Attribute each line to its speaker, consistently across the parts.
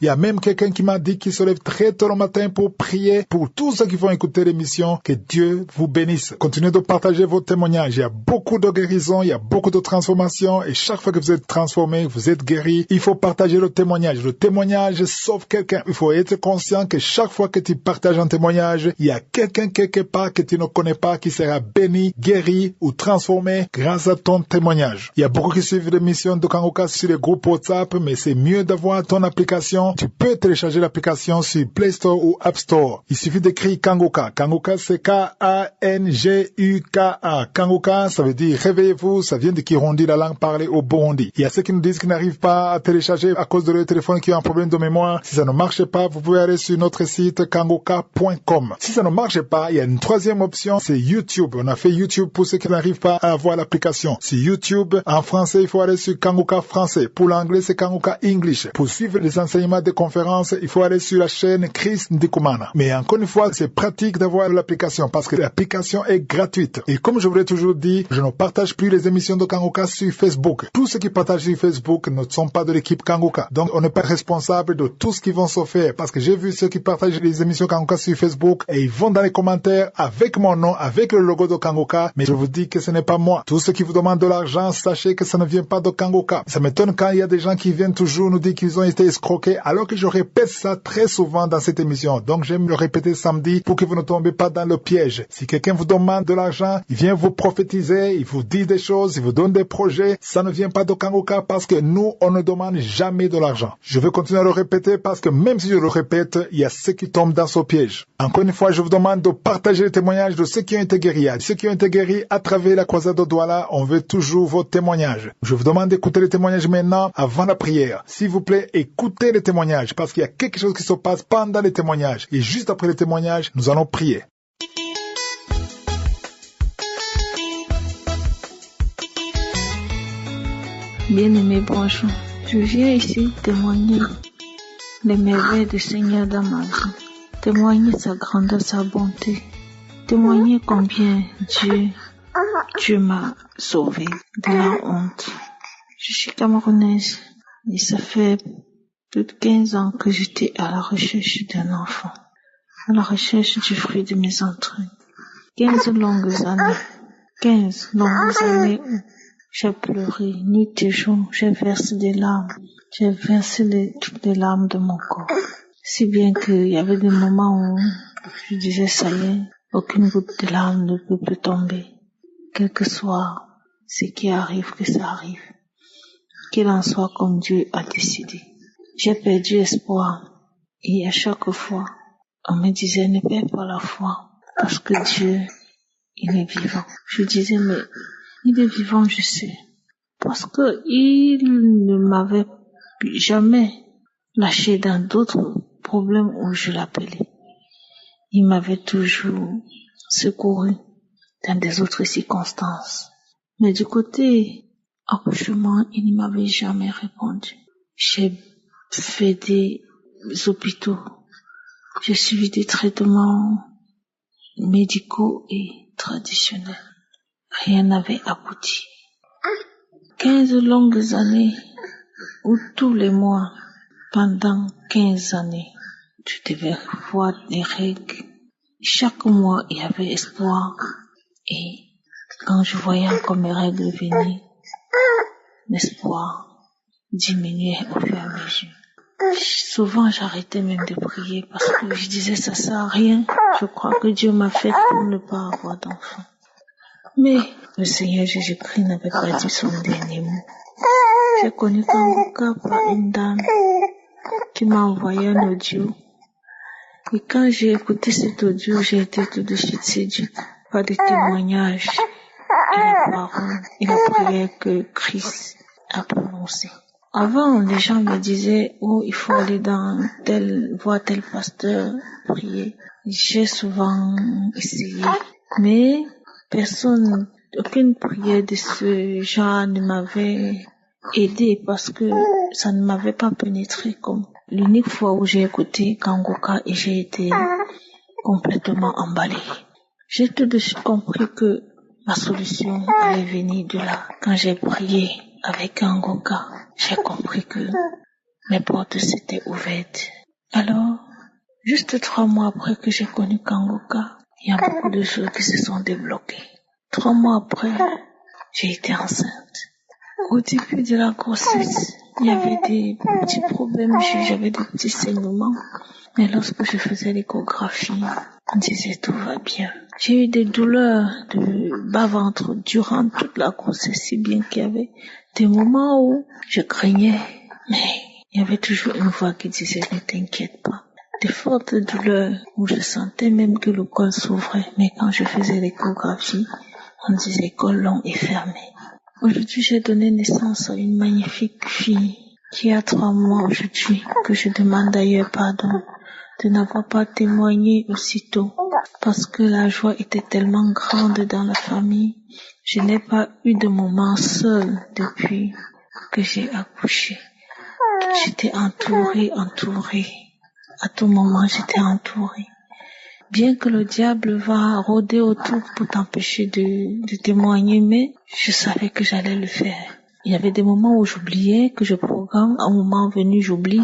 Speaker 1: Il y a même quelqu'un qui m'a dit qu'il se lève très tôt le matin pour prier pour tous ceux qui vont écouter l'émission. Que Dieu vous bénisse. Continuez de partager vos témoignages. Il y a beaucoup de guérisons, il y a beaucoup de transformations et chaque fois que vous êtes transformé, vous êtes guéri, il faut partager le témoignage. Le témoignage sauve quelqu'un. Il faut être conscient que chaque fois que tu partages un témoignage, il y a quelqu'un quelque part que tu ne connais pas qui sera béni, guéri ou transformé grâce à ton témoignage. Il y a beaucoup qui suivent l'émission de Kangoka sur les groupes WhatsApp, mais c'est mieux d'avoir ton application. Tu peux télécharger l'application sur Play Store ou App Store. Il suffit d'écrire Kangoka. Kangoka, c'est K-A-N-G-U-K-A. Kangoka, ça veut dire réveillez-vous, ça vient de Kirundi, la langue parlée au Burundi. Il y a ceux qui nous disent qu'ils n'arrivent pas à télécharger à cause de leur téléphone qui a un problème de mémoire. Si ça ne marche pas, vous pouvez aller sur notre site kangoka.com. Si ça ne marche pas, il y a une troisième option, c'est YouTube. On a fait YouTube pour ceux qui n'arrivent pas à avoir l'application. C'est YouTube. En français, il faut aller sur Kangoka français. Pour l'anglais, c'est Kangoka English. Pour suivre les enseignements des conférences, il faut aller sur la chaîne Chris Ndikumana. Mais encore une fois, c'est pratique d'avoir l'application parce que l'application est gratuite. Et comme je vous l'ai toujours dit, je ne partage plus les émissions de Kangoka sur Facebook. Tous ceux qui partagent sur Facebook ne sont pas de l'équipe Kangoka. Donc, on n'est pas responsable de tout ce qu'ils vont se faire parce que j'ai vu ceux qui partagent les émissions Kangoka sur Facebook et ils vont dans les commentaires avec mon nom, avec le logo de Kangoka. Mais je vous dis que ce n'est pas moi. Tous ceux qui vous demandent de l'argent, sachez que ça ne vient pas de Kangoka. Ça m'étonne quand il y a des gens qui viennent toujours nous dire qu'ils ont été escroqués alors que je répète ça très souvent dans cette émission. Donc, j'aime le répéter samedi pour que vous ne tombez pas dans le piège. Si quelqu'un vous demande de l'argent, il vient vous prophétiser, il vous dit des choses, il vous donne des projets, ça ne vient pas de Kangoka parce que nous, on ne demande jamais de l'argent. Je vais continuer à le répéter parce que même si je le répète, il y a ceux qui tombent dans ce piège. Encore une fois, je vous demande de partager les témoignages de ceux qui ont été guéris. Ceux qui ont été guéris à travers la croisade de Douala, on veut toujours vos témoignages. Je vous demande d'écouter les témoignages maintenant avant la prière. S'il vous plaît, écoutez les témoignages parce qu'il y a quelque chose qui se passe pendant les témoignages. Et juste après les témoignages, nous allons prier.
Speaker 2: Bien-aimé, bonjour. Je viens ici témoigner les merveilles du Seigneur dans ma vie. Témoigner sa grandeur, sa bonté. Témoigner combien Dieu m'a sauvé de la honte. Je suis camerounaise et ça fait plus de 15 ans que j'étais à la recherche d'un enfant. À la recherche du fruit de mes entrailles. 15 longues années où j'ai pleuré nuit et jour, j'ai versé des larmes. J'ai versé toutes les larmes de mon corps. Si bien qu'il y avait des moments où je disais ça y est, aucune goutte de larmes ne peut plus tomber. Quel que soit ce qui arrive, que ça arrive. Qu'il en soit comme Dieu a décidé. J'ai perdu espoir. Et à chaque fois, on me disait ne perds pas la foi. Parce que Dieu, il est vivant. Je disais mais il est vivant, je sais. Parce que il ne m'avait jamais lâché dans d'autres problèmes où je l'appelais. Il m'avait toujours secouru dans des autres circonstances. Mais du côté accouchement, il ne m'avait jamais répondu. J'ai fait des hôpitaux. J'ai suivi des traitements médicaux et traditionnels. Rien n'avait abouti. 15 longues années où tous les mois, pendant 15 années, tu devais voir des règles. Chaque mois, il y avait espoir. Et quand je voyais encore mes règles venir, l'espoir diminuait au fur et à mesure. Souvent, j'arrêtais même de prier parce que je disais ça sert à rien. Je crois que Dieu m'a fait pour ne pas avoir d'enfant. Mais le Seigneur Jésus-Christ n'avait pas dit son dernier mot. J'ai connu Kangoka par une dame qui m'a envoyé un audio. Et quand j'ai écouté cet audio, j'ai été tout de suite séduite par des témoignages et la parole et la prière que Christ a prononcée. Avant, les gens me disaient, oh, il faut aller voir tel pasteur, prier. J'ai souvent essayé. Mais aucune prière de ce genre ne m'avait aidé parce que ça ne m'avait pas pénétré comme l'unique fois où j'ai écouté Kangoka et j'ai été complètement emballée. J'ai tout de suite compris que ma solution allait venir de là. Quand j'ai prié avec Kangoka, j'ai compris que mes portes s'étaient ouvertes. Alors, juste 3 mois après que j'ai connu Kangoka, il y a beaucoup de choses qui se sont débloquées. 3 mois après, j'ai été enceinte. Au début de la grossesse, il y avait des petits problèmes, j'avais des petits saignements. Mais lorsque je faisais l'échographie, on disait tout va bien. J'ai eu des douleurs de bas-ventre durant toute la grossesse, si bien qu'il y avait des moments où je craignais, mais il y avait toujours une voix qui disait ne t'inquiète pas. Des fortes douleurs où je sentais même que le col s'ouvrait, mais quand je faisais l'échographie, on disait colon est fermé. Aujourd'hui, j'ai donné naissance à une magnifique fille qui a 3 mois aujourd'hui, que je demande d'ailleurs pardon de n'avoir pas témoigné aussitôt, parce que la joie était tellement grande dans la famille. Je n'ai pas eu de moment seul depuis que j'ai accouché. J'étais entourée. À tout moment, j'étais entourée. Bien que le diable va rôder autour pour t'empêcher de témoigner, mais je savais que j'allais le faire. Il y avait des moments où j'oubliais que je programme, un moment venu j'oublie.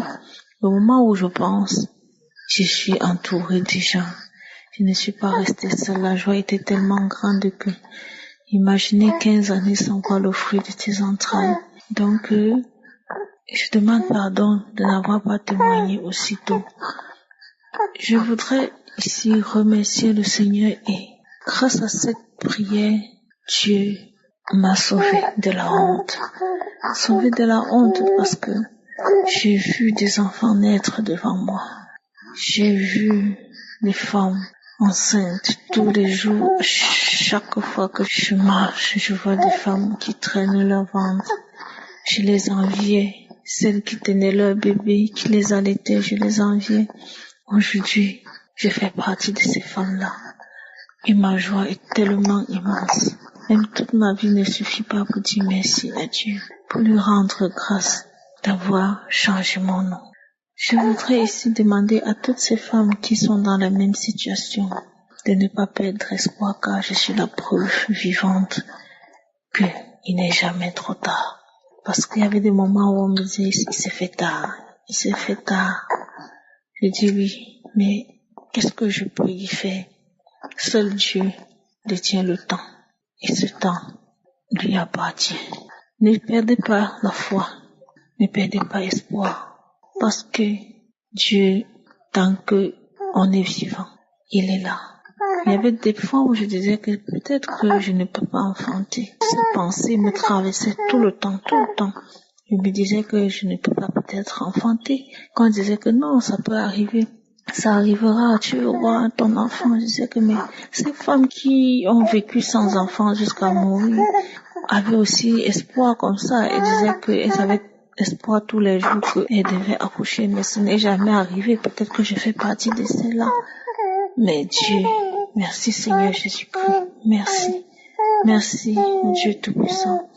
Speaker 2: Le moment où je pense, je suis entourée déjà. Je ne suis pas restée seule. La joie était tellement grande que, imaginez 15 années sans voir le fruit de tes entrailles. Donc, je demande pardon de n'avoir pas témoigné aussitôt. Je voudrais ici remercier le Seigneur et grâce à cette prière, Dieu m'a sauvée de la honte. Sauvée de la honte parce que j'ai vu des enfants naître devant moi. J'ai vu des femmes enceintes tous les jours. Chaque fois que je marche, je vois des femmes qui traînent leur ventre. Je les enviais. Celles qui tenaient leur bébé, qui les allaitaient, je les enviais. Aujourd'hui, je fais partie de ces femmes-là. Et ma joie est tellement immense. Même toute ma vie ne suffit pas pour dire merci à Dieu, pour lui rendre grâce d'avoir changé mon nom. Je voudrais ici demander à toutes ces femmes qui sont dans la même situation de ne pas perdre espoir, car je suis la preuve vivante qu'il n'est jamais trop tard. Parce qu'il y avait des moments où on me disait, il s'est fait tard. Je dis oui, mais qu'est-ce que je peux y faire? Seul Dieu détient le temps, et ce temps lui appartient. Ne perdez pas la foi, ne perdez pas espoir, parce que Dieu, tant que on est vivant, il est là. Il y avait des fois où je disais que peut-être que je ne peux pas enfanter. Cette pensée me traversait tout le temps. Je me disais que je ne peux pas peut-être enfanter. Quand je disais que non, ça peut arriver, ça arrivera, tu auras ton enfant. Je disais que mais ces femmes qui ont vécu sans enfant jusqu'à mourir avaient aussi espoir comme ça. Elles disaient qu'elles avaient espoir tous les jours qu'elles devaient accoucher, mais ce n'est jamais arrivé. Peut-être que je fais partie de celles-là. Mais Dieu, merci Seigneur Jésus-Christ, merci. Merci Dieu Tout-Puissant.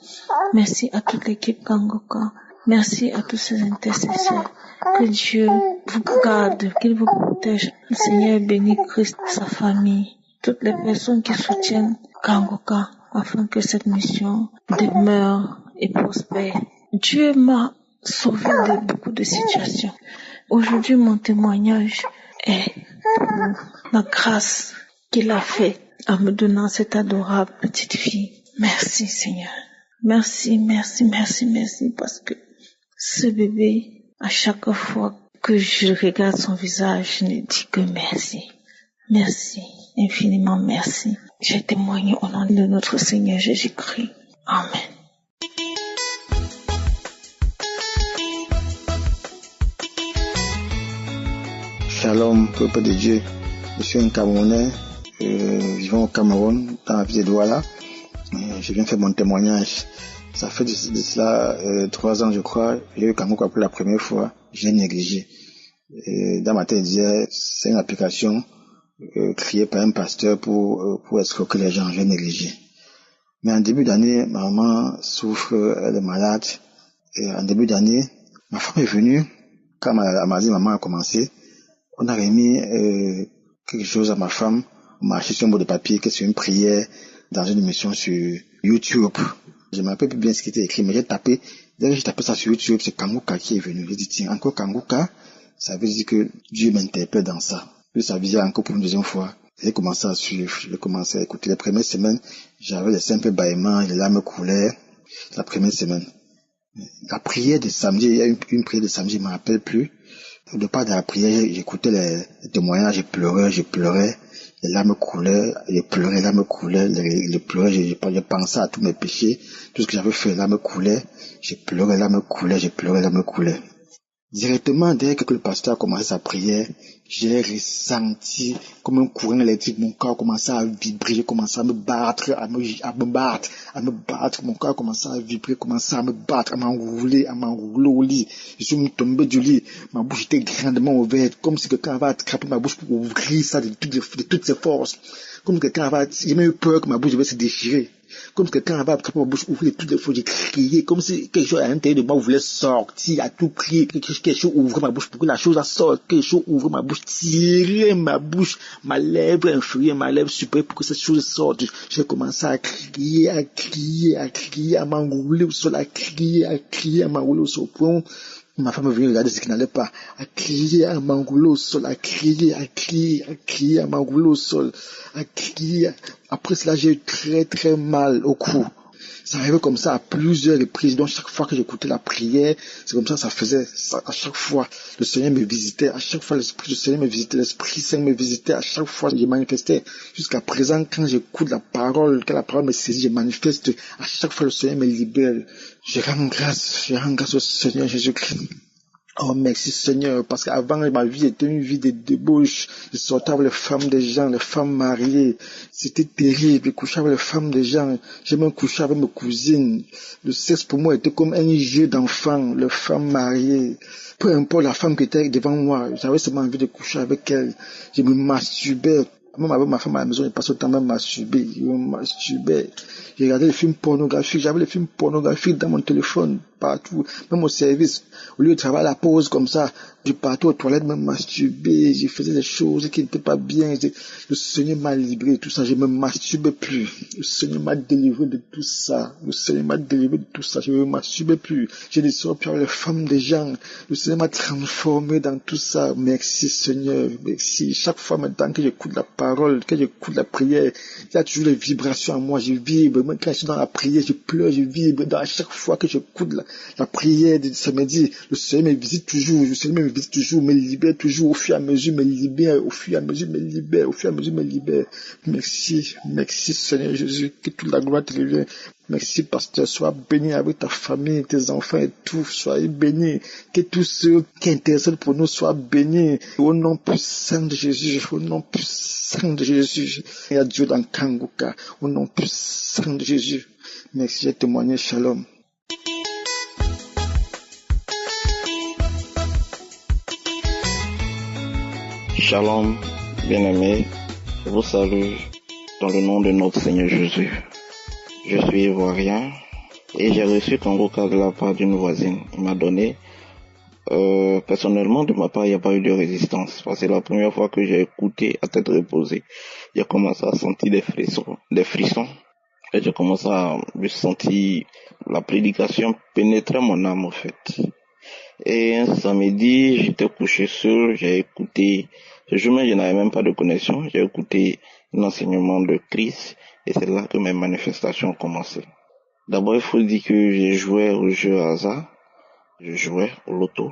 Speaker 2: Merci à toute l'équipe Kangoka. Merci à tous ces intercesseurs. Que Dieu vous garde, qu'il vous protège. Le Seigneur bénit Christ, sa famille, toutes les personnes qui soutiennent Kangoka afin que cette mission demeure et prospère. Dieu m'a sauvé de beaucoup de situations. Aujourd'hui, mon témoignage est pour la grâce qu'il a fait en me donnant cette adorable petite fille. Merci Seigneur. Merci, parce que ce bébé, à chaque fois que je regarde son visage, je ne dis que merci. Merci, infiniment merci. J'ai témoigné au nom de notre Seigneur Jésus-Christ. Amen.
Speaker 3: Shalom, peuple de Dieu. Je suis un Camerounais vivant au Cameroun, dans la ville de Douala. Je viens faire mon témoignage. Ça fait de cela 3 ans, je crois. J'ai eu Kangoka pour la première fois. J'ai négligé. Dans ma tête, je disais, c'est une application créée par un pasteur pour escroquer les gens. J'ai négligé. Mais en début d'année, ma maman souffre, elle est malade. Et en début d'année, ma femme est venue. Quand ma maman a commencé, on a remis quelque chose à ma femme. On m'a acheté sur un bout de papier que c'est une prière dans une émission sur YouTube. Je ne me rappelle plus bien ce qui était écrit, mais j'ai tapé Dès que j'ai tapé ça sur YouTube, c'est Kanguka qui est venu. J'ai dit, tiens, encore Kanguka, ça veut dire que Dieu m'interpelle dans ça. Puis ça vient encore pour une deuxième fois. J'ai commencé à suivre, j'ai commencé à écouter. Les premières semaines, j'avais des simples bâillements, les larmes coulaient. La première semaine. La prière de samedi, il y a une prière de samedi, je ne me rappelle plus. Au départ de la prière, j'écoutais les témoignages, je pleurais. Les larmes coulaient, je pleurais, les larmes coulaient, je pleurais, je pensais à tous mes péchés, tout ce que j'avais fait, les larmes coulaient, je pleurais, les larmes coulaient, je pleurais, les larmes coulaient. Directement, dès que le pasteur a commencé sa prière, j'ai ressenti comme un courant électrique, mon corps commençait à vibrer, j'ai commencé à me battre, à me battre, mon corps commençait à vibrer, commençait à me battre, à m'enrouler au lit. Je suis tombé du lit, ma bouche était grandement ouverte, comme si quelqu'un avait attrapé ma bouche pour ouvrir ça de toutes ses forces. Comme quelqu'un avait, j'ai même eu peur que ma bouche devait se déchirer. Comme si quelqu'un avait attrapé ma bouche, ouvrir toutes les fois, j'ai crié, comme si quelque chose à l'intérieur de moi voulait sortir, à tout prix, quelque chose ouvre ma bouche pour que la chose sorte, quelque chose ouvre ma bouche, tirer ma bouche, ma lèvre inférieure, ma lèvre supérieure pour que cette chose sorte. J'ai commencé à crier, à m'enrouler au sol, à m'enrouler au sol. Ma femme est venue regarder ce qui n'allait pas, à crier, à m'enrouler au sol, à crier, à m'enrouler au sol, à crier. Après cela, j'ai eu très très mal au cou. Ça arrivait comme ça à plusieurs reprises. Donc chaque fois que j'écoutais la prière, c'est comme ça faisait. Ça, à chaque fois, le Seigneur me visitait. À chaque fois, l'Esprit du Seigneur me visitait. L'Esprit Saint me visitait. À chaque fois, je manifestais. Jusqu'à présent, quand j'écoute la parole, quand la parole me saisit, je manifeste. À chaque fois, le Seigneur me libère. Je rends grâce au Seigneur Jésus-Christ. Oh, merci Seigneur, parce qu'avant, ma vie était une vie de débauche. Je sortais avec les femmes des gens, les femmes mariées. C'était terrible. Je couchais avec les femmes des gens. J'ai même couché avec mes cousines. Le sexe pour moi était comme un jeu d'enfant, les femmes mariées. Peu importe la femme qui était devant moi, j'avais seulement envie de coucher avec elle. Je me masturbais. Même avec ma femme à la maison, je passais autant même masturber. Je me masturbais. J'ai regardé les films pornographiques. J'avais les films pornographiques dans mon téléphone, partout. Même au service. Au lieu de travailler à la pause comme ça, je partais aux toilettes me masturber. Je faisais des choses qui n'étaient pas bien. Le Seigneur m'a libéré de tout ça. Je me masturbais plus. Le Seigneur m'a délivré de tout ça. Le Seigneur m'a délivré de tout ça. Je me masturbais plus. Je ne sors plus avec les femmes des gens. Le Seigneur m'a transformé dans tout ça. Merci Seigneur. Merci. Chaque fois maintenant que j'écoute la parole, que j'écoute la prière, il y a toujours les vibrations en moi. Je vibre. Même quand je suis dans la prière, je pleure, je vibre. À chaque fois que j'écoute la prière de samedi, le Seigneur me visite toujours. Le Seigneur me visite toujours, me libère toujours. Au fur et à mesure, me libère. Au fur et à mesure, me libère. Au fur et à mesure, me libère. Merci. Merci Seigneur Jésus. Que toute la gloire te revienne. Merci pasteur. Sois béni avec ta famille, tes enfants et tout. Soyez bénis. Que tous ceux qui intercèdent pour nous soient bénis. Au nom puissant de Jésus. Au nom puissant de Jésus. Et à Dieu dans Kanguka. Au nom puissant de Jésus. Merci, j'ai témoigné. Shalom.
Speaker 4: Shalom, bien-aimés, je vous salue dans le nom de notre Seigneur Jésus. Je suis ivoirien et j'ai reçu Kanguka de la part d'une voisine. Il m'a donné. Personnellement, de ma part, il n'y a pas eu de résistance. Parce que c'est la première fois que j'ai écouté à tête reposée. J'ai commencé à sentir des frissons. Et j'ai commencé à me sentir la prédication pénétrer mon âme, en fait. Et un samedi, j'étais couché seul, j'ai écouté, ce jour-là, je n'avais même pas de connexion, j'ai écouté l'enseignement de Christ, et c'est là que mes manifestations ont commencé. D'abord, il faut dire que j'ai joué au jeu hasard, je jouais au loto,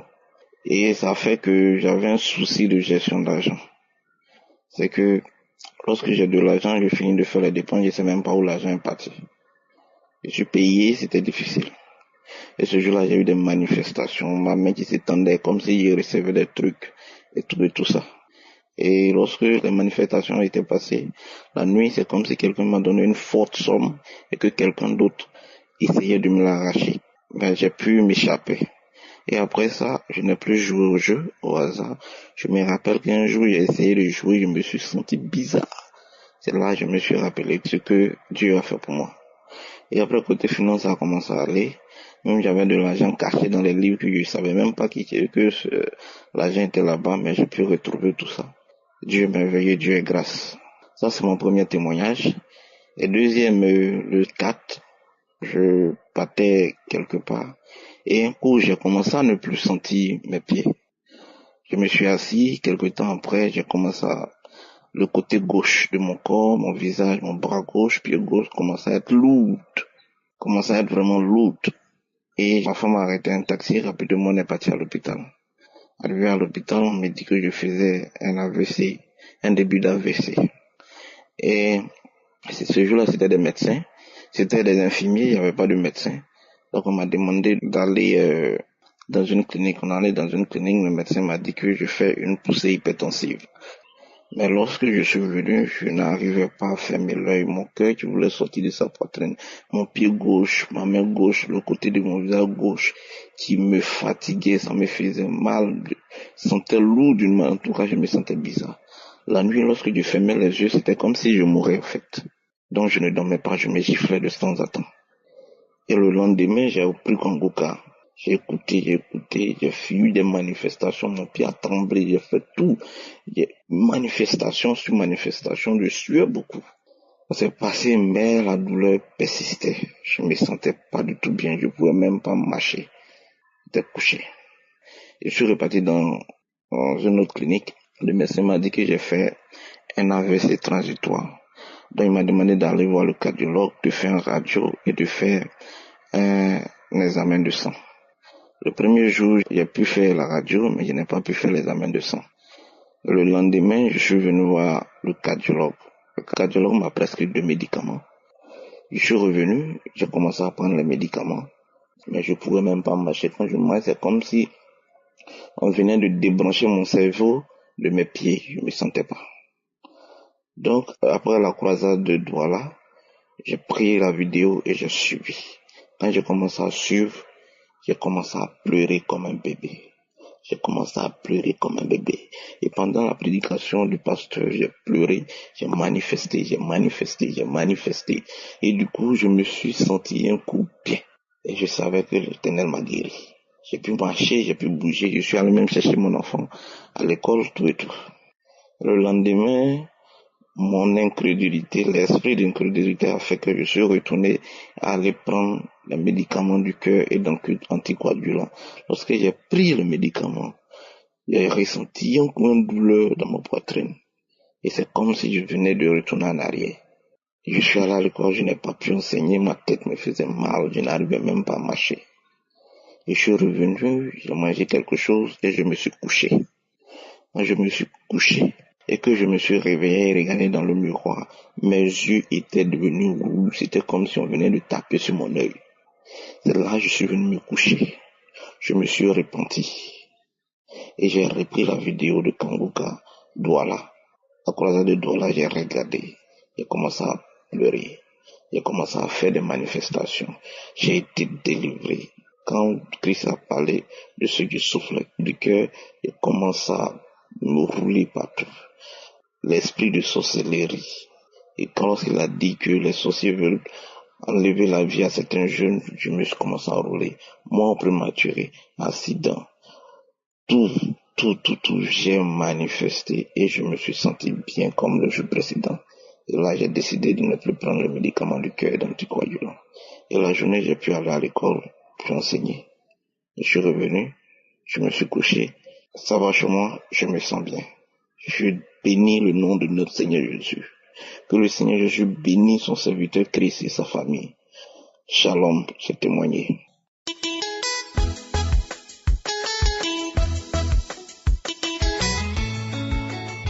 Speaker 4: et ça fait que j'avais un souci de gestion d'argent. C'est que, lorsque j'ai de l'argent, je finis de faire les dépenses, je sais même pas où l'argent est parti. Je suis payé, c'était difficile. Et ce jour-là, j'ai eu des manifestations, ma main qui s'étendait comme si je recevais des trucs et tout ça. Et lorsque les manifestations étaient passées, la nuit, c'est comme si quelqu'un m'a donné une forte somme et que quelqu'un d'autre essayait de me l'arracher. Ben, j'ai pu m'échapper. Et après ça, je n'ai plus joué au jeu au hasard. Je me rappelle qu'un jour, j'ai essayé de jouer, je me suis senti bizarre. C'est là que je me suis rappelé ce que Dieu a fait pour moi. Et après, côté finance, ça a commencé à aller. Même j'avais de l'argent caché dans les livres que je savais même pas que l'argent était là-bas, mais j'ai pu retrouver tout ça. Dieu est merveilleux, Dieu est grâce. Ça, c'est mon premier témoignage. Et deuxième, le 4, je partais quelque part Et un coup, j'ai commencé à ne plus sentir mes pieds. Je me suis assis, quelque temps après, j'ai commencé à... Le côté gauche de mon corps, mon visage, mon bras gauche, pied gauche, commençait à être lourd. Commençait à être vraiment lourd. Et ma femme a arrêté un taxi, rapidement on est parti à l'hôpital. Arrivé à l'hôpital, on m'a dit que je faisais un AVC, un début d'AVC. Et ce jour-là, c'était des médecins, c'était des infirmiers, il n'y avait pas de médecins. Donc on m'a demandé d'aller dans une clinique. On allait dans une clinique, le médecin m'a dit que je fais une poussée hypertensive. Mais lorsque je suis venu, je n'arrivais pas à fermer l'œil. Mon cœur qui voulait sortir de sa poitrine. Mon pied gauche, ma main gauche, le côté de mon visage gauche qui me fatiguait, ça me faisait mal. Je sentais lourd d'une main. En tout cas, je me sentais bizarre. La nuit, lorsque je fermais les yeux, c'était comme si je mourais en fait. Donc je ne dormais pas, je me giflais de temps en temps. Et le lendemain, j'ai repris Kangoka. J'ai écouté, j'ai eu des manifestations, mon pied a tremblé, j'ai fait tout. Manifestation sur manifestation, je suais beaucoup. Ça s'est passé, mais la douleur persistait. Je me sentais pas du tout bien, je pouvais même pas marcher. J'étais couché. Et je suis reparti dans une autre clinique. Le médecin m'a dit que j'ai fait un AVC transitoire. Donc il m'a demandé d'aller voir le cardiologue, de faire un radio et de faire un examen de sang. Le premier jour, j'ai pu faire la radio, mais je n'ai pas pu faire l'examen de sang. Le lendemain, je suis venu voir le cardiologue. Le cardiologue m'a prescrit 2 médicaments. Je suis revenu, j'ai commencé à prendre les médicaments, mais je pouvais même pas marcher. Quand je marche, c'est comme si on venait de débrancher mon cerveau de mes pieds. Je me sentais pas. Donc, après la croisade de Douala, j'ai pris la vidéo et j'ai suivi. Quand j'ai commencé à suivre, j'ai commencé à pleurer comme un bébé. J'ai commencé à pleurer comme un bébé. Et pendant la prédication du pasteur, j'ai pleuré, j'ai manifesté. Et du coup, je me suis senti un coup bien. Et je savais que l'Éternel m'a guéri. J'ai pu marcher, j'ai pu bouger. Je suis allé même chercher mon enfant à l'école, tout et tout. Le lendemain, mon incrédulité, l'esprit d'incrédulité a fait que je suis retourné à aller prendre les médicaments du cœur et donc anticoagulant. Lorsque j'ai pris le médicament, j'ai ressenti un coup de douleur dans ma poitrine. Et c'est comme si je venais de retourner en arrière. Je suis allé à l'école, je n'ai pas pu enseigner, ma tête me faisait mal, je n'arrivais même pas à marcher. Et je suis revenu, j'ai mangé quelque chose et je me suis couché. Quand je me suis couché, et que je me suis réveillé et regardé dans le miroir, mes yeux étaient devenus rouges, c'était comme si on venait de taper sur mon œil. C'est là que je suis venu me coucher. Je me suis repenti. Et j'ai repris la vidéo de Kangoka, Douala. À croisade de Douala, j'ai regardé. J'ai commencé à pleurer. J'ai commencé à faire des manifestations. J'ai été délivré. Quand Christ a parlé de ce qui souffle du cœur, il commence à me rouler partout. L'esprit de sorcellerie. Et quand il a dit que les sorciers veulent enlever la vie à certains jeunes, je me suis commencé à rouler. Mort prématuré, accident, tout, j'ai manifesté et je me suis senti bien comme le jour précédent. Et là, j'ai décidé de ne plus prendre le médicament du cœur d'anticoagulant. Et la journée, j'ai pu aller à l'école pour enseigner. Et je suis revenu, je me suis couché. Ça va chez moi, je me sens bien. Je bénis le nom de notre Seigneur Jésus. Que le Seigneur Jésus bénisse son serviteur Christ et sa famille. Shalom, j'ai témoigné.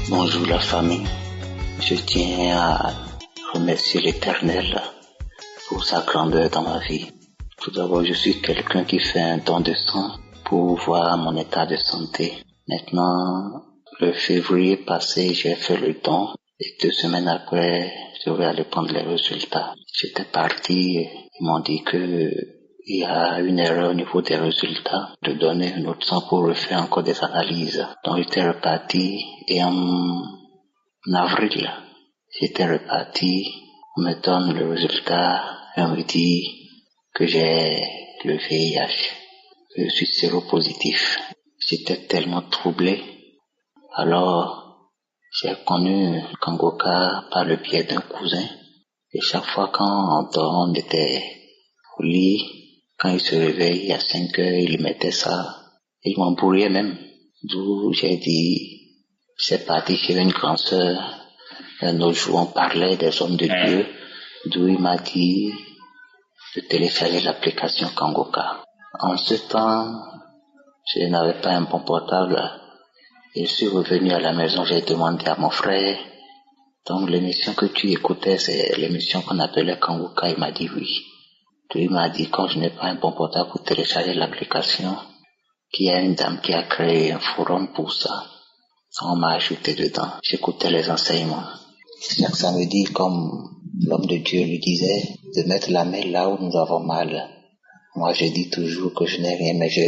Speaker 5: Bonjour la famille. Je tiens à remercier l'Éternel pour sa grandeur dans ma vie. Tout d'abord, je suis quelqu'un qui fait un don de sang pour voir mon état de santé. Maintenant, le février passé, j'ai fait le don et 2 semaines après, je vais aller prendre les résultats. J'étais parti, ils m'ont dit que il y a une erreur au niveau des résultats, de donner un autre sang pour refaire encore des analyses. Donc j'étais reparti et en avril, j'étais reparti, on me donne le résultat et on me dit que j'ai le VIH, que je suis séropositif. J'étais tellement troublé. Alors, j'ai connu Kangoka par le biais d'un cousin. Et chaque fois quand on était au lit, Quand il se réveille à 5 heures, il mettait ça. Il m'embrouillait même. D'où j'ai dit, c'est parti chez une grande sœur. Un autre jour, on parlait des hommes de Dieu. D'où il m'a dit de télécharger l'application Kangoka. En ce temps, je n'avais pas un bon portable. Je suis revenu à la maison, j'ai demandé à mon frère. Donc l'émission que tu écoutais, c'est l'émission qu'on appelait Kangoka. Il m'a dit oui. Il m'a dit, quand je n'ai pas un bon portable pour télécharger l'application, qu'il y a une dame qui a créé un forum pour ça. On m'a ajouté dedans. J'écoutais les enseignements. Chaque samedi, comme l'homme de Dieu lui disait, de mettre la main là où nous avons mal. Moi, je dis toujours que je n'ai rien, mais je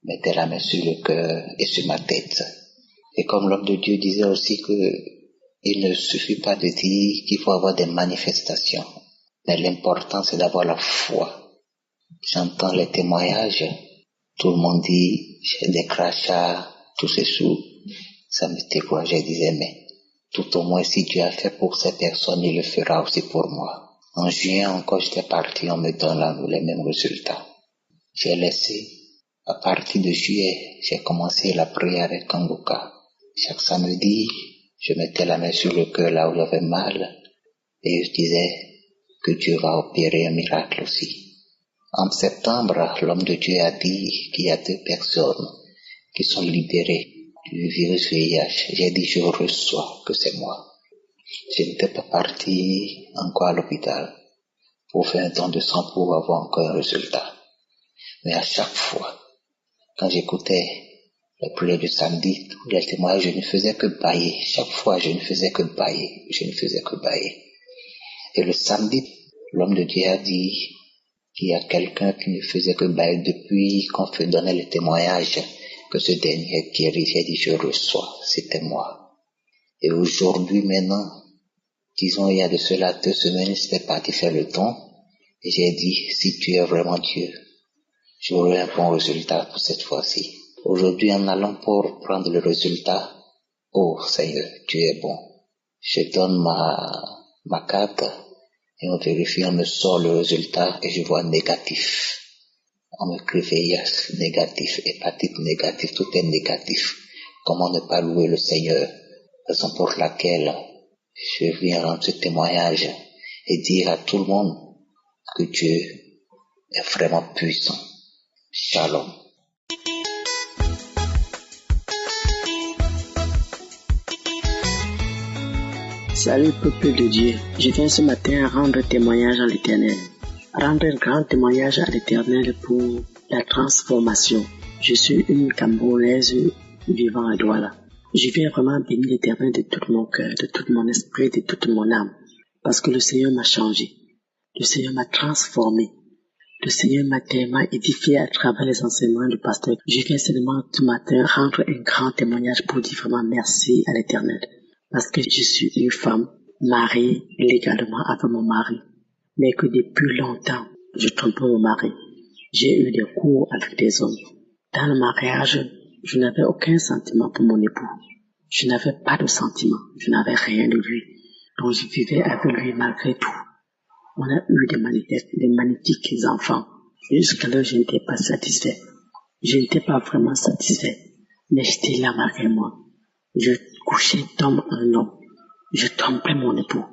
Speaker 5: mettais la main sur le cœur et sur ma tête. Et comme l'homme de Dieu disait aussi que il ne suffit pas de dire qu'il faut avoir des manifestations. Mais l'important, c'est d'avoir la foi. J'entends les témoignages. Tout le monde dit, j'ai des crachats, tous ces sous. Ça me décourageait. Je disais, mais tout au moins, si Dieu a fait pour ces personnes, il le fera aussi pour moi. En juin encore, j'étais parti, on me donne les mêmes résultats. J'ai laissé. À partir de juillet, j'ai commencé la prière avec Kangoka. Chaque samedi, je mettais la main sur le cœur là où j'avais mal. Et je disais que Dieu va opérer un miracle aussi. En septembre, l'homme de Dieu a dit qu'il y a 2 personnes qui sont libérées du virus VIH. J'ai dit, je reçois que c'est moi. Je n'étais pas parti encore à l'hôpital pour faire un don de sang pour avoir encore un résultat. Mais à chaque fois, quand j'écoutais les prières du samedi, tous les témoignages, je ne faisais que bâiller. Chaque fois, je ne faisais que bâiller. Je ne faisais que bâiller. Et le samedi, l'homme de Dieu a dit qu'il y a quelqu'un qui ne faisait que bâiller depuis qu'on fait donner le témoignage que ce dernier est guéri. J'ai dit, je reçois, c'était moi. Et aujourd'hui, maintenant, disons, il y a de cela 2 semaines, j'étais parti faire le don. Et j'ai dit, si tu es vraiment Dieu, j'aurai un bon résultat pour cette fois-ci. Aujourd'hui, en allant pour prendre le résultat, oh Seigneur, tu es bon. Je donne ma carte et on vérifie, on me sort le résultat et je vois négatif. On me écrit VIH négatif, hépatite négatif, tout est négatif. Comment ne pas louer le Seigneur? Raison pour laquelle je viens rendre ce témoignage et dire à tout le monde que Dieu est vraiment puissant. Shalom.
Speaker 6: Salut peuple de Dieu, je viens ce matin rendre témoignage à l'Éternel. Rendre un grand témoignage à l'Éternel pour la transformation. Je suis une Camerounaise vivant à Douala. Je viens vraiment bénir l'Éternel de tout mon cœur, de tout mon esprit, de toute mon âme. Parce que le Seigneur m'a changé. Le Seigneur m'a transformé. Le Seigneur m'a tellement édifié à travers les enseignements du pasteur. Je viens seulement ce matin rendre un grand témoignage pour dire vraiment merci à l'Éternel. Parce que je suis une femme mariée légalement avec mon mari. Mais que depuis longtemps, je trompe mon mari. J'ai eu des cours avec des hommes. Dans le mariage, je n'avais aucun sentiment pour mon époux. Je n'avais pas de sentiment. Je n'avais rien de lui. Donc je vivais avec lui malgré tout. On a eu des magnifiques enfants. Jusqu'alors, je n'étais pas satisfait. Je n'étais pas vraiment satisfait. Mais j'étais là malgré moi. Je couchais d'homme en homme. Je trompais mon époux.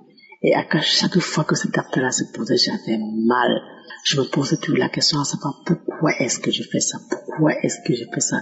Speaker 6: Et à chaque fois que cet acte-là se posait, j'avais mal. Je me posais toujours la question à savoir pourquoi est-ce que je fais ça? Pourquoi est-ce que je fais ça?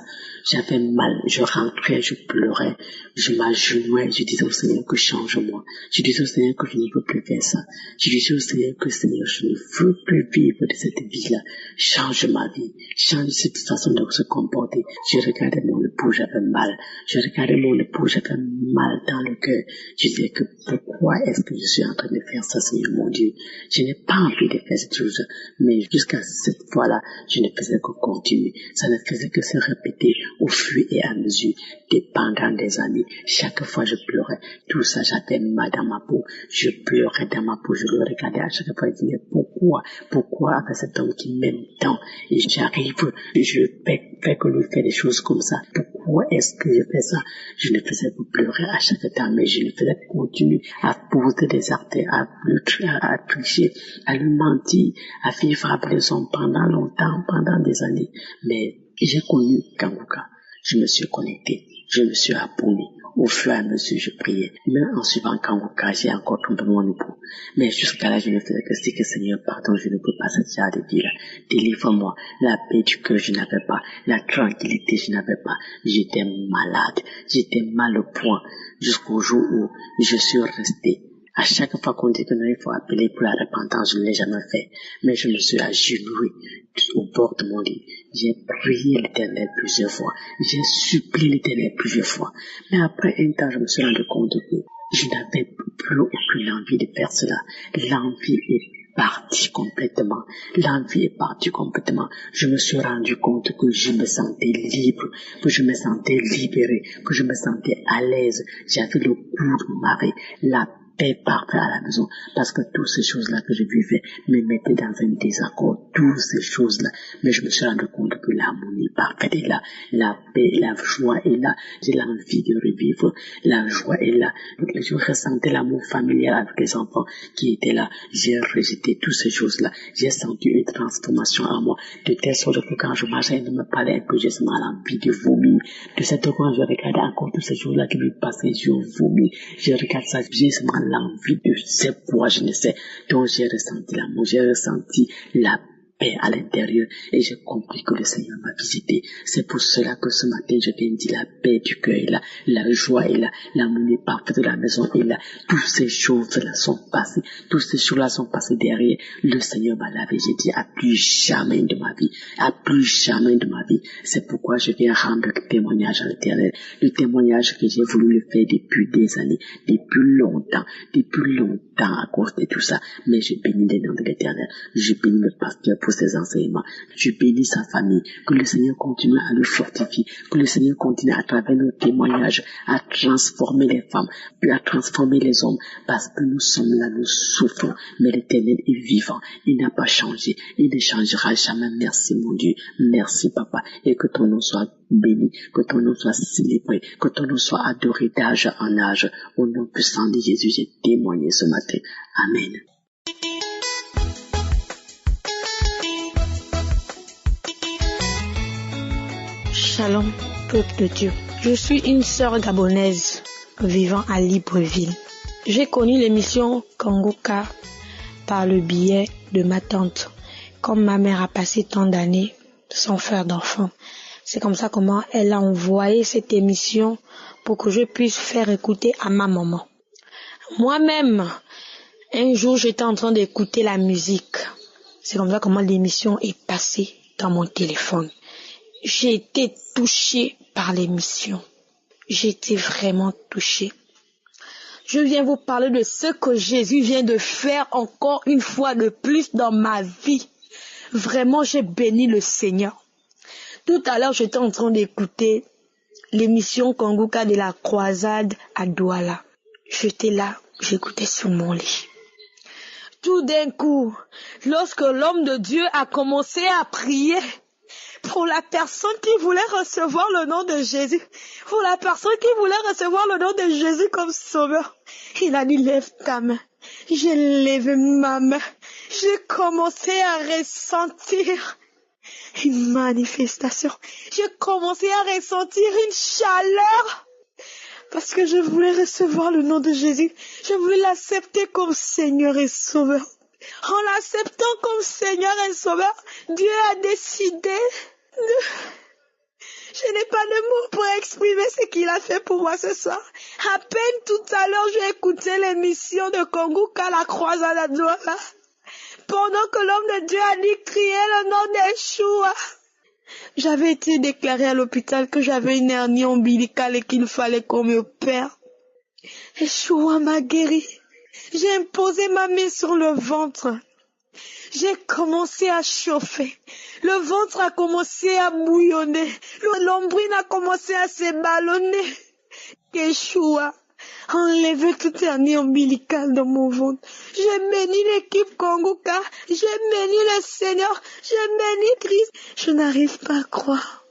Speaker 6: J'avais mal. Je rentrais, je pleurais, je m'agenouillais, je disais au Seigneur que change-moi. Je disais au Seigneur que je ne veux plus faire ça. Je disais au Seigneur que Seigneur, je ne veux plus vivre de cette vie-là. Change ma vie. Change cette façon de se comporter. Je regardais mon époux, j'avais mal. Je regardais mon époux, j'avais mal dans le cœur. Je disais que pourquoi est-ce que je suis en train de faire ça, Seigneur mon Dieu? Je n'ai pas envie de faire cette chose. Mais jusqu'à cette fois-là, je ne faisais que continuer. Ça ne faisait que se répéter au fur et à mesure, pendant des années. Chaque fois, je pleurais. Tout ça, j'avais mal dans ma peau. Je pleurais dans ma peau. Je le regardais à chaque fois. Je disais, pourquoi avec cet homme qui m'aime tant? Et j'arrive, je fais que lui faire des choses comme ça. Pourquoi est-ce que je fais ça? Je ne faisais que pleurer à chaque temps, mais je ne faisais que continuer à poser des actes, à tricher, à lui mentir, à vivre avec les hommes pendant longtemps, pendant des années. Mais j'ai connu Kanguka. Je me suis connecté, je me suis abonné. Au fur et à mesure, je priais. Même en suivant Kanguka, j'ai encore trompé mon époux. Mais jusqu'à là, je ne faisais que c'est que Seigneur, pardon, je ne peux pas ça de dire. Délivre-moi. La paix du cœur, je n'avais pas. La tranquillité, je n'avais pas. J'étais malade. J'étais mal au point. Jusqu'au jour où je suis resté. À chaque fois qu'on dit que non, il faut appeler pour la repentance, je ne l'ai jamais fait. Mais je me suis agenouillé au bord de mon lit. J'ai prié l'Éternel plusieurs fois. J'ai supplié l'Éternel plusieurs fois. Mais après un temps, je me suis rendu compte que je n'avais plus aucune envie de faire cela. L'envie est partie complètement. L'envie est partie complètement. Je me suis rendu compte que je me sentais libre, que je me sentais libéré, que je me sentais à l'aise. J'avais le goût de marrer, la paix parfaite à la maison, parce que toutes ces choses-là que je vivais me mettaient dans un désaccord, toutes ces choses-là. Mais je me suis rendu compte que l'harmonie parfaite est là, la paix, la joie est là, j'ai l'envie de revivre, la joie est là. Je ressentais l'amour familial avec les enfants qui étaient là. J'ai rejeté toutes ces choses-là. J'ai senti une transformation en moi, de telle sorte que quand je marchais, il ne me parlait un peu, j'ai seulement l'envie de vomir. De cette fois, je regardais encore toutes ces choses-là qui me passaient, je vomis. Je regarde ça, j'ai seulement l'envie de sais quoi, je ne sais. Donc j'ai ressenti l'amour, j'ai ressenti la paix à l'intérieur et j'ai compris que le Seigneur m'a visité. C'est pour cela que ce matin je viens dire la paix du cœur est là, la joie est là, l'harmonie parfaite de la maison est là. Toutes ces choses-là sont passées, toutes ces choses-là sont passées derrière. Le Seigneur m'a lavé, j'ai dit à plus jamais de ma vie, à plus jamais de ma vie. C'est pourquoi je viens rendre témoignage à l'Éternel, le témoignage que j'ai voulu le faire depuis des années, depuis longtemps à cause de tout ça. Mais je bénis les noms de l'Éternel, je bénis le pasteur pour ses enseignements, je bénis sa famille, que le Seigneur continue à le fortifier, que le Seigneur continue à travers nos témoignages à transformer les femmes, puis à transformer les hommes, parce que nous sommes là, nous souffrons, mais l'Éternel est vivant, il n'a pas changé, il ne changera jamais. Merci mon Dieu, merci Papa, et que ton nom soit béni, que ton nom soit célébré, que ton nom soit adoré d'âge en âge. Au nom puissant de Jésus, j'ai témoigné ce matin. Amen.
Speaker 2: Shalom, peuple de Dieu. Je suis une sœur gabonaise vivant à Libreville. J'ai connu l'émission Kanguka par le biais de ma tante. Comme ma mère a passé tant d'années sans faire d'enfant, c'est comme ça comment elle a envoyé cette émission pour que je puisse faire écouter à ma maman. Moi-même, un jour, j'étais en train d'écouter la musique. C'est comme ça comment l'émission est passée dans mon téléphone. J'ai été touchée par l'émission. J'ai été vraiment touchée. Je viens vous parler de ce que Jésus vient de faire encore une fois de plus dans ma vie. Vraiment, j'ai béni le Seigneur. Tout à l'heure, j'étais en train d'écouter l'émission Kanguka de la croisade à Douala. J'étais là, j'écoutais sur mon lit. Tout d'un coup, lorsque l'homme de Dieu a commencé à prier pour la personne qui voulait recevoir le nom de Jésus, pour la personne qui voulait recevoir le nom de Jésus comme sauveur, il a dit, lève ta main. J'ai levé ma main. J'ai commencé à ressentir une manifestation. J'ai commencé à ressentir une chaleur. Parce que je voulais recevoir le nom de Jésus. Je voulais l'accepter comme Seigneur et Sauveur. En l'acceptant comme Seigneur et Sauveur, Dieu a décidé de... Je n'ai pas de mots pour exprimer ce qu'il a fait pour moi ce soir. À peine tout à l'heure, j'ai écouté l'émission de Kanguka, la croisade à Douala. Pendant que l'homme de Dieu a dit crier le nom d'Yeshua. J'avais été déclaré à l'hôpital que j'avais une hernie ombilicale et qu'il fallait qu'on m'opère. Yeshua m'a guéri. J'ai imposé ma main sur le ventre. J'ai commencé à chauffer. Le ventre a commencé à bouillonner. L'ombrine a commencé à se ballonner. Yeshua a enlevé toute hernie ombilicale dans mon ventre. J'ai béni l'équipe Kanguka. J'ai béni le Seigneur. J'ai béni Christ. Je n'arrive pas à croire.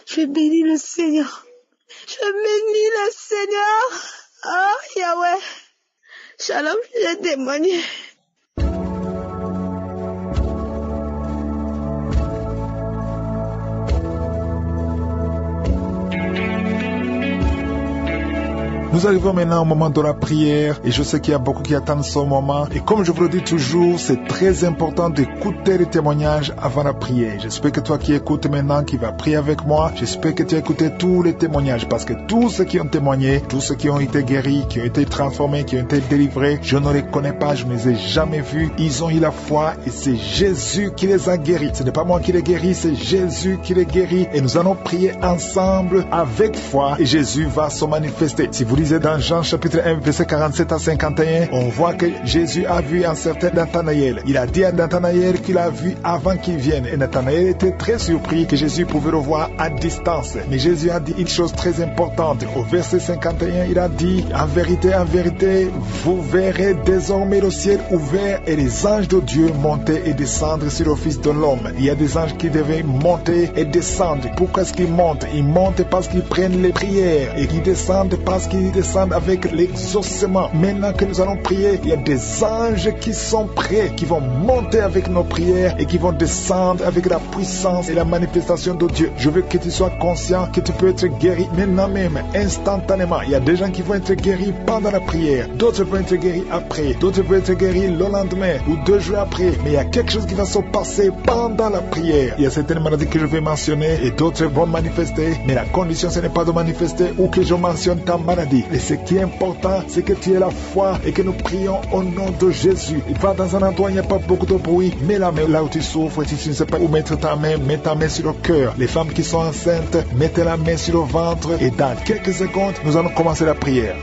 Speaker 2: Je bénis le Seigneur. Je bénis le Seigneur. Oh Yahweh. Shalom, j'ai témoigné.
Speaker 1: Nous arrivons maintenant au moment de la prière et je sais qu'il y a beaucoup qui attendent ce moment. Et comme je vous le dis toujours, c'est très important d'écouter les témoignages avant la prière. J'espère que toi qui écoutes maintenant, qui vas prier avec moi, j'espère que tu as écouté tous les témoignages parce que tous ceux qui ont témoigné, tous ceux qui ont été guéris, qui ont été transformés, qui ont été délivrés, je ne les connais pas, je ne les ai jamais vus. Ils ont eu la foi et c'est Jésus qui les a guéris. Ce n'est pas moi qui les guéris, c'est Jésus qui les guérit. Et nous allons prier ensemble avec foi et Jésus va se manifester. Si vous lisez dans Jean chapitre 1, verset 47 à 51, on voit que Jésus a vu un certain Nathanaël. Il a dit à Nathanaël qu'il a vu avant qu'il vienne. Et Nathanaël était très surpris que Jésus pouvait le voir à distance. Mais Jésus a dit une chose très importante. Au verset 51, il a dit, en vérité, vous verrez désormais le ciel ouvert et les anges de Dieu monter et descendre sur le Fils de l'homme. Il y a des anges qui devaient monter et descendre. Pourquoi est-ce qu'ils montent? Ils montent parce qu'ils prennent les prières et ils descendent parce qu'ils descendent avec l'exaucement. Maintenant que nous allons prier, il y a des anges qui sont prêts, qui vont monter avec nos prières et qui vont descendre avec la puissance et la manifestation de Dieu. Je veux que tu sois conscient que tu peux être guéri maintenant même, instantanément. Il y a des gens qui vont être guéris pendant la prière, d'autres vont être guéris après, d'autres vont être guéris le lendemain ou 2 jours après. Mais il y a quelque chose qui va se passer pendant la prière. Il y a certaines maladies que je vais mentionner et d'autres vont manifester, mais la condition ce n'est pas de manifester ou que je mentionne ta maladie. Et ce qui est important, c'est que tu aies la foi et que nous prions au nom de Jésus. Il va dans un endroit où il n'y a pas beaucoup de bruit, mets la main là où tu souffres. Si tu ne sais pas où mettre ta main, mets ta main sur le cœur. Les femmes qui sont enceintes, mettez la main sur le ventre et dans quelques secondes, nous allons commencer la prière.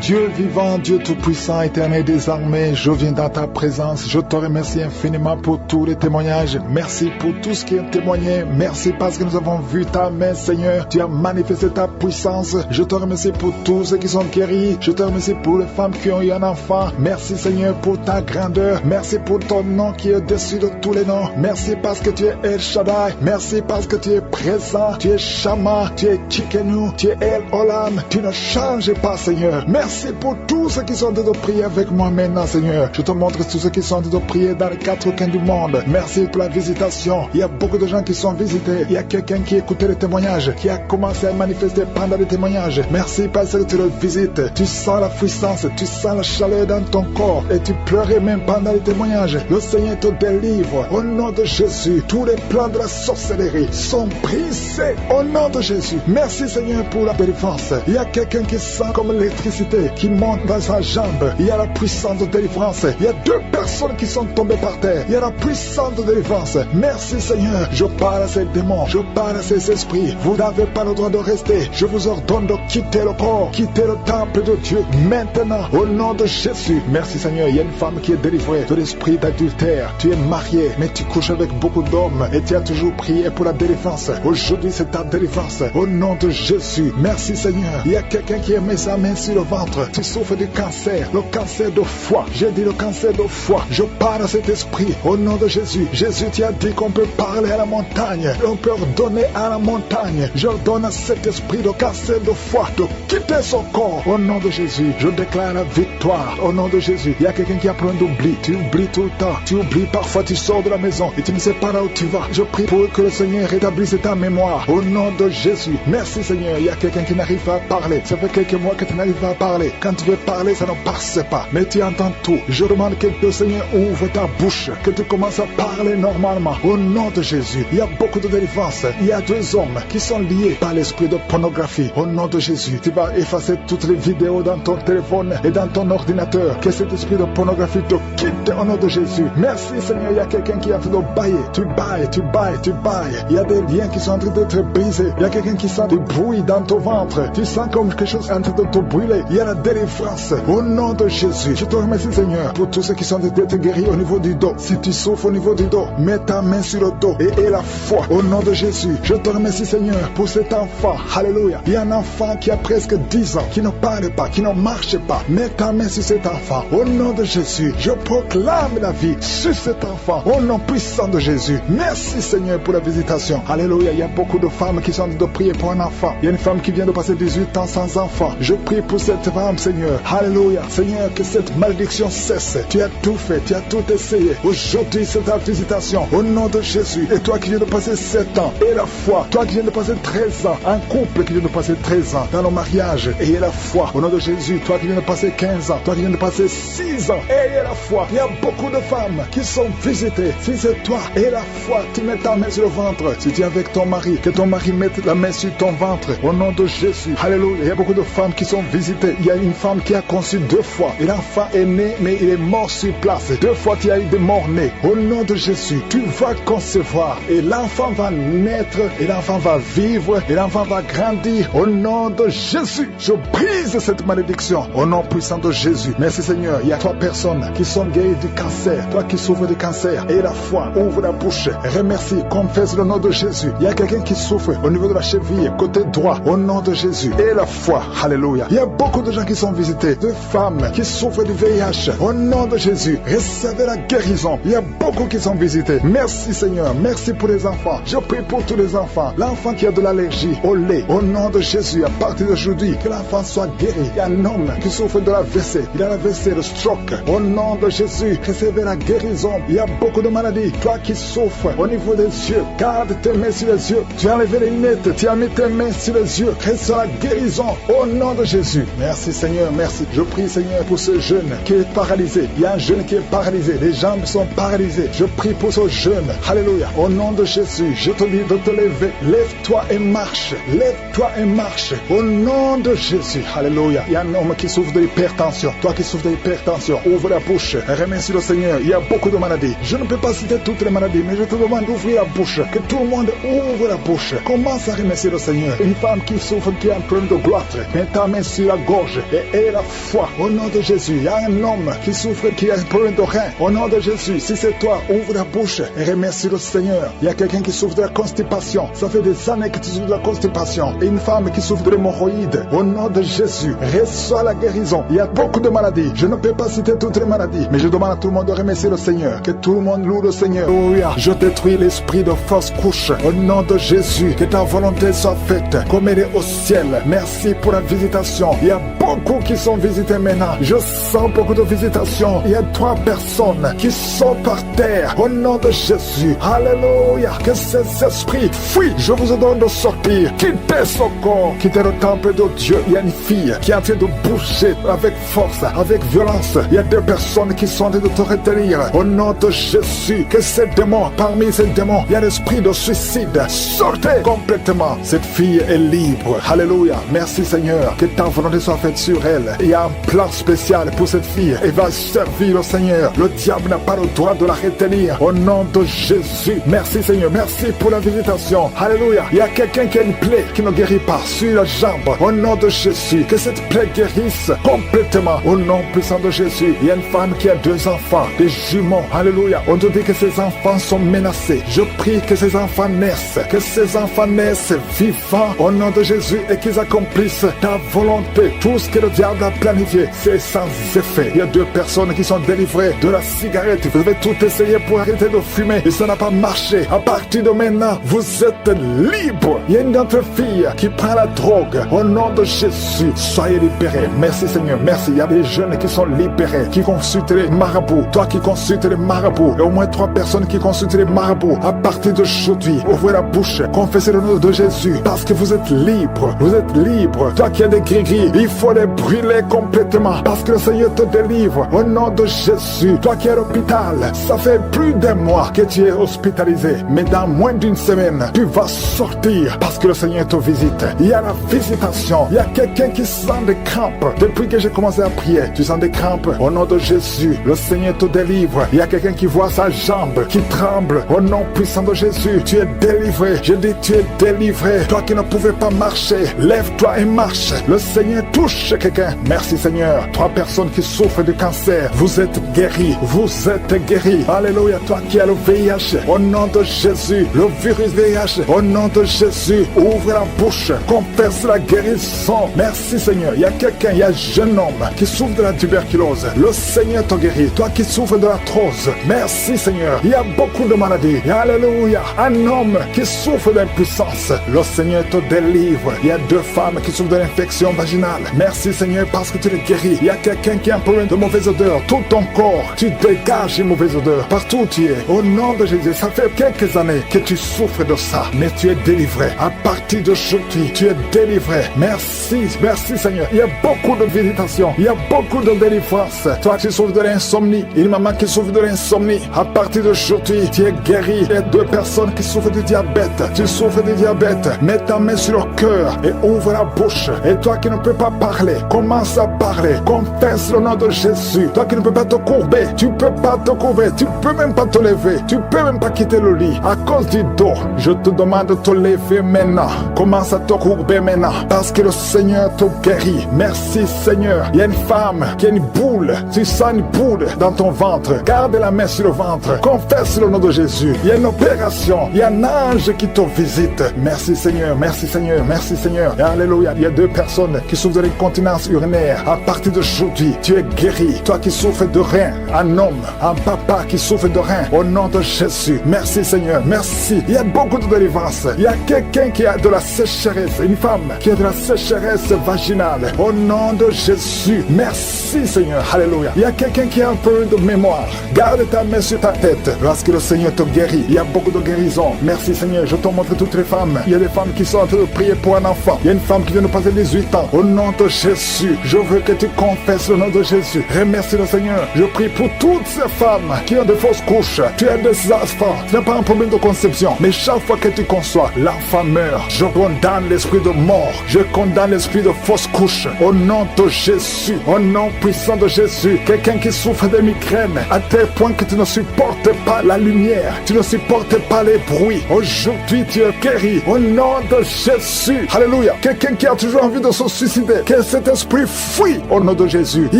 Speaker 1: Dieu vivant, Dieu tout-puissant, éternel des armées, je viens dans ta présence. Je te remercie infiniment pour tous les témoignages. Merci pour tout ce qui est témoigné. Merci parce que nous avons vu ta main, Seigneur. Tu as manifesté ta puissance. Je te remercie pour tous ceux qui sont guéris. Je te remercie pour les femmes qui ont eu un enfant. Merci, Seigneur, pour ta grandeur. Merci pour ton nom qui est au-dessus de tous les noms. Merci parce que tu es El Shaddai. Merci parce que tu es présent. Tu es Shama. Tu es Tsidkenu. Tu es El Olam. Tu ne changes pas, Seigneur. Merci pour tous ceux qui sont en train de prier avec moi maintenant, Seigneur. Je te montre tous ceux qui sont en train de prier dans les 4 coins du monde. Merci pour la visitation. Il y a beaucoup de gens qui sont visités. Il y a quelqu'un qui écoutait les témoignages, qui a commencé à manifester pendant les témoignages. Merci parce que tu le visites. Tu sens la puissance, tu sens la chaleur dans ton corps et tu pleurais même pendant les témoignages. Le Seigneur te délivre. Au nom de Jésus, tous les plans de la sorcellerie sont brisés. Au nom de Jésus. Merci, Seigneur, pour la délivrance. Il y a quelqu'un qui sent comme l'électricité qui monte dans sa jambe. Il y a la puissance de délivrance. Il y a 2 personnes qui sont tombées par terre. Il y a la puissance de délivrance. Merci, Seigneur. Je parle à ces démons. Je parle à ces esprits. Vous n'avez pas le droit de rester. Je vous ordonne de quitter le corps, quitter le temple de Dieu maintenant, au nom de Jésus. Merci, Seigneur. Il y a une femme qui est délivrée de l'esprit d'adultère. Tu es marié, mais tu couches avec beaucoup d'hommes et tu as toujours prié pour la délivrance. Aujourd'hui, c'est ta délivrance. Au nom de Jésus. Merci, Seigneur. Il y a quelqu'un qui a mis sa main sur le ventre. Tu souffres du cancer, le cancer de foie. J'ai dit le cancer de foie. Je parle à cet esprit au nom de Jésus. Jésus, tu as dit qu'on peut parler à la montagne. On peut ordonner à la montagne. J'ordonne à cet esprit de cancer de foie de quitter son corps. Au nom de Jésus, je déclare la victoire. Au nom de Jésus, il y a quelqu'un qui a plein d'oubli. Tu oublies tout le temps. Tu oublies parfois, tu sors de la maison et tu ne sais pas là où tu vas. Je prie pour que le Seigneur rétablisse ta mémoire. Au nom de Jésus. Merci, Seigneur. Il y a quelqu'un qui n'arrive pas à parler. Ça fait quelques mois que tu n'arrives pas à parler. Quand tu veux parler, ça ne passe pas. Mais tu entends tout. Je demande que le Seigneur ouvre ta bouche, que tu commences à parler normalement. Au nom de Jésus, il y a beaucoup de délivrance. Il y a 2 hommes qui sont liés par l'esprit de pornographie. Au nom de Jésus, tu vas effacer toutes les vidéos dans ton téléphone et dans ton ordinateur. Que cet esprit de pornographie te quitte au nom de Jésus. Merci, Seigneur. Il y a quelqu'un qui est en train de bailler. Tu bailles, tu bailles, tu bailles. Il y a des liens qui sont en train d'être brisés. Il y a quelqu'un qui sent du bruit dans ton ventre. Tu sens comme quelque chose est en train de te brûler. Il y a la délivrance. Au nom de Jésus, je te remercie, Seigneur, pour tous ceux qui sont d'être guéris au niveau du dos. Si tu souffres au niveau du dos, mets ta main sur le dos et aie la foi. Au nom de Jésus, je te remercie, Seigneur, pour cet enfant. Alléluia. Il y a un enfant qui a presque 10 ans, qui ne parle pas, qui ne marche pas. Mets ta main sur cet enfant. Au nom de Jésus, je proclame la vie sur cet enfant. Au nom puissant de Jésus. Merci, Seigneur, pour la visitation. Alléluia. Il y a beaucoup de femmes qui sont en train de prier pour un enfant. Il y a une femme qui vient de passer 18 ans sans enfant. Je prie pour cette femme femmes, Seigneur. Alléluia. Seigneur, que cette malédiction cesse. Tu as tout fait, tu as tout essayé. Aujourd'hui, c'est ta visitation. Au nom de Jésus. Et toi qui viens de passer 7 ans, et la foi. Toi qui viens de passer 13 ans. Un couple qui vient de passer 13 ans dans le mariage. Ayez la foi. Au nom de Jésus. Toi qui viens de passer 15 ans. Toi qui viens de passer 6 ans. Ayez la foi. Il y a beaucoup de femmes qui sont visitées. Si c'est toi, ayez la foi. Tu mets ta main sur le ventre. Si tu es avec ton mari, que ton mari mette la main sur ton ventre. Au nom de Jésus. Alléluia. Il y a beaucoup de femmes qui sont visitées. Il y a une femme qui a conçu 2 fois. Et l'enfant est né, mais il est mort sur place. 2 fois, tu as eu des morts-nés. Au nom de Jésus, tu vas concevoir. Et l'enfant va naître. Et l'enfant va vivre. Et l'enfant va grandir. Au nom de Jésus, je brise cette malédiction. Au nom puissant de Jésus. Merci Seigneur. Il y a 3 personnes qui sont guéries du cancer. Toi qui souffres du cancer. Et la foi, ouvre la bouche. Remercie, confesse le nom de Jésus. Il y a quelqu'un qui souffre au niveau de la cheville, côté droit. Au nom de Jésus. Et la foi. Alléluia. Il y a beaucoup de gens qui sont visités. De femmes qui souffrent du VIH. Au nom de Jésus. Recevez la guérison. Il y a beaucoup qui sont visités. Merci Seigneur. Merci pour les enfants. Je prie pour tous les enfants. L'enfant qui a de l'allergie au lait. Au nom de Jésus. À partir d'aujourd'hui, que l'enfant soit guéri. Il y a un homme qui souffre de l'AVC. Il a l'AVC, le stroke. Au nom de Jésus. Recevez la guérison. Il y a beaucoup de maladies. Toi qui souffres au niveau des yeux. Garde tes mains sur les yeux. Tu as enlevé les lunettes. Tu as mis tes mains sur les yeux. Reçois la guérison. Au nom de Jésus. Merci Seigneur. Merci. Je prie Seigneur pour ce jeune qui est paralysé. Il y a un jeune qui est paralysé. Les jambes sont paralysées. Je prie pour ce jeune. Alléluia. Au nom de Jésus. Je te dis de te lever. Lève-toi et marche. Lève-toi et marche. Au nom de Jésus. Alléluia. Il y a un homme qui souffre de l'hypertension. Toi qui souffres de l'hypertension, ouvre la bouche. Remercie le Seigneur. Il y a beaucoup de maladies. Je ne peux pas citer toutes les maladies, mais je te demande d'ouvrir la bouche. Que tout le monde ouvre la bouche. Commence à remercier le Seigneur. Une femme qui souffre, qui a un problème de gloître. Mets ta main sur la gorge et aie la foi. Au nom de Jésus. Il y a un homme qui souffre, qui a un problème de rein. Au nom de Jésus. Si c'est toi, ouvre la bouche et remercie le Seigneur. Il y a quelqu'un qui souffre de la constipation. Ça fait des années que tu souffres de la constipation. Et une femme qui souffre de l'hémorroïde. Au nom de Jésus, reçois la guérison. Il y a beaucoup de maladies. Je ne peux pas citer toutes les maladies, mais je demande à tout le monde de remercier le Seigneur. Que tout le monde loue le Seigneur. Alléluia. Je détruis l'esprit de fausse couche. Au nom de Jésus, que ta volonté soit faite comme elle est au ciel. Merci pour la visitation. Il y a beaucoup qui sont visités maintenant. Je sens beaucoup de visitations. Il y a 3 personnes qui sont par terre. Au nom de Jésus. Alléluia. Que ces esprits fuient. Je vous ordonne de sortir. Quittez ce corps. Quittez le temple de Dieu. Il y a une fille qui est en train de bouger avec force, avec violence. Il y a 2 personnes qui sont en train de te retenir. Au nom de Jésus. Que ces démons, parmi ces démons, il y a l'esprit de suicide. Sortez complètement. Cette fille est libre. Alléluia. Merci Seigneur. Que ta volonté soit faite sur elle. Il y a un plan spécial pour cette fille. Elle va servir le Seigneur. Le diable n'a pas le droit de la retenir. Au nom de Jésus. Merci Seigneur. Merci pour la visitation. Alléluia. Il y a quelqu'un qui a une plaie qui ne guérit pas sur la jambe. Au nom de Jésus. Que cette plaie guérisse complètement. Au nom puissant de Jésus. Il y a une femme qui a 2 enfants, des jumeaux. Alléluia. On te dit que ces enfants sont menacés. Je prie que ces enfants naissent. Que ces enfants naissent vivants au nom de Jésus et qu'ils accomplissent ta volonté. Tout ce que le diable a planifié, c'est sans effet. Il y a 2 personnes qui sont délivrées de la cigarette. Vous avez tout essayé pour arrêter de fumer et ça n'a pas marché. À partir de maintenant, vous êtes libre. Il y a une autre fille qui prend la drogue. Au nom de Jésus, soyez libérés. Merci Seigneur, merci. Il y a des jeunes qui sont libérés, qui consultent les marabouts. Toi qui consultes les marabouts, il y a au moins 3 personnes qui consultent les marabouts. À partir d'aujourd'hui, ouvrez la bouche, confessez le nom de Jésus, parce que vous êtes libre. Vous êtes libre. Toi qui as des gris-gris, il faut les brûler complètement, parce que le Seigneur te délivre. Au nom de Jésus, toi qui es à l'hôpital, ça fait plus d'1 mois que tu es hospitalisé, mais dans moins d'1 semaine, tu vas sortir, parce que le Seigneur te visite. Il y a la visitation. Il y a quelqu'un qui sent des crampes. Depuis que j'ai commencé à prier, tu sens des crampes. Au nom de Jésus, le Seigneur te délivre. Il y a quelqu'un qui voit sa jambe qui tremble. Au nom puissant de Jésus, tu es délivré. Je dis, tu es délivré. Toi qui ne pouvais pas marcher, lève-toi et marche. Le Seigneur touche quelqu'un. Merci Seigneur. 3 personnes qui souffrent de cancer, vous êtes guéris. Vous êtes guéris. Alléluia. Toi qui as le VIH, au nom de Jésus, le virus VIH, au nom de Jésus, ouvre la bouche, confesse la guérison. Merci Seigneur. Il y a quelqu'un, il y a un jeune homme qui souffre de la tuberculose. Le Seigneur te guérit. Toi qui souffres de l'arthrose, merci Seigneur. Il y a beaucoup de maladies. Alléluia. Un homme qui souffre d'impuissance, le Seigneur te délivre. Il y a 2 femmes qui souffrent de l'infection vaginale. Merci Merci Seigneur parce que tu les guéris. Il y a quelqu'un qui a un problème de mauvaise odeur. Tout ton corps, tu dégages une mauvaise odeur. Partout où tu es. Au nom de Jésus, ça fait quelques années que tu souffres de ça. Mais tu es délivré. À partir d'aujourd'hui, tu es délivré. Merci, merci Seigneur. Il y a beaucoup de visitations. Il y a beaucoup de délivrance. Toi qui souffres de l'insomnie. Une maman qui souffre de l'insomnie. À partir d'aujourd'hui, tu es guéri. Il y a 2 personnes qui souffrent du diabète. Tu souffres du diabète. Mets ta main sur le cœur et ouvre la bouche. Et toi qui ne peux pas parler, commence à parler. Confesse le nom de Jésus. Toi qui ne peux pas te courber, tu peux pas te courber. Tu peux même pas te lever. Tu peux même pas quitter le lit. À cause du dos, je te demande de te lever maintenant. Commence à te courber maintenant. Parce que le Seigneur te guérit. Merci Seigneur. Il y a une femme qui a une boule. Tu sens une boule dans ton ventre. Garde la main sur le ventre. Confesse le nom de Jésus. Il y a une opération. Il y a un ange qui te visite. Merci Seigneur. Merci Seigneur. Merci Seigneur. Et alléluia. Il y a 2 personnes qui souffrent de l'incontinence urinaire. À partir d'aujourd'hui, tu es guéri. Toi qui souffres de rein, un homme, un papa qui souffre de rein, au nom de Jésus. Merci Seigneur. Merci. Il y a beaucoup de délivrance. Il y a quelqu'un qui a de la sécheresse. Une femme qui a de la sécheresse vaginale. Au nom de Jésus. Merci Seigneur. Alléluia. Il y a quelqu'un qui a un peu de mémoire. Garde ta main sur ta tête. Lorsque le Seigneur te guérit, il y a beaucoup de guérisons. Merci Seigneur. Je te montre toutes les femmes. Il y a des femmes qui sont en train de prier pour un enfant. Il y a une femme qui vient de passer 18 ans. Au nom de Jésus, je veux que tu confesses le nom de Jésus. Remercie le Seigneur. Je prie pour toutes ces femmes qui ont de fausses couches. Tu as des enfants. Tu n'as pas un problème de conception. Mais chaque fois que tu conçois, l'enfant meurt. Je condamne l'esprit de mort. Je condamne l'esprit de fausse couche. Au nom de Jésus. Au nom puissant de Jésus. Quelqu'un qui souffre de migraine à tel point que tu ne supportes pas la lumière. Tu ne supportes pas les bruits. Aujourd'hui, tu es guéri. Au nom de Jésus. Alléluia. Quelqu'un qui a toujours envie de se suicider. Que cet esprit fuit au nom de Jésus. Il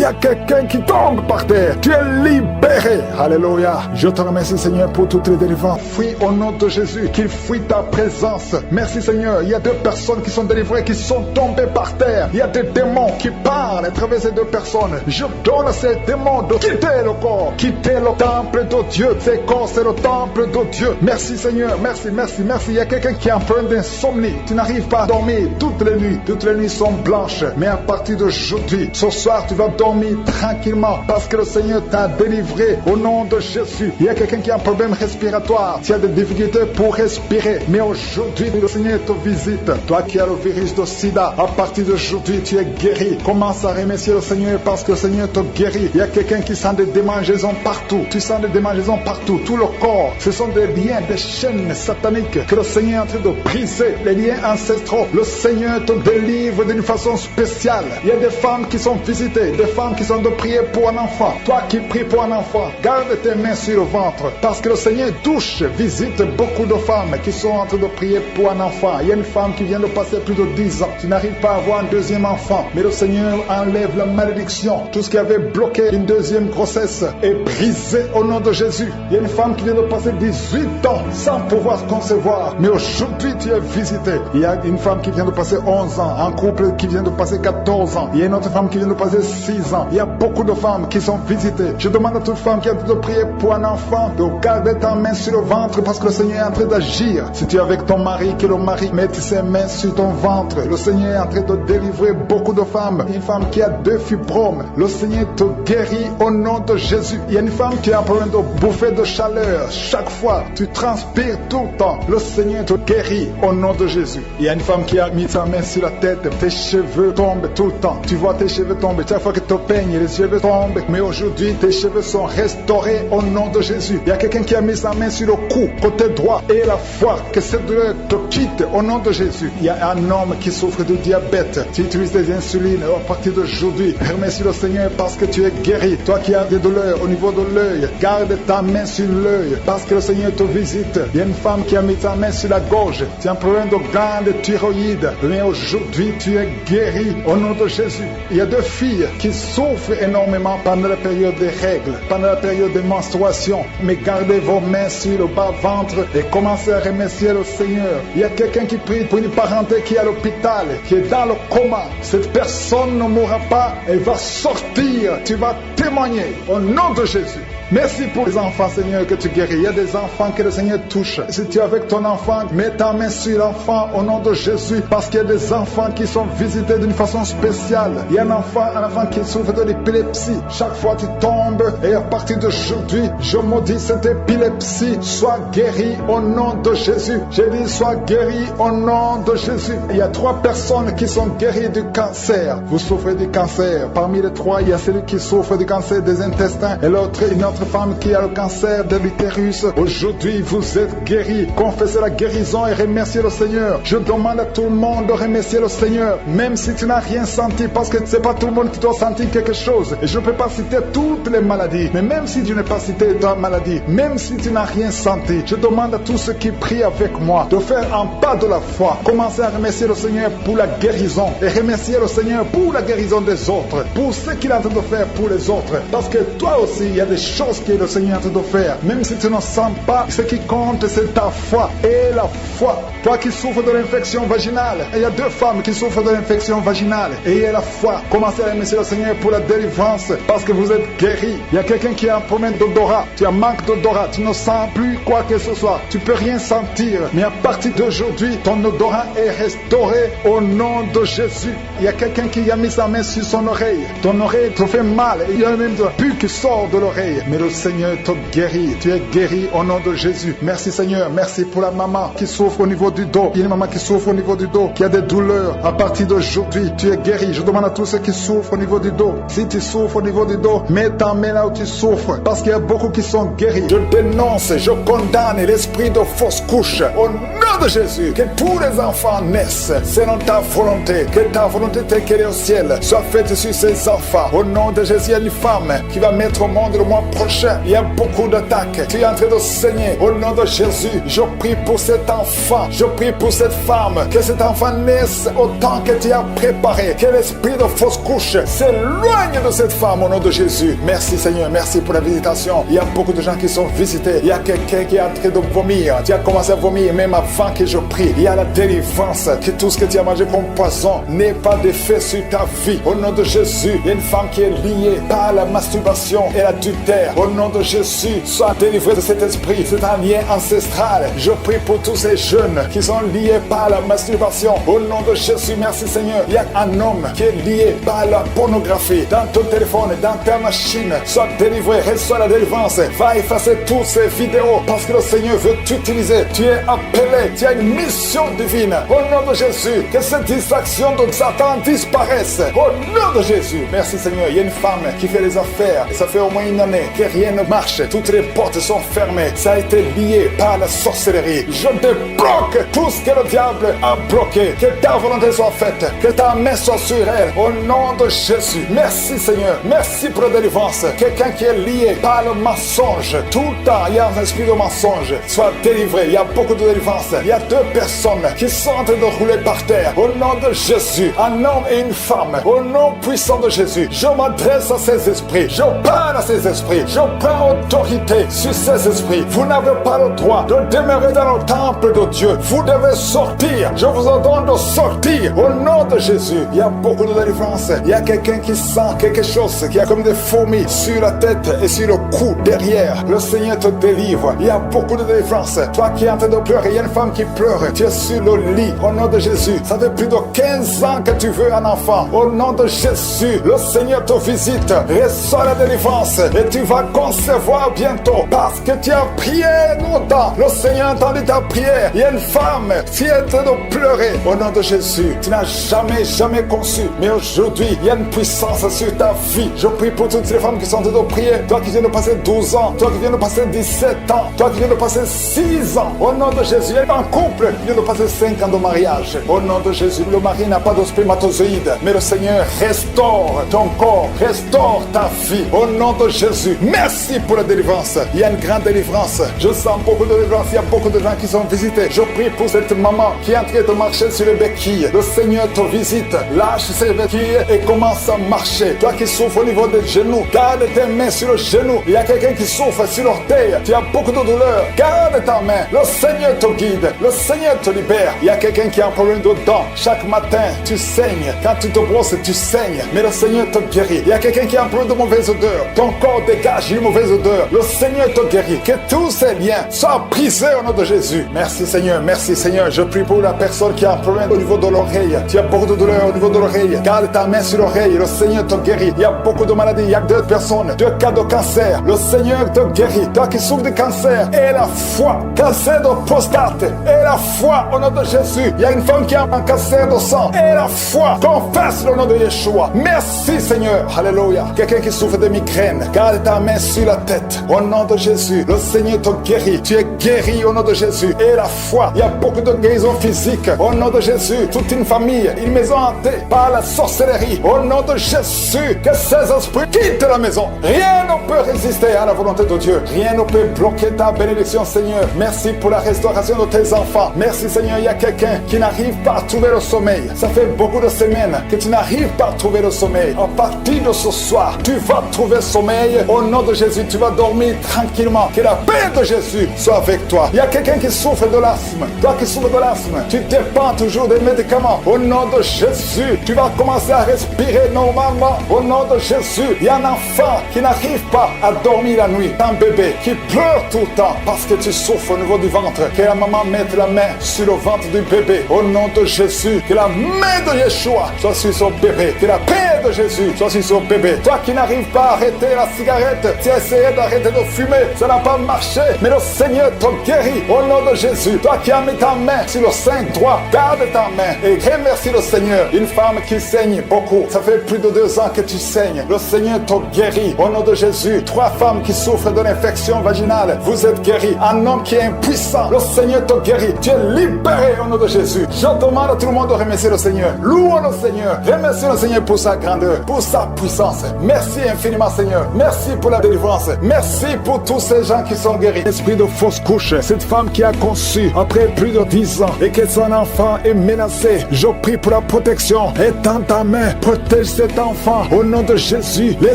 Speaker 1: y a quelqu'un qui tombe par terre. Tu es libéré. Alléluia. Je te remercie Seigneur pour toutes les délivrances. Fuis au nom de Jésus. Qu'il fuit ta présence. Merci Seigneur. Il y a 2 personnes qui sont délivrées, qui sont tombées par terre. Il y a des démons qui parlent à travers ces 2 personnes. Je donne à ces démons de quitter le corps. Quitter le temple de Dieu. Ces corps, c'est le temple de Dieu. Merci Seigneur. Merci, merci, merci. Il y a quelqu'un qui a un problème d'insomnie. Tu n'arrives pas à dormir toutes les nuits. Toutes les nuits sont blanches. Mais à partir d'aujourd'hui, ce soir, tu vas dormir tranquillement parce que le Seigneur t'a délivré au nom de Jésus. Il y a quelqu'un qui a un problème respiratoire. Tu as des difficultés pour respirer. Mais aujourd'hui, le Seigneur te visite. Toi qui as le virus de sida, à partir d'aujourd'hui, tu es guéri. Commence à remercier le Seigneur parce que le Seigneur te guérit. Il y a quelqu'un qui sent des démangeaisons partout. Tu sens des démangeaisons partout. Tout le corps. Ce sont des liens, des chaînes sataniques que le Seigneur est en train de briser. Les liens ancestraux. Le Seigneur te délivre d'une façon spéciale. Il y a des femmes qui sont visitées. Des femmes qui sont de prier pour un enfant. Toi qui pries pour un enfant, garde tes mains sur le ventre. Parce que le Seigneur touche, visite beaucoup de femmes qui sont en train de prier pour un enfant. Il y a une femme qui vient de passer plus de 10 ans. Tu n'arrives pas à avoir un 2e enfant. Mais le Seigneur enlève la malédiction. Tout ce qui avait bloqué une 2e grossesse est brisé au nom de Jésus. Il y a une femme qui vient de passer 18 ans sans pouvoir concevoir. Mais aujourd'hui, tu es visité. Il y a une femme qui vient de passer 11 ans. Un couple qui vient de passer 14 ans. Il y a une autre femme qui vient de passer 6 ans. Il y a beaucoup de femmes qui sont visitées. Je demande à toute femme qui a de prier pour un enfant de garder ta main sur le ventre parce que le Seigneur est en train d'agir. Si tu es avec ton mari, que le mari mette ses mains sur ton ventre. Le Seigneur est en train de délivrer beaucoup de femmes. Une femme qui a 2 fibromes. Le Seigneur te guérit au nom de Jésus. Il y a une femme qui a un problème de bouffée de chaleur. Chaque fois, tu transpires tout le temps. Le Seigneur te guérit au nom de Jésus. Il y a une femme qui a mis sa main sur la tête. Tes cheveux tombent tout le temps. Tu vois tes cheveux tomber. Chaque fois que tu te peignes, les cheveux tombent. Mais aujourd'hui, tes cheveux sont restaurés au nom de Jésus. Il y a quelqu'un qui a mis sa main sur le cou, côté droit, et la foi, que cette douleur te quitte au nom de Jésus. Il y a un homme qui souffre de diabète. Tu utilises des insulines. À partir d'aujourd'hui, remercie le Seigneur parce que tu es guéri. Toi qui as des douleurs au niveau de l'œil, garde ta main sur l'œil parce que le Seigneur te visite. Il y a une femme qui a mis sa main sur la gorge. Tu as un problème de glande thyroïde. Mais aujourd'hui, tu es guéri au nom de Jésus. Il y a 2 filles qui souffrent énormément pendant la période des règles, pendant la période des menstruations. Mais gardez vos mains sur le bas-ventre et commencez à remercier le Seigneur. Il y a quelqu'un qui prie pour une parenté qui est à l'hôpital, qui est dans le coma. Cette personne ne mourra pas, elle va sortir. Tu vas témoigner au nom de Jésus. Merci pour les enfants, Seigneur, que tu guéris. Il y a des enfants que le Seigneur touche. Si tu es avec ton enfant, mets ta main sur l'enfant au nom de Jésus, parce qu'il y a des enfants qui sont visités d'une façon spéciale. Il y a un enfant qui souffre de l'épilepsie. Chaque fois tu tombes, et à partir d'aujourd'hui, je maudis cette épilepsie. Sois guéri au nom de Jésus. J'ai dit, sois guéri au nom de Jésus. Il y a 3 personnes qui sont guéries du cancer. Vous souffrez du cancer. Parmi les 3, il y a celui qui souffre du cancer des intestins et l'autre, une autre femme qui a le cancer de l'utérus. Aujourd'hui, vous êtes guéris. Confessez la guérison et remerciez le Seigneur. Je demande à tout le monde de remercier le Seigneur, même si tu n'as rien senti, parce que c'est pas tout le monde qui doit sentir quelque chose. Et je ne peux pas citer toutes les maladies, mais même si tu n'as pas cité ta maladie, même si tu n'as rien senti, je demande à tous ceux qui prient avec moi de faire un pas de la foi. Commencez à remercier le Seigneur pour la guérison et remercier le Seigneur pour la guérison des autres, pour ce qu'il est en train de faire pour les autres. Parce que toi aussi, il y a des choses que le Seigneur est en train de faire. Même si tu ne sens pas, ce qui compte, c'est ta foi. Et la foi. Toi qui souffres de l'infection vaginale, il y a 2 femmes qui souffrent de l'infection vaginale. Et il y a la foi. Commencez à remercier le Seigneur pour la délivrance, parce que vous êtes guéris. Il y a quelqu'un qui a un problème d'odorat. Tu as manque d'odorat. Tu ne sens plus quoi que ce soit. Tu peux rien sentir. Mais à partir d'aujourd'hui, ton odorat est restauré au nom de Jésus. Il y a quelqu'un qui a mis sa main sur son oreille. Ton oreille te fait mal. Il y a même de pu qui sort de l'oreille. Mais le Seigneur te guérit. Tu es guéri au nom de Jésus. Merci Seigneur. Merci pour la maman qui souffre au niveau du dos. Il y a une maman qui souffre au niveau du dos, qui a des douleurs. À partir d'aujourd'hui, tu es guéri. Je demande à tous ceux qui souffrent au niveau du dos. Si tu souffres au niveau du dos, mets ta main là où tu souffres. Parce qu'il y a beaucoup qui sont guéris. Je dénonce, je condamne l'esprit de fausse couche. Au nom de Jésus, que tous les enfants naissent selon ta volonté. Que ta volonté telle qu'elle est au ciel soit faite sur ces enfants. Au nom de Jésus, il y a une femme qui va mettre au monde le mois prochain. Il y a beaucoup d'attaques. Tu es en train de saigner. Au nom de Jésus, je prie pour cet enfant. Je prie pour cette femme. Que cet enfant naisse autant que tu as préparé. Que l'esprit de fausse couche s'éloigne de cette femme au nom de Jésus. Merci Seigneur, merci pour la visitation. Il y a beaucoup de gens qui sont visités. Il y a quelqu'un qui est en train de vomir. Tu as commencé à vomir même avant que je prie. Il y a la délivrance. Que tout ce que tu as mangé comme poison n'ait pas d'effet sur ta vie. Au nom de Jésus, il y a une femme qui est liée par la masturbation et l'adultère. Au nom de Jésus, sois délivré de cet esprit. C'est un lien ancestral. Je prie pour tous ces jeunes qui sont liés par la masturbation. Au nom de Jésus, merci Seigneur. Il y a un homme qui est lié par la pornographie. Dans ton téléphone, dans ta machine, sois délivré, reçois la délivrance. Va effacer toutes ces vidéos parce que le Seigneur veut t'utiliser. Tu es appelé, tu as une mission divine. Au nom de Jésus, que cette distraction de Satan disparaisse. Au nom de Jésus, merci Seigneur. Il y a une femme qui fait les affaires et ça fait au moins une année que rien ne marche. Toutes les portes sont fermées. Ça a été lié par la sorcellerie. Je débloque tout ce que le diable a bloqué. Que ta volonté soit faite. Que ta main soit sur elle. Au nom de Jésus. Merci Seigneur. Merci pour la délivrance. Quelqu'un qui est lié par le mensonge. Tout le temps, il y a un esprit de mensonge. Sois délivré. Il y a beaucoup de délivrance. Il y a 2 personnes qui sont en train de rouler par terre. Au nom de Jésus. Un homme et une femme. Au nom puissant de Jésus. Je m'adresse à ces esprits. Je parle à ces esprits. Je prends autorité sur ces esprits. Vous n'avez pas le droit de demeurer dans le temple de Dieu. Vous devez sortir. Je vous ordonne de sortir. Au nom de Jésus. Il y a beaucoup de délivrance. Il y a quelqu'un qui sent quelque chose qui a comme des fourmis sur la tête et sur le cou derrière. Le Seigneur te délivre. Il y a beaucoup de délivrance. Toi qui es en train de pleurer, il y a une femme qui pleure. Tu es sur le lit. Au nom de Jésus. Ça fait plus de 15 ans que tu veux un enfant. Au nom de Jésus, le Seigneur te visite. Reçois la délivrance et tu vas concevoir bientôt parce que tu as prié longtemps. Le Seigneur a entendu ta prière. Il y a une femme qui est en train de pleurer. Au nom de Jésus, tu n'as jamais conçu. Mais aujourd'hui, il y a une puissance sur ta vie. Je prie pour toutes les femmes qui sont en train de prier. Toi qui viens de passer 12 ans. Toi qui viens de passer 17 ans. Toi qui viens de passer 6 ans. Au nom de Jésus, il y a un couple qui vient de passer 5 ans de mariage. Au nom de Jésus, le mari n'a pas de spermatozoïde. Mais le Seigneur restaure ton corps. Restaure ta vie. Au nom de Jésus. Merci pour la délivrance. Il y a une grande délivrance. Je sens beaucoup de délivrance. Il y a beaucoup de gens qui sont visités. Je prie prie pour cette maman qui est en train de marcher sur les béquilles. Le Seigneur te visite, lâche ses béquilles et commence à marcher. Toi qui souffres au niveau des genoux, garde tes mains sur le genou. Il y a quelqu'un qui souffre sur l'orteil, tu as beaucoup de douleur, garde ta main. Le Seigneur te guide, le Seigneur te libère. Il y a quelqu'un qui a un problème de dents. Chaque matin, tu saignes. Quand tu te brosses, tu saignes. Mais le Seigneur te guérit. Il y a quelqu'un qui a un problème de mauvaise odeur. Ton corps dégage une mauvaise odeur. Le Seigneur te guérit. Que tous ces liens soient brisés au nom de Jésus. Merci Seigneur, merci Seigneur. Je prie pour la personne qui a un problème au niveau de l'oreille. Tu as beaucoup de douleur au niveau de l'oreille. Garde ta main sur l'oreille. Le Seigneur te guérit. Il y a beaucoup de maladies. Il y a 2 personnes, 2 cas de cancer. Le Seigneur te guérit. Toi qui souffres de cancer, et la foi. Cancer de prostate, et la foi au nom de Jésus. Il y a une femme qui a un cancer de sang, et la foi. Confesse le nom de Yeshua. Merci Seigneur. Alléluia. Quelqu'un qui souffre de migraine, garde ta main sur la tête. Au nom de Jésus, le Seigneur te guérit. Tu es guéri au nom de Jésus. Et la foi. Il y a beaucoup de guérisons physiques. Au nom de Jésus, toute une famille, une maison hantée par la sorcellerie. Au nom de Jésus, que ces esprits quittent la maison. Rien ne peut résister à la volonté de Dieu. Rien ne peut bloquer ta bénédiction, Seigneur. Merci pour la restauration de tes enfants. Merci, Seigneur. Il y a quelqu'un qui n'arrive pas à trouver le sommeil. Ça fait beaucoup de semaines que tu n'arrives pas à trouver le sommeil. À partir de ce soir, tu vas trouver le sommeil. Au nom de Jésus, tu vas dormir tranquillement. Que la paix de Jésus soit avec toi. Il y a quelqu'un qui souffre de l'asthme. Toi qui souffres de l'asthme, tu dépends toujours des médicaments. Au nom de Jésus, tu vas commencer à respirer normalement. Au nom de Jésus, il y a un enfant qui n'arrive pas à dormir la nuit. Un bébé qui pleure tout le temps parce que tu souffres au niveau du ventre. Que la maman mette la main sur le ventre du bébé. Au nom de Jésus, que la main de Yeshua soit sur son bébé. Que la paix de Jésus soit sur son bébé. Toi qui n'arrives pas à arrêter la cigarette, tu as essayé d'arrêter de fumer, ça n'a pas marché. Mais le Seigneur te guérit. Au nom de Jésus, toi qui as mis ta main sur le sein droit, garde ta main et remercie le Seigneur. Une femme qui saigne beaucoup, ça fait plus de 2 ans que tu saignes. Le Seigneur te guérit. Au nom de Jésus, 3 femmes qui souffrent d'une infection vaginale, vous êtes guéris. Un homme qui est impuissant, le Seigneur te guérit. Tu es libéré au nom de Jésus. Je demande à tout le monde de remercier le Seigneur. Louons le Seigneur. Remercie le Seigneur pour sa grandeur, pour sa puissance. Merci infiniment, Seigneur. Merci pour la délivrance. Merci pour tous ces gens qui sont guéris. Esprit de fausse couche, cette femme qui a conçu après plus de 10 ans et que son enfant est menacé, je prie pour la protection. Étends ta main, protège cet enfant. Au nom de Jésus, les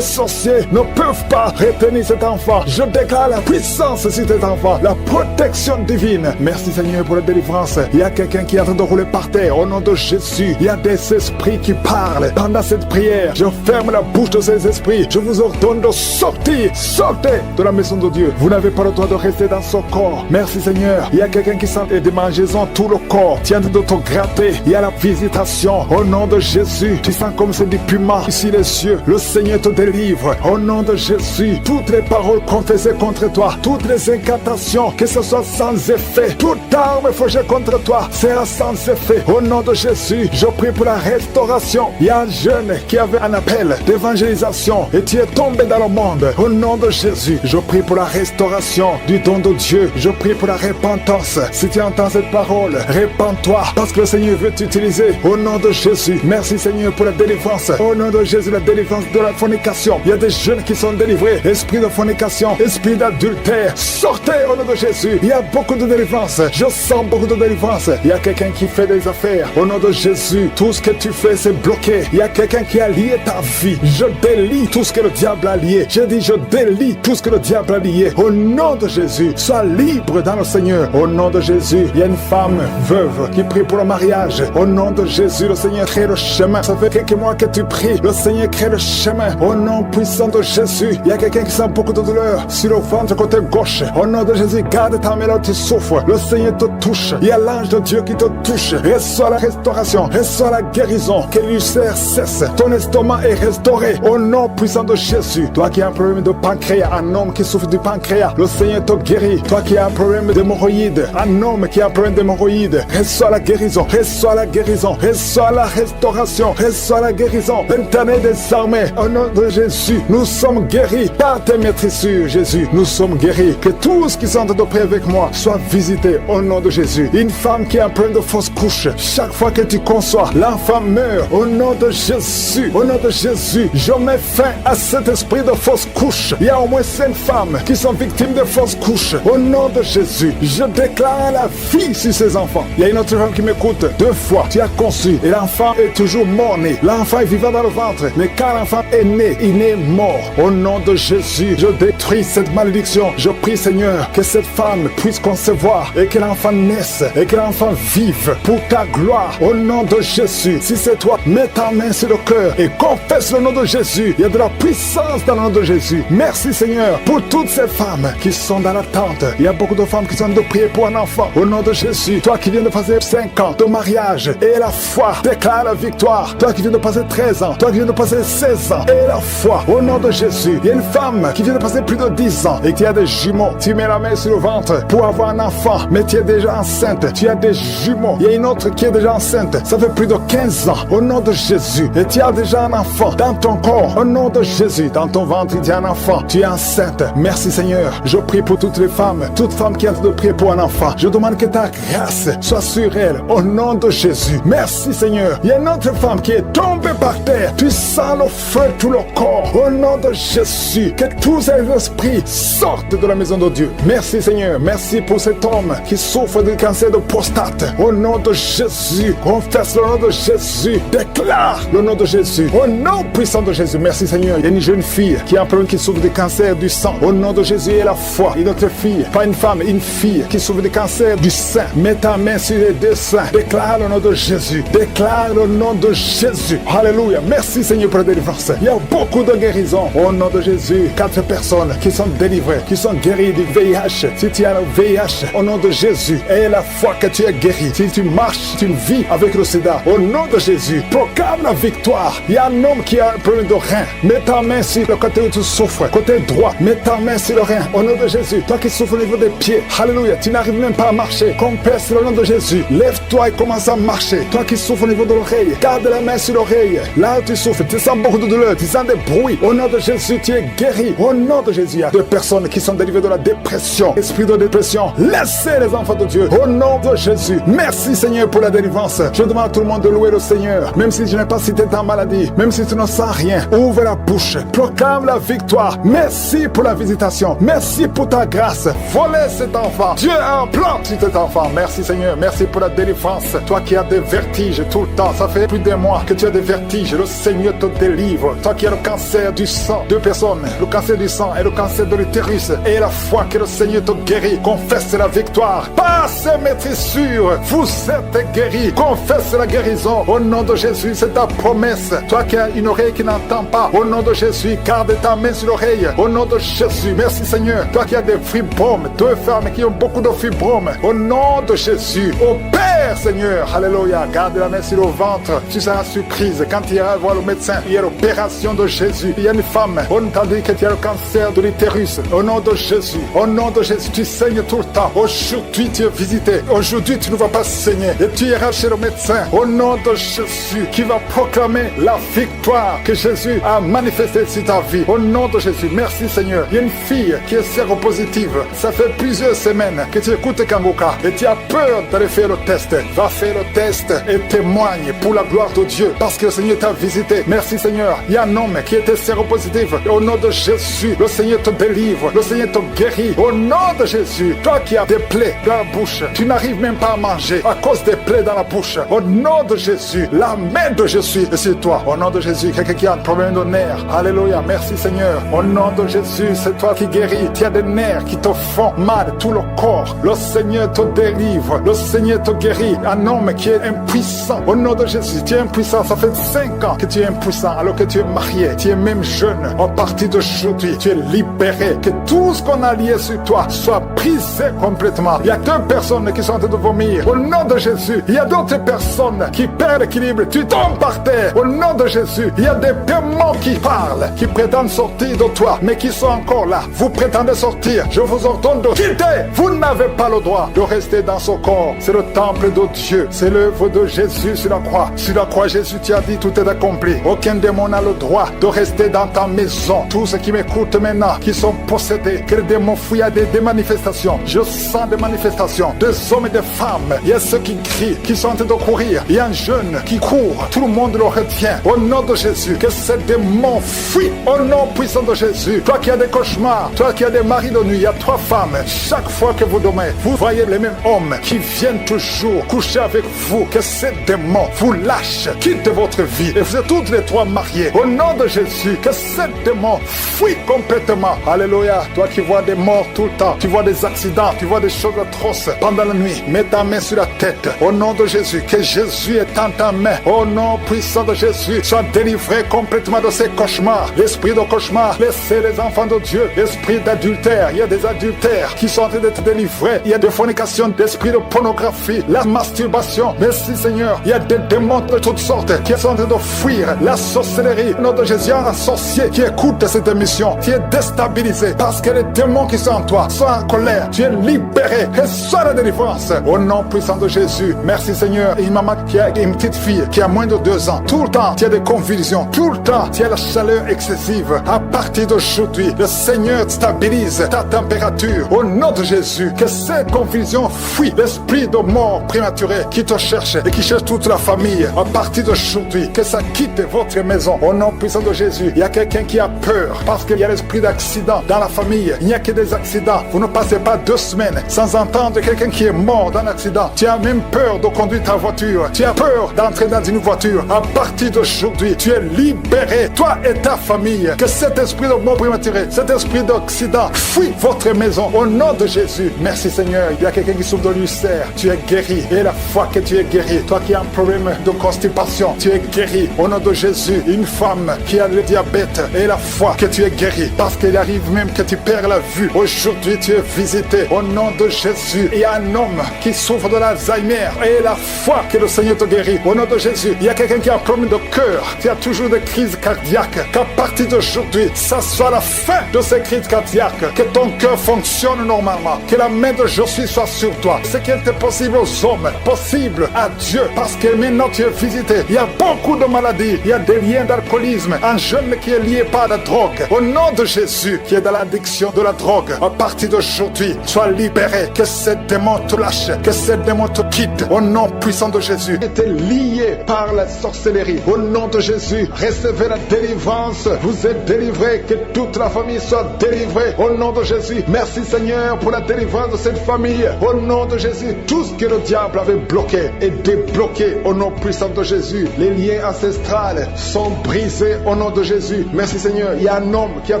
Speaker 1: sorciers ne peuvent pas retenir cet enfant. Je déclare la puissance sur cet enfant, la protection divine. Merci Seigneur pour la délivrance. Il y a quelqu'un qui est en train de rouler par terre. Au nom de Jésus, il y a des esprits qui parlent. Pendant cette prière, je ferme la bouche de ces esprits. Je vous ordonne de sortir. Sortez de la maison de Dieu. Vous n'avez pas le droit de rester dans son corps. Merci Seigneur. Il y a quelqu'un qui sent des démangeaisons tout le corps. Tu es en train de te gratter. Il y a la visitation. Au nom de Jésus, tu sens comme c'est du piment ici les yeux. Le Seigneur te délivre. Au nom de Jésus, toutes les paroles confessées contre toi, toutes les incantations, que ce soit sans effet, toute arme forgée contre toi sera sans effet. Au nom de Jésus, je prie pour la restauration. Il y a un jeune qui avait un appel d'évangélisation et tu es tombé dans le monde. Au nom de Jésus, je prie pour la restauration du don de Dieu. Je prie pour la repentance. Si tu entends cette parole, répands-toi parce que le Seigneur veut t'utiliser. Au nom de Jésus, merci Seigneur pour la délivrance. Au nom de Jésus, la délivrance de la fornication. Il y a des jeunes qui sont délivrés. Esprit de fornication, esprit d'adultère, sortez au nom de Jésus. Il y a beaucoup de délivrance. Je sens beaucoup de délivrance. Il y a quelqu'un qui fait des affaires. Au nom de Jésus, tout ce que tu fais, c'est bloqué. Il y a quelqu'un qui a lié ta vie. Je délie tout ce que le diable a lié. Je dis, je délie tout ce que le diable a lié. Au nom de Jésus, sois libre dans le Seigneur. Au nom de Jésus, il y a une femme veuve qui prie pour le mariage. Au nom de Jésus, le Seigneur crée le chemin. Ça fait quelques mois que tu pries. Le Seigneur crée le chemin. Au nom puissant de Jésus, il y a quelqu'un qui sent beaucoup de douleur sur le ventre côté gauche. Au nom de Jésus, garde ta main là où tu souffres. Le Seigneur te touche. Il y a l'ange de Dieu qui te touche. Reçois la restauration. Reçois la guérison. Que l'ulcère cesse. Ton estomac est restauré. Au nom puissant de Jésus. Toi qui as un problème de pancréas, un homme qui souffre du pancréas, le Seigneur te guérit. Toi qui as un problème d'hémorroïdes, un homme qui a un problème d'hémorroïdes, reçois la guérison. Reçois la guérison. Reçois la restauration. Reçois la guérison. Éternel des armées, au nom de Jésus, nous sommes guéris par tes maîtrissures, Jésus. Nous sommes guéris. Que tous qui sont de près avec moi soient visités au nom de Jésus. Une femme qui a un problème de fausse couche, chaque fois que tu conçois, l'enfant meurt. Au nom de Jésus, au nom de Jésus, je mets fin à cet esprit de fausse couche. Il y a au moins 5 femmes qui sont victimes de fausse couche. Au nom de Jésus, je déclare la vie sur ces enfants. Il y a une autre femme qui m'écoute. 2 fois, tu as conçu et l'enfant est toujours mort-né. L'enfant est vivant dans le ventre, mais quand l'enfant est né, il est mort. Au nom de Jésus, je détruis cette malédiction. Je prie, Seigneur, que cette femme puisse concevoir et que l'enfant naisse et que l'enfant vive pour ta gloire. Au nom de Jésus, si c'est toi, mets ta main sur le cœur et confesse le nom de Jésus. Il y a de la puissance dans le nom de Jésus. Merci, Seigneur, pour toutes ces femmes qui sont dans l'attente. Il y a beaucoup de femmes qui sont de prier pour un enfant. Au nom de Jésus, toi qui viens de passer 5 ans de mariage et la foi déclare la victoire. Toi qui viens de passer 13 ans, toi qui viens de passer 16 ans et la foi. Au nom de Jésus, il y a une femme qui vient de passer plus de 10 ans et qui a des jumeaux. Tu mets la main sur le ventre pour avoir un enfant, mais tu es déjà enceinte. Tu as des jumeaux. Il y a une autre qui est déjà enceinte. Ça fait plus de 15 ans. Au nom de Jésus. Et tu as déjà un enfant dans ton corps. Au nom de Jésus. Dans ton ventre, tu as un enfant. Tu es enceinte. Merci, Seigneur. Je prie pour toutes les femmes. Toute femme qui est en train de prier pour un enfant. Je demande que ta grâce soit sur elle. Au nom de Jésus. Merci, Seigneur. Il y a une autre femme qui est tombée par terre. Tu sens le feu tout le corps. Au nom de Jésus. Que tous ces esprits sortent de la maison de Dieu. Merci, Seigneur. Merci pour cet homme qui souffre du cancer de prostate. Au nom de Jésus. Confesse le nom de Jésus. Déclare le nom de Jésus. Au nom puissant de Jésus. Merci, Seigneur. Il y a une jeune fille qui a un problème, qui souffre du cancer du sang. Au nom de Jésus et la foi. Une autre fille, pas une femme, une fille qui souffre du cancer du sein. Mets ta main sur les 2 seins. Déclare le nom de Jésus. Déclare le nom de Jésus. Alléluia. Merci, Seigneur, pour la délivrance. Il y a beaucoup de guérisons. Au nom de Jésus, 4 personnes qui sont délivrées, qui sont guéries du VIH. Si tu as le VIH, au nom de Jésus, et la foi que tu es guéri. Si tu marches, tu vis avec le sida, au nom de Jésus, proclame la victoire. Il y a un homme qui a un problème de rein. Mets ta main sur le côté où tu souffres, côté droit. Mets ta main sur le rein, au nom de Jésus. Toi qui souffres au niveau des pieds, alléluia, tu n'arrives même pas à marcher. Confesse le nom de Jésus. Lève-toi et commence à marcher. Toi qui souffres au niveau de l'oreille, garde la main sur l'oreille. Là où tu souffres, tu sens beaucoup de douleur, tu sens des bruits. Au nom de Jésus, tu es guéri. Au nom de Jésus, il y a 2 personnes qui sont délivrées de la dépression. Esprit de dépression, laissez les enfants de Dieu. Au nom de Jésus. Merci, Seigneur, pour la délivrance. Je demande à tout le monde de louer le Seigneur. Même si je n'ai pas cité ta maladie, même si tu ne sens rien, ouvre la bouche. Proclame la victoire. Merci pour la visitation. Merci pour ta grâce. Volez cet enfant. Dieu a un plan sur cet enfant. Merci, Seigneur. Merci pour la délivrance. Toi qui as des vertiges tout le temps, ça fait plus d'un mois que tu as des vertiges. Le Seigneur te délivre. Toi qui as le cancer du sang, 2 personnes, le cancer du sang et le cancer de l'utérus, et la foi que le Seigneur te guérit. Confesse la victoire. Passe, maîtrise sûre. Vous êtes guéris. Confesse la guérison. Au nom de Jésus, c'est ta promesse. Toi qui as une oreille qui n'entend pas, au nom de Jésus, garde ta main sur l'oreille. Au nom de Jésus, merci, Seigneur. Toi qui as des fibromes, 2 femmes qui ont beaucoup de fibromes, au nom de Jésus, au Père, Seigneur, alléluia, garde la main sur le ventre. Tu seras surprise quand tu iras voir le médecin. Il y a l'opération de Jésus. Il y a une femme, on t'a dit que tu as le cancer de l'utérus. Au nom de Jésus, au nom de Jésus, tu saignes tout le temps. Aujourd'hui, tu es visité. Aujourd'hui, tu ne vas pas saigner. Et tu iras chez le médecin. Au nom de Jésus, qui va proclamer la victoire que Jésus a manifestée sur ta vie. Au nom de Jésus, merci, Seigneur. Il y a une fille qui est séropositive. Ça fait plusieurs semaines que tu écoutes Kangoka et tu as peur d'aller faire le test. Va faire le test et témoigne pour la gloire de Dieu parce que le Seigneur t'a visité. Merci, Seigneur. Il y a un homme qui était séropositif. Au nom de Jésus, le Seigneur te délivre. Le Seigneur te guérit. Au nom de Jésus, toi qui as des plaies dans la bouche, tu n'arrives même pas à manger à cause des plaies dans la bouche. Au nom de Jésus, la main de Jésus est sur toi. Au nom de Jésus, quelqu'un qui a un problème de nerfs. Alléluia. Merci, Seigneur. Au nom de Jésus, c'est toi qui guéris. Tu as des nerfs qui te font mal, tout le corps. Le Seigneur te délivre. Le Seigneur te guérit. Un homme qui est impuissant. Au nom de Jésus, tu es impuissant. Ça fait 5 ans que tu es impuissant alors que tu es marié. Tu es même jeune. À partir d'aujourd'hui, tu es libéré. Que tout ce qu'on a lié sur toi soit brisé complètement. Il y a 2 personnes qui sont en train de vomir. Au nom de Jésus, il y a d'autres personnes qui perdent l'équilibre. Tu tombes par terre. Au nom de Jésus, il y a des démons qui parlent, qui prétendent sortir de toi, mais qui sont encore là. Vous prétendez sortir. Je vous ordonne de quitter. Vous n'avez pas le droit de rester dans ce corps. C'est le temple de Dieu. C'est l'œuvre de Jésus sur la croix. Sur la croix, Jésus, tu as dit, tout est accompli. Aucun démon n'a le droit de rester dans ta maison. Tous ceux qui m'écoutent maintenant, qui sont possédés, que les démons fuient à des manifestations. Je sens des manifestations, des hommes et des femmes. Il y a ceux qui crient, qui sont en train de courir. Il y a un jeune qui court. Tout le monde le retient. Au nom de Jésus, que ces démons fuient. Au nom puissant de Jésus. Toi qui as des cauchemars, toi qui as des maris de nuit, il y a 3 femmes. Chaque fois que vous dormez, vous voyez les mêmes hommes qui viennent toujours coucher avec vous. Que ces démons vous lâchent, quittent votre vie. Et vous êtes toutes les 3 mariés. Au nom de Jésus, que ces démons fuient complètement. Alléluia. Toi qui vois des morts tout le temps, tu vois des accidents, tu vois des choses atroces pendant la nuit. Mets ta main sur la tête. Au nom de Jésus, que Jésus est en ta main. Au nom puissant de Jésus, sois délivré complètement de ces cauchemars. L'esprit de cauchemar, laissez les enfants de Dieu. L'esprit d'adultère, il y a des adultères qui sont en train d'être délivrés. Il y a des fornications, d'esprit de pornographie, la masturbation. Merci Seigneur, il y a des démons de toutes sortes qui sont en train de fuir. La sorcellerie, au nom de Jésus, un sorcier qui écoute cette émission, qui est déstabilisé parce que les démons qui sont en toi sont en colère. Tu es libéré et sois la délivrance. Au nom puissant de Jésus, merci Seigneur. Et une maman qui a une petite fille qui a moins de 2 ans, tout le temps, tu as des convulsions, tout le temps, tu as la chaleur excessive. À partir d'aujourd'hui, le Seigneur stabilise ta température. Au nom de Jésus, que cette confusion fuit. L'esprit de mort prématuré qui te cherche et qui cherche toute la famille. À partir d'aujourd'hui, que ça quitte votre maison. Au nom puissant de Jésus, il y a quelqu'un qui a peur parce qu'il y a l'esprit d'accident dans la famille. Il n'y a que des accidents. Vous ne passez pas 2 semaines sans entendre quelqu'un qui est mort dans l'accident. Tu as même peur de conduire ta voiture. Tu as peur d'entrer dans une voiture. À partir d'aujourd'hui, tu es libéré. Toi et ta famille. Que cet esprit de mort prématuré, cet esprit d'accident fuit votre maison. Au nom de Jésus. Merci Seigneur. Il y a quelqu'un qui souffre de l'ulcère. Tu es guéri. Et la foi que tu es guéri. Toi qui as un problème de constipation, tu es guéri. Au nom de Jésus. Une femme qui a le diabète. Et la foi que tu es guéri. Parce qu'il arrive même que tu perds la vue. Aujourd'hui, tu es visité. Au nom de Jésus. Il y a un homme qui souffre de l'Alzheimer. Et la foi que le Seigneur te guérit. Au nom de Jésus. Il y a quelqu'un qui a un problème de cœur. Tu as toujours des crises cardiaques. Qu'à partir d'aujourd'hui, ça soit la fin de ces crises cardiaques. Que ton cœur fonctionne normalement. Que la main de Jésus soit sur toi. Ce qui était possible aux hommes, possible à Dieu. Parce que maintenant tu es visité. Il y a beaucoup de maladies. Il y a des liens d'alcoolisme. Un jeune qui est lié par la drogue. Au nom de Jésus, qui est dans l'addiction de la drogue. À partir d'aujourd'hui, sois libéré. Que ces démons te lâchent. Que ces démons te quittent. Au nom puissant de Jésus. Tu étais lié par la sorcellerie. Au nom de Jésus, recevez la délivrance. Vous êtes délivrés. Que toute la famille soit délivrée. Au nom de Jésus. Merci Seigneur pour la délivrance de cette famille. Au nom de Jésus, tout ce que le diable avait bloqué est débloqué. Au nom puissant de Jésus, les liens ancestrales sont brisés. Au nom de Jésus. Merci Seigneur. Il y a un homme qui a en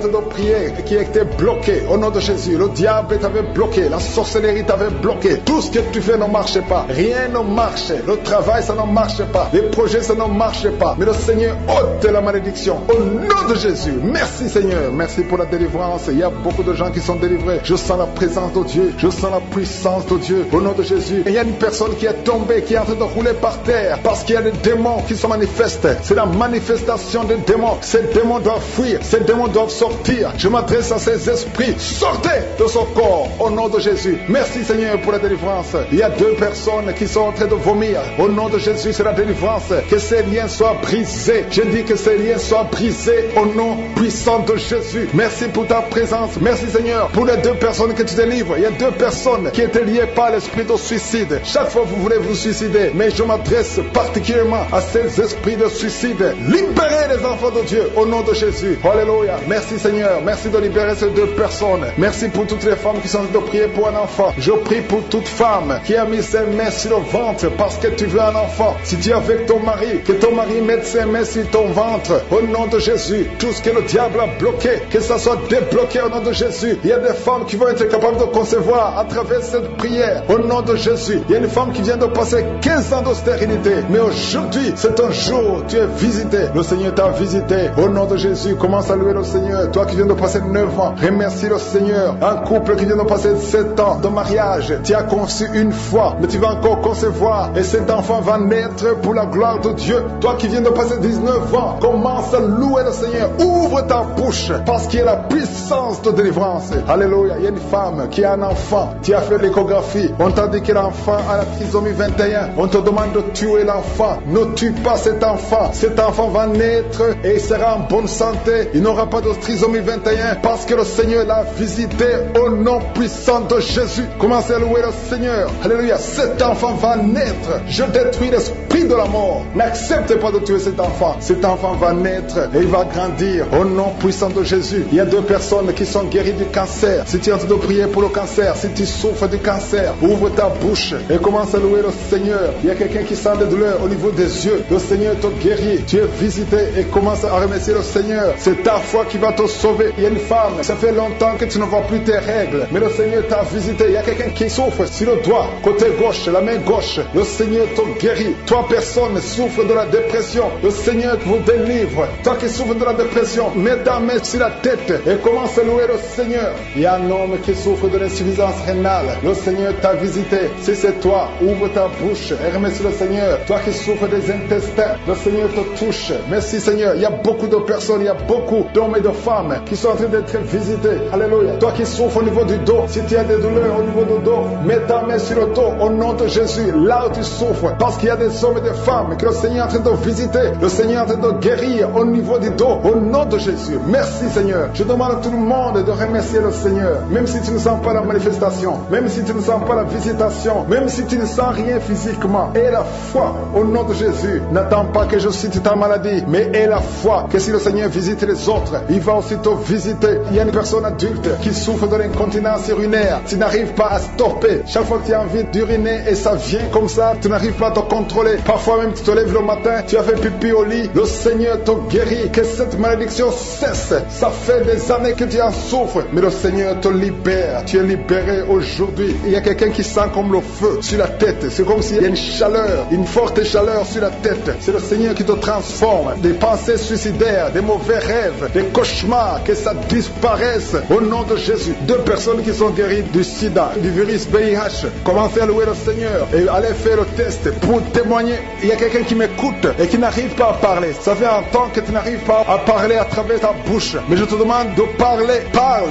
Speaker 1: train de prier, qui a été bloqué. Au nom de Jésus, le diable t'avait bloqué. La sorcellerie t'avait bloqué. Tout ce que tu fais ne marche pas. Rien ne marche. Le travail, ça ne marche pas. Les projets, ça ne marche pas. Mais le Seigneur ôte la malédiction. Au nom de Jésus. Merci Seigneur. Merci pour la délivrance. Il y a beaucoup de gens qui sont délivrés. Je sens la présence de Dieu. Je sens la puissance de Dieu. Au nom de Jésus. Et il y a une personne qui est tombée, qui est en train de rouler par terre. Parce qu'il y a des démons qui se manifestent. C'est la manifestation des démons. Ces démons doivent fuir. Ces démons doivent sortir. Je m'adresse à ces esprits. Sortez de son corps. Au nom de Jésus. Merci Seigneur pour la délivrance. Il y a 2 personnes qui sont en train de vomir. Au nom de Jésus, c'est la délivrance. Que ces liens soient brisés. Je dis que ces liens soient brisés au nom puissant de Jésus. Merci pour ta présence. Merci Seigneur pour les 2 personnes que tu délivres. Il y a 2 personnes qui étaient liées par l'esprit de suicide. Chaque fois vous voulez vous suicider, mais je m'adresse particulièrement à ces esprits de suicide. Libérez les enfants de Dieu au nom de Jésus. Alléluia. Merci Seigneur. Merci de libérer ces 2 personnes. Merci pour toutes les femmes qui sont en train de prier pour un enfant. Je prie pour toute femme qui a mis ses mains sur le ventre parce que tu veux un enfant. Si tu es avec ton mari, que ton mari mette ses mains sur ton ventre. Au nom de Jésus, tout ce que le diable a bloqué, que ça soit débloqué au nom de Jésus. Il y a des femmes qui vont être capables de concevoir à travers cette prière. Au nom de Jésus, il y a une femme qui vient de passer 15 ans de stérilité. Mais aujourd'hui, c'est un jour, tu es visité. Le Seigneur t'a visité. Au nom de Jésus, commence à louer le Seigneur. Toi qui viens de passer 9 ans, remercie le Seigneur. Un couple qui vient de passer 7 ans de mariage, tu as conçu une fois, mais tu vas encore concevoir. Et cet enfant va naître pour la gloire de Dieu. Toi qui viens de passer 19 ans, commence à louer le Seigneur. Ouvre ta bouche, parce qu'il y a la puissance de délivrance. Alléluia. Il y a une femme qui a un enfant. Tu as fait l'échographie. On t'a dit que l'enfant a la trisomie 21. On te demande de tuer l'enfant. Ne tue pas cet enfant. Cet enfant va naître et il sera en bonne santé. Il n'aura pas de trisomie 21 parce que le Seigneur l'a visité au nom puissant de Jésus. Commencez à louer le Seigneur. Alléluia. Cet enfant va naître. Je détruis l'esprit de la mort. N'acceptez pas de tuer cet enfant. Cet enfant va naître et il va grandir au nom puissant de Jésus. Il y a 2 personnes qui sont guéries du cancer. Si tu es en train de prier pour le cancer, si tu souffres du cancer, ouvre ta bouche et commence à louer le Seigneur. Il y a quelqu'un qui sent des douleurs au niveau des yeux. Le Seigneur te guérit. Tu es visité et commence à remercier le Seigneur. C'est ta foi qui va te sauver. Il y a une femme, ça fait longtemps que tu ne vois plus tes règles, mais le Seigneur t'a visité. Il y a quelqu'un qui souffre sur le doigt, côté gauche, la main gauche. Le Seigneur te guérit. Toi, personne souffre de la dépression. Le Seigneur vous délivre. Toi qui souffres de la dépression, mets ta main sur la tête et commence à louer le Seigneur. Il y a un homme qui souffre de l'insuffisance rénale. Le Seigneur t'a visité. Si c'est toi, ouvre ta bouche et remercie le Seigneur. Toi qui souffres des intestins, le Seigneur te touche. Merci Seigneur. Il y a beaucoup de personnes, il y a beaucoup d'hommes et de femmes qui sont en train d'être visités. Alléluia. Toi qui souffres au niveau du dos, si tu as des douleurs au niveau du dos, mets ta main sur le dos au nom de Jésus. Là où tu souffres, parce qu'il y a des hommes et des femmes que le Seigneur est en train de visiter. Le Seigneur est en train de guérir au niveau du dos, au nom de Jésus. Merci Seigneur. Je demande à tout le monde de remercier le Seigneur. Même si tu ne sens pas la manifestation, même si tu ne sens pas la visitation, même si tu ne sens rien physiquement, aie la foi au nom de Jésus. N'attends pas que je cite ta maladie, mais aie la foi que si le Seigneur visite les autres, il va aussi te visiter. Il y a une personne adulte qui souffre de l'incontinence urinaire. Tu n'arrives pas à stopper. Chaque fois que tu as envie d'uriner et ça vient comme ça, tu n'arrives pas à te contrôler. Parfois même tu te lèves le matin, tu as fait pipi au lit, le Seigneur te guérit. Que cette malédiction cesse. Ça fait des années que tu en souffres, mais le Seigneur te libère. Tu es libéré aujourd'hui. Il y a quelqu'un qui sent comme le feu sur la tête. C'est comme s'il y a une chaleur, une forte chaleur sur la tête. C'est le Seigneur qui te transforme. Des pensées suicidaires, des mauvais rêves, des cauchemars, que ça disparaisse au nom de Jésus. 2 personnes qui sont guéries du sida, du virus VIH. Commencez à louer le Seigneur et allez faire le test pour témoigner. Il y a quelqu'un qui m'écoute et qui n'arrive pas à parler. Ça fait un temps que tu n'arrives pas à parler à travers ta bouche. Mais je te demande de parler. Parle.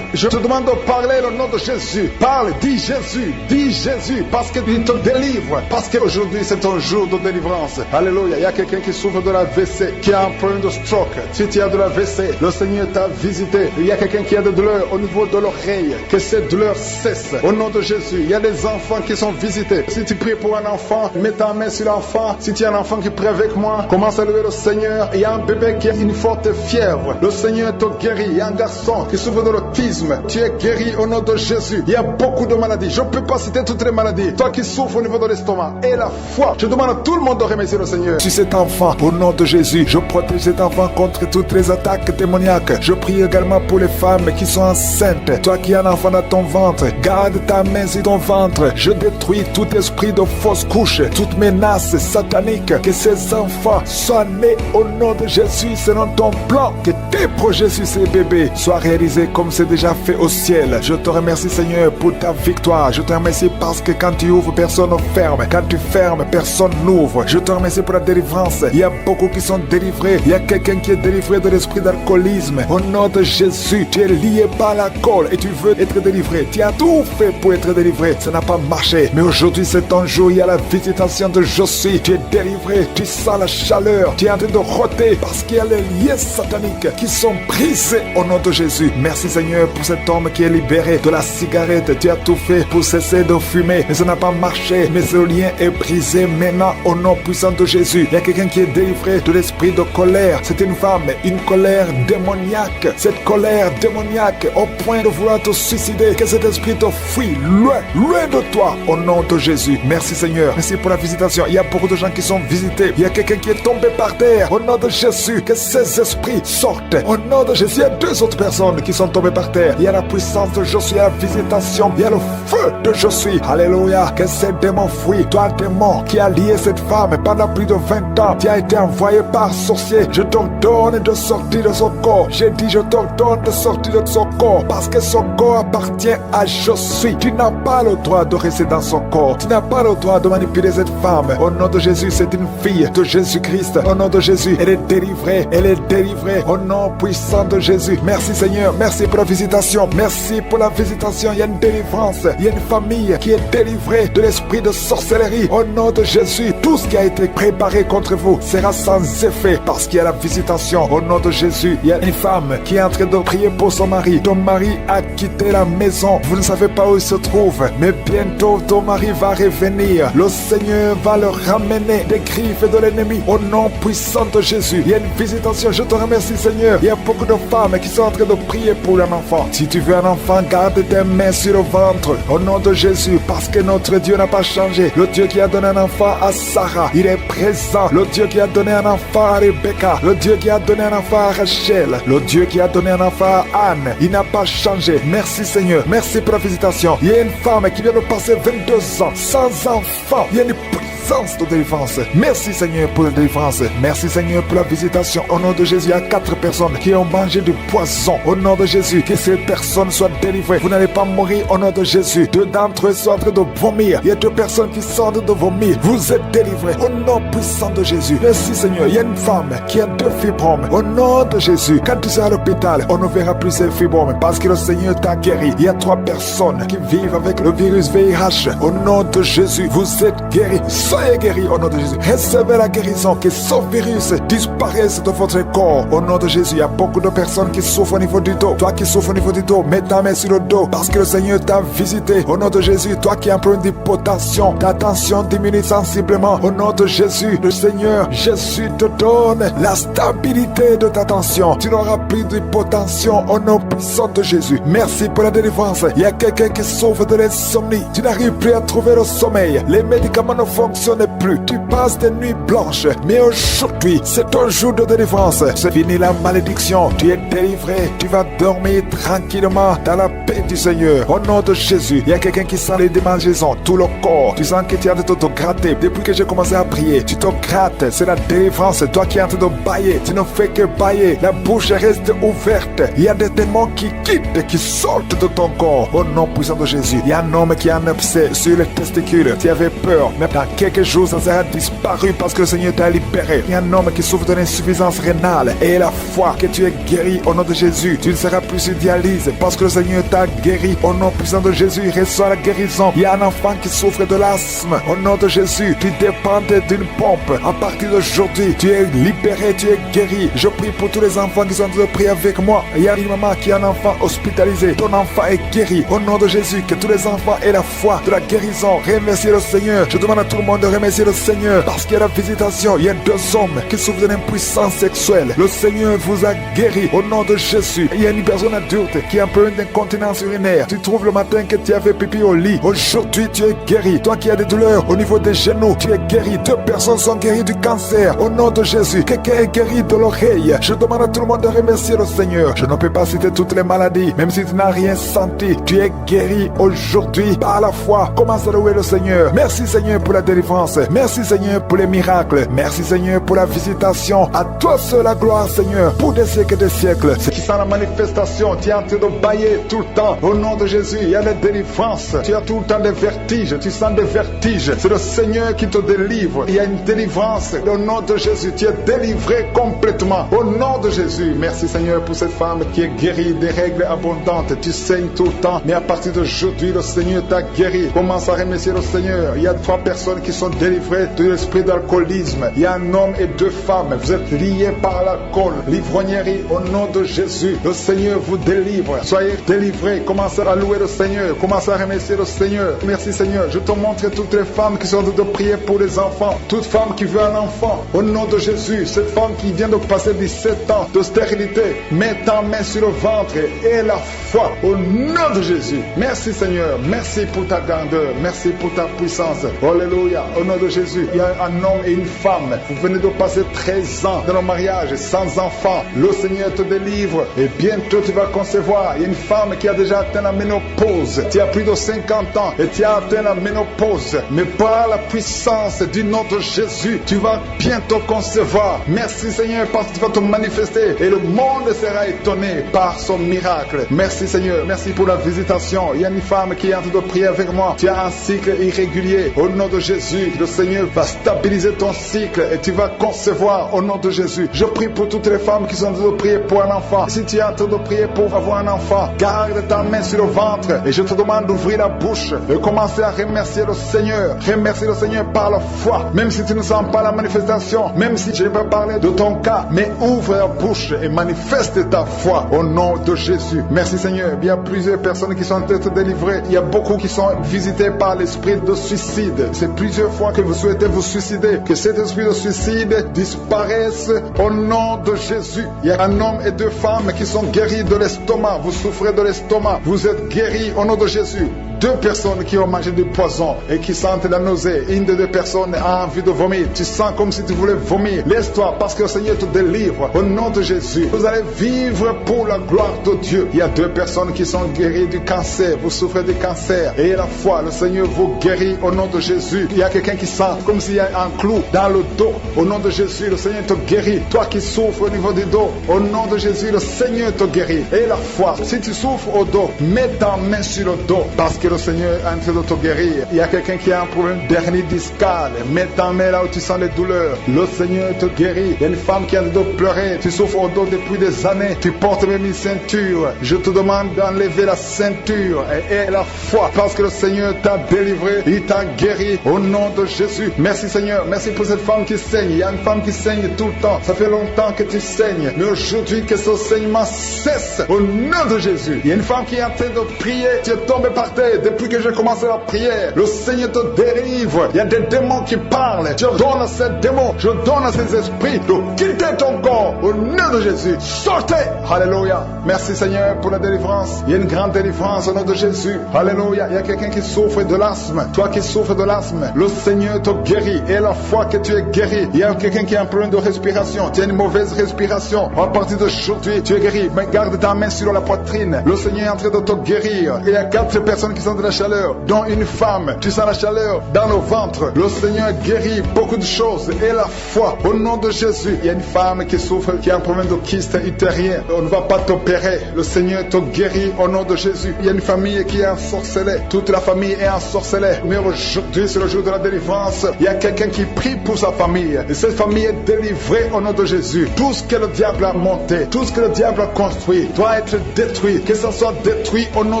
Speaker 1: Je te demande de parler le nom de Jésus. Parle, dis Jésus, parce qu'il te délivre. Parce qu'aujourd'hui c'est un jour de délivrance. Alléluia. Il y a quelqu'un qui souffre de la WC, qui a un problème de stroke. Si tu as de la WC, le Seigneur t'a visité. Il y a quelqu'un qui a de douleurs au niveau de l'oreille. Que cette douleur cesse au nom de Jésus. Il y a des enfants qui sont visités. Si tu pries pour un enfant, mets ta main sur l'enfant. Si tu as un enfant qui prie avec moi, commence à louer le Seigneur. Il y a un bébé qui a une forte fièvre. Le Seigneur te guérit. Il y a un garçon qui souffre de l'autisme. Tu es guéri au nom de Jésus. Il y a beaucoup de maladies. Je ne peux pas citer toutes les maladies. Toi qui souffres au niveau de l'estomac, et la foi. Je demande à tout le monde de remercier le Seigneur.
Speaker 7: Sur cet enfant, au nom de Jésus, je protège cet enfant contre toutes les attaques démoniaques. Je prie également pour les femmes qui sont enceintes. Toi qui as un enfant dans ton ventre, garde ta main sur ton ventre. Je détruis tout esprit de fausse couche, toute menace satanique. Que ces enfants soient nés au nom de Jésus selon ton plan. Que tes projets sur ces bébés soient réalisés comme c'est déjà fait au ciel. Je te remercie Seigneur pour ta victoire. Je te remercie parce que quand tu ouvres, personne ne ferme. Quand tu fermes, personne n'ouvre. Je te remercie pour la délivrance. Il y a beaucoup qui sont délivrés. Il y a quelqu'un qui est délivré de l'esprit d'alcoolisme. Au nom de Jésus, tu es lié par l'alcool et tu veux être délivré. Tu as tout fait pour être délivré. Ça n'a pas marché. Mais aujourd'hui, c'est ton jour. Il y a la visitation de Josué. Tu es délivré. Tu sens la chaleur. Tu es en train de roter parce qu'il y a les liens sataniques qui sont brisés au nom de Jésus. Merci Seigneur pour cet homme qui est libéré de la cigarette. Tu as tout fait pour cesser de fumer. Mais ça n'a pas marché. Mais ce lien est brisé maintenant au nom puissant de Jésus. Il y a quelqu'un qui est délivré de l'esprit de colère. C'est une femme, une colère démoniaque. Cette colère démoniaque au point de vouloir te suicider. Que cet esprit te fuit loin de toi au nom de Jésus. Merci Seigneur. Merci pour la visitation. Il y a beaucoup de gens qui sont visités. Il y a quelqu'un qui est tombé par terre. Au nom de Jésus, que ces esprits sortent. Au nom de Jésus, il y a 2 autres personnes qui sont tombées par terre. Il y a la puissance de Josué, il y a la visitation. Il y a le feu de Josué. Alléluia. Que ces démons fuient. Toi, démon qui a lié cette femme pendant plus de 20 ans, tu as été envoyé par sorcier. Je t'ordonne de sortir de son corps. J'ai dit, je t'ordonne de sortir de son corps parce que son corps appartient à Josué. Tu n'as pas le droit de rester dans son corps. Tu n'as pas le droit de manipuler cette femme. Au nom de Jésus, c'est une fille de Jésus-Christ. Au nom de Jésus, elle est délivrée. Elle est délivrée. Au nom puissant de Jésus. Merci Seigneur. Merci pour la visitation. Merci pour la visitation. Il y a une délivrance. Il y a une famille qui est délivrée. délivrés de l'esprit de sorcellerie. Au nom de Jésus, tout ce qui a été préparé contre vous sera sans effet parce qu'il y a la visitation. Au nom de Jésus, il y a une femme qui est en train de prier pour son mari. Ton mari a quitté la maison. Vous ne savez pas où il se trouve, mais bientôt ton mari va revenir. Le Seigneur va le ramener des griffes de l'ennemi. Au nom puissant de Jésus, il y a une visitation. Je te remercie, Seigneur. Il y a beaucoup de femmes qui sont en train de prier pour un enfant. Si tu veux un enfant, garde tes mains sur le ventre. Au nom de Jésus, parce que notre Dieu n'a pas changé. Le Dieu qui a donné un enfant à Sarah, il est présent. Le Dieu qui a donné un enfant à Rebecca, le Dieu qui a donné un enfant à Rachel, le Dieu qui a donné un enfant à Anne, il n'a pas changé. Merci Seigneur, merci pour la visitation. Il y a une femme qui vient de passer 22 ans sans enfant. Il y a une puissance de délivrance. Merci Seigneur pour la délivrance. Merci Seigneur pour la visitation. Au nom de Jésus, il y a 4 personnes qui ont mangé du poison. Au nom de Jésus, que ces personnes soient délivrées. Vous n'allez pas mourir au nom de Jésus. 2 d'entre eux sont en train de vomir. Il y a 2 personnes qui sont en train de vomir. Vous êtes délivrés au nom puissant de Jésus. Merci Seigneur. Il y a une femme qui a 2 fibromes. Au nom de Jésus, quand tu seras à l'hôpital, on ne verra plus ces fibromes parce que le Seigneur t'a guéri. Il y a 3 personnes qui vivent avec le virus VIH. Au nom de Jésus, vous êtes guéris. Soyez guéris au nom de Jésus. Recevez la guérison, que ce virus disparaisse de votre corps. Au nom de Jésus, il y a beaucoup de personnes qui souffrent au niveau du dos. Toi qui souffres au niveau du dos, mets ta main sur le dos parce que le Seigneur t'a visité. Au nom de Jésus, toi qui as un problème d'hypotension, ta tension diminue sensiblement. Au nom de Jésus, le Seigneur Jésus te donne la stabilité de ta tension. Tu n'auras plus d'hypotension au nom puissant de Jésus. Merci pour la délivrance. Il y a quelqu'un qui souffre de l'insomnie. Tu n'arrives plus à trouver le sommeil. Les médicaments ne fonctionnent plus. Tu passes des nuits blanches. Mais aujourd'hui, c'est ton jour de délivrance. C'est fini la malédiction. Tu es délivré. Tu vas dormir tranquillement dans la paix du Seigneur. Au nom de Jésus, il y a quelqu'un qui sent les démangeaisons, tout le corps. Tu sens que tu es en train de te gratter. Depuis que j'ai commencé à prier, tu te grattes. C'est la délivrance. Toi qui es en train de bailler, tu ne fais que bailler. La bouche reste ouverte. Il y a des démons qui quittent, qui sortent de ton corps. Au nom puissant de Jésus, il y a un homme qui a un abcès sur les testicules. Tu avais peur, mais dans quelques jours, ça sera disparu parce que le Seigneur t'a libéré. Il y a un homme qui souffre de l'insuffisance rénale et la foi que tu es guéri au nom de Jésus. Tu ne seras plus sur dialyse parce que le Seigneur t'a guéri. Au nom puissant de Jésus, il reçoit la guérison. Il y a un enfant qui souffre de l'asthme. Au nom de Jésus, tu dépendais d'une pompe. À partir d'aujourd'hui, tu es libéré, tu es guéri. Je prie pour tous les enfants qui sont en train de prier avec moi. Il y a une maman qui a un enfant hospitalisé. Ton enfant est guéri. Au nom de Jésus, que tous les enfants aient la foi de la guérison. Remerciez le Seigneur. Je demande à tout le monde de remercier le Seigneur parce qu'il y a la visitation. Il y a 2 hommes qui souffrent d'une impuissance sexuelle. Le Seigneur vous a guéri au nom de Jésus. Il y a une personne adulte qui a un problème d'incontinence urinaire. Tu trouves le matin que tu avais pipi au lit. Aujourd'hui, tu es guéri. Toi qui as des douleurs au niveau des genoux, tu es guéri. 2 personnes sont guéries du cancer. Au nom de Jésus, quelqu'un est guéri de l'oreille. Je demande à tout le monde de remercier le Seigneur. Je ne peux pas citer toutes les maladies, même si tu n'as rien senti. Tu es guéri aujourd'hui par la foi. Commence à louer le Seigneur. Merci Seigneur pour la délivrance. Merci Seigneur pour les miracles. Merci Seigneur pour la visitation. À toi seul la gloire Seigneur pour des siècles et des siècles. C'est qui sent la manifestation. Tu es en train de bailler tout le temps. Au nom de Jésus, il y a la délivrance. Tu as tout le temps des vertiges. Tu sens des vertiges. C'est le Seigneur qui te délivre. Il y a une délivrance. Au nom de Jésus, tu es délivré complètement. Au nom de Jésus, merci Seigneur pour cette femme qui est guérie des règles abondantes. Tu saignes tout le temps, mais à partir d'aujourd'hui, le Seigneur t'a guéri. Commence à remercier le Seigneur. Il y a 3 personnes qui sont délivrées de l'esprit d'alcoolisme. Il y a un homme et 2 femmes. Vous êtes liés par l'alcool, l'ivrognerie. Au nom de Jésus, le Seigneur vous délivre. Soyez délivrés. Commencez à louer le Seigneur. Commencez à remercier le Seigneur. Merci Seigneur. Je te montre toutes les femmes qui sont en train de prier pour les enfants. Toute femme qui veut un enfant. Au nom de Jésus, cette femme qui vient de passer 17 ans de stérilité, mets ta main sur le ventre et la foi. Au nom de Jésus. Merci Seigneur. Merci pour ta grandeur. Merci pour ta puissance. Alléluia. Au nom de Jésus, il y a un homme et une femme. Vous venez de passer 13 ans dans le mariage sans enfant. Le Seigneur te délivre et bientôt tu vas concevoir. Il y a une femme qui a déjà atteint la ménopause. Tu as plus de 50 ans et tu as atteint la ménopause. Mais par la puissance du nom de Jésus, tu vas bientôt concevoir. Merci Seigneur parce que tu vas te manifester et le monde sera étonné par son miracle. Merci Seigneur. Merci pour la visitation. Il y a une femme qui est en train de prier avec moi. Tu as un cycle irrégulier. Au nom de Jésus, Jésus, le Seigneur va stabiliser ton cycle et tu vas concevoir au nom de Jésus. Je prie pour toutes les femmes qui sont en train de prier pour un enfant. Si tu es en train de prier pour avoir un enfant, garde ta main sur le ventre et je te demande d'ouvrir la bouche et commencer à remercier le Seigneur. Remercier le Seigneur par la foi. Même si tu ne sens pas la manifestation, même si je ne vais pas parler de ton cas, mais ouvre la bouche et manifeste ta foi au nom de Jésus. Merci Seigneur. Il y a plusieurs personnes qui sont en train d'être délivrées. Il y a beaucoup qui sont visitées par l'esprit de suicide. C'est plusieurs fois que vous souhaitez vous suicider. Que cet esprit de suicide disparaisse au nom de Jésus. Il y a un homme et deux femmes qui sont guéris de l'estomac. Vous souffrez de l'estomac. Vous êtes guéris au nom de Jésus. Deux personnes qui ont mangé du poison et qui sentent la nausée. Une des deux personnes a envie de vomir. Tu sens comme si tu voulais vomir. Laisse-toi parce que le Seigneur te délivre. Au nom de Jésus, vous allez vivre pour la gloire de Dieu. Il y a deux personnes qui sont guéries du cancer. Vous souffrez du cancer. Et la foi, le Seigneur vous guérit au nom de Jésus. Il y a quelqu'un qui sent comme s'il y a un clou dans le dos. Au nom de Jésus, le Seigneur te guérit. Toi qui souffres au niveau du dos, au nom de Jésus, le Seigneur te guérit. Et la foi, si tu souffres au dos, mets ta main sur le dos parce que le Seigneur est en train de te guérir. Il y a quelqu'un qui a un problème d'hernie discale. Mets ta main là où tu sens les douleurs. Le Seigneur te guérit. Il y a une femme qui a le dos pleurer. Tu souffres au dos depuis des années. Tu portes même une ceinture. Je te demande d'enlever la ceinture et la foi parce que le Seigneur t'a délivré. Il t'a guéri au nom de Jésus. Merci Seigneur. Merci pour cette femme qui saigne. Il y a une femme qui saigne tout le temps. Ça fait longtemps que tu saignes. Mais aujourd'hui que ce saignement cesse au nom de Jésus. Il y a une femme qui est en train de prier. Tu es tombé par terre depuis que j'ai commencé la prière. Le Seigneur te délivre. Il y a des démons qui parlent. Je donne à ces démons, je donne à ces esprits de quitter ton corps au nom de Jésus. Sortez. Alléluia. Merci Seigneur pour la délivrance. Il y a une grande délivrance au nom de Jésus. Alléluia. Il y a quelqu'un qui souffre de l'asthme. Toi qui souffres de l'asthme, le Seigneur te guérit. Et la foi que tu es guéri. Il y a quelqu'un qui a un problème de respiration. Tu as une mauvaise respiration. À partir d'aujourd'hui, tu es guéri. Mais garde ta main sur la poitrine. Le Seigneur est en train de te guérir. Il y a 4 personnes qui sont de la chaleur, dont une femme. Tu sens la chaleur dans le ventre. Le Seigneur guérit beaucoup de choses. Et la foi, au nom de Jésus. Il y a une femme qui souffre, qui a un problème de kyste utérien. On ne va pas t'opérer. Le Seigneur te guérit au nom de Jésus. Il y a une famille qui est ensorcelée. Toute la famille est ensorcelée. Mais aujourd'hui, c'est le jour de la délivrance. Il y a quelqu'un qui prie pour sa famille. Et cette famille est délivrée au nom de Jésus. Tout ce que le diable a monté, tout ce que le diable a construit, doit être détruit. Que ça soit détruit au nom